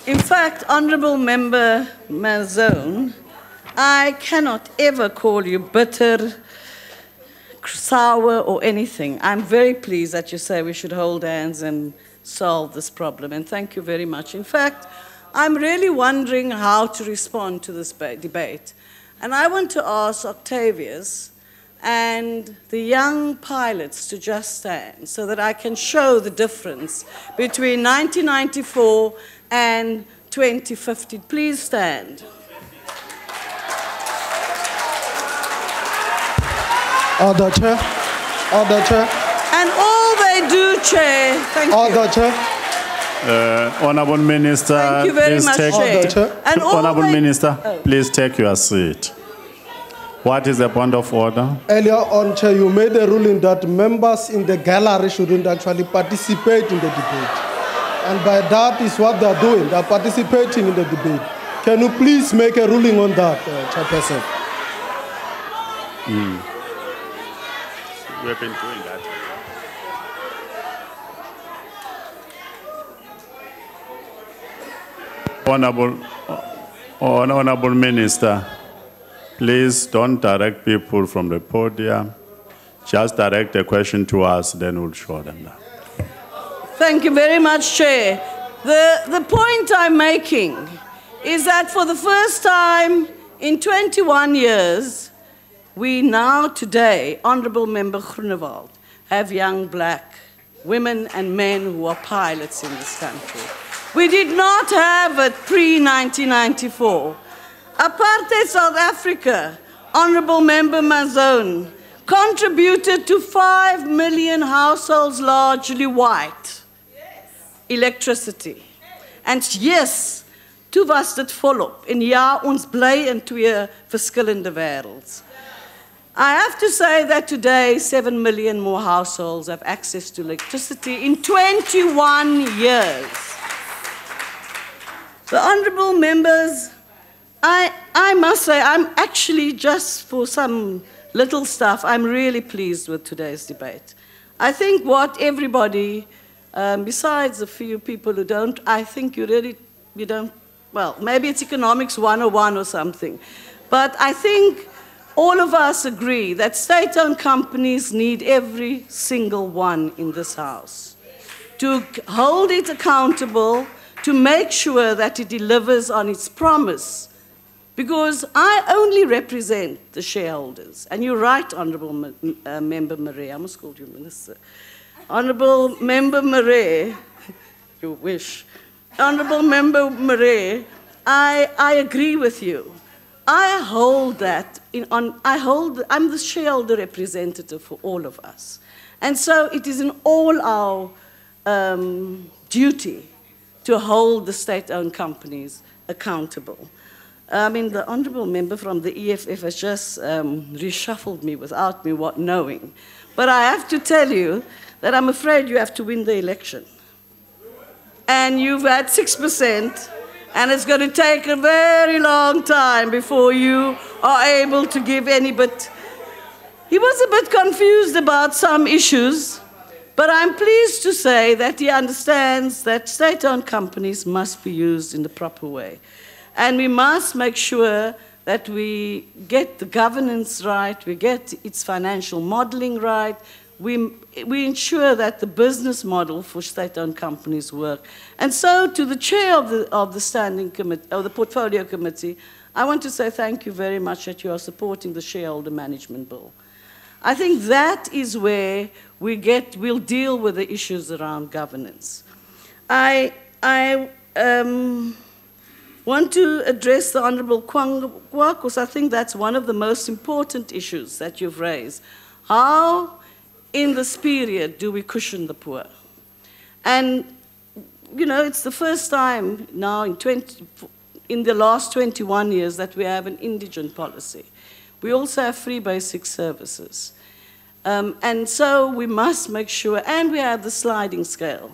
E: In fact, Honorable Member Mazone, I cannot ever call you bitter, sour, or anything. I'm very pleased that you say we should hold hands and solve this problem, and thank you very much. In fact, I'm really wondering how to respond to this debate. And I want to ask Octavius and the young pilots to just stand so that I can show the difference between 1994 and 2050. Please stand.
N: Order, Chair. Order, Chair.
E: And all they do, Chair, thank you.
N: Order, Chair.
G: Honorable Minister,
E: thank you very
G: please
E: much,
G: take,
E: and
G: Honorable Minister, please take your seat. What is the point of order?
N: Earlier on, Chair, you made a ruling that members in the gallery shouldn't actually participate in the debate. And by that is what they're doing. They're participating in the debate. Can you please make a ruling on that, Chairperson?
G: We have been doing that. Honorable Minister, please don't direct people from the podium. Just direct the question to us, then we'll show them that.
E: Thank you very much, Chair. The point I'm making is that for the first time in 21 years, we now today, Honorable Member Groenewald, have young black women and men who are pilots in this country. We did not have it pre-1994. Apartheid South Africa, Honorable Member Mazone, contributed to 5 million households, largely white, electricity. And yes, toe was dit volop. En ja, ons bly in twee verskillende wêrelds. I have to say that today 7 million more households have access to electricity in 21 years. The honourable members, I must say, I'm actually, just for some little stuff, I'm really pleased with today's debate. I think what everybody, besides a few people who don't, I think you don't, well, maybe it's economics 101 or something. But I think all of us agree that state-owned companies need every single one in this House to hold it accountable, to make sure that it delivers on its promise. Because I only represent the shareholders. And you're right, Honourable Member Marais. I almost called you Minister. Honourable Member Marais, you wish. Honourable Member Marais, I agree with you. I hold that, I'm the shareholder representative for all of us. And so it is in all our duty to hold the state-owned companies accountable. I mean, the honourable member from the EFF has just reshuffled me without me knowing. But I have to tell you that I'm afraid you have to win the election. And you've had 6%, and it's going to take a very long time before you are able to give any, but he was a bit confused about some issues, but I'm pleased to say that he understands that state-owned companies must be used in the proper way. And we must make sure that we get the governance right, we get its financial modeling right, we ensure that the business model for state-owned companies work. And so to the chair of the standing committee, or the portfolio committee, I want to say thank you very much that you are supporting the shareholder management bill. I think that is where we'll deal with the issues around governance. I want to address the Honourable Kwangwa, because I think that's one of the most important issues that you've raised. How, in this period, do we cushion the poor? And, you know, it's the first time now in the last 21 years that we have an indigent policy. We also have free basic services. And so we must make sure, and we have the sliding scale.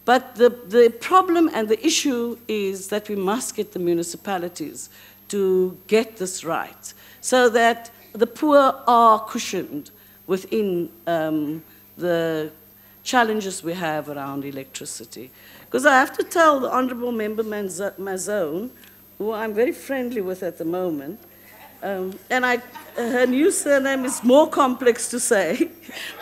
E: But the problem and the issue is that we must get the municipalities to get this right so that the poor are cushioned within the challenges we have around electricity. Because I have to tell the Honourable Member Mazone, who I'm very friendly with at the moment, and her new surname is more complex to say,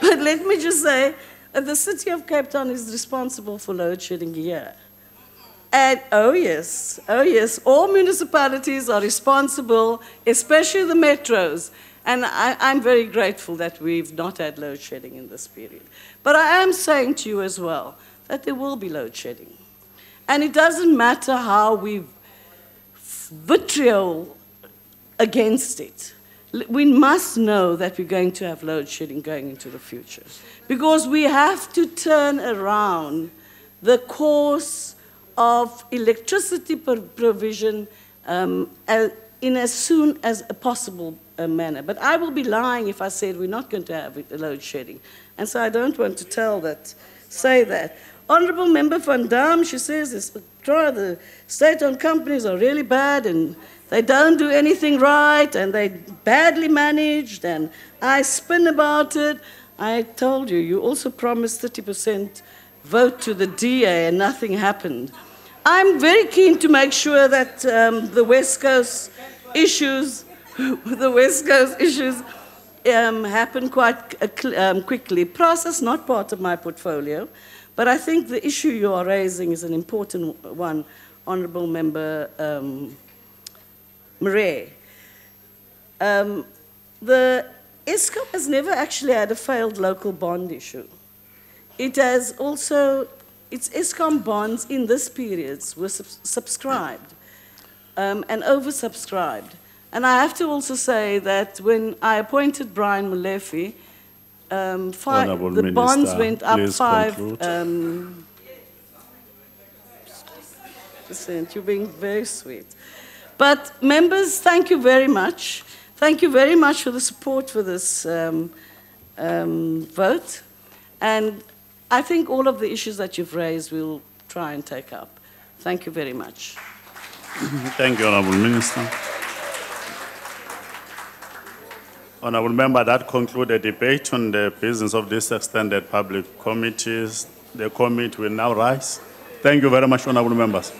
E: but let me just say, the city of Cape Town is responsible for load shedding here. And oh yes, all municipalities are responsible, especially the metros. And I'm very grateful that we've not had load shedding in this period. But I am saying to you as well that there will be load shedding. And it doesn't matter how we vitriol against it. We must know that we're going to have load shedding going into the future. Because we have to turn around the course of electricity provision in as soon as a possible manner. But I will be lying if I said we're not going to have load shedding. And so I don't want to say that. Honourable Member Van Dam, she says the state-owned companies are really bad and they don't do anything right and they're badly managed, and I spin about it. I told you, you also promised 30% vote to the DA and nothing happened. I'm very keen to make sure that the West Coast issues, happen quite quickly. PRAS is not part of my portfolio, but I think the issue you are raising is an important one, Honourable Member Murray. The Eskom has never actually had a failed local bond issue. It has also, its Eskom bonds in this period were subscribed and oversubscribed. And I have to also say that when I appointed Brian Molefe, the bonds went up 5%. You're being very sweet. But members, thank you very much. Thank you very much for the support for this vote. And I think all of the issues that you've raised we'll try and take up. Thank you very much.
G: Thank you, Honourable Minister. Honourable Member, that concludes the debate on the business of this extended public committees. The committee will now rise. Thank you very much, Honourable Members.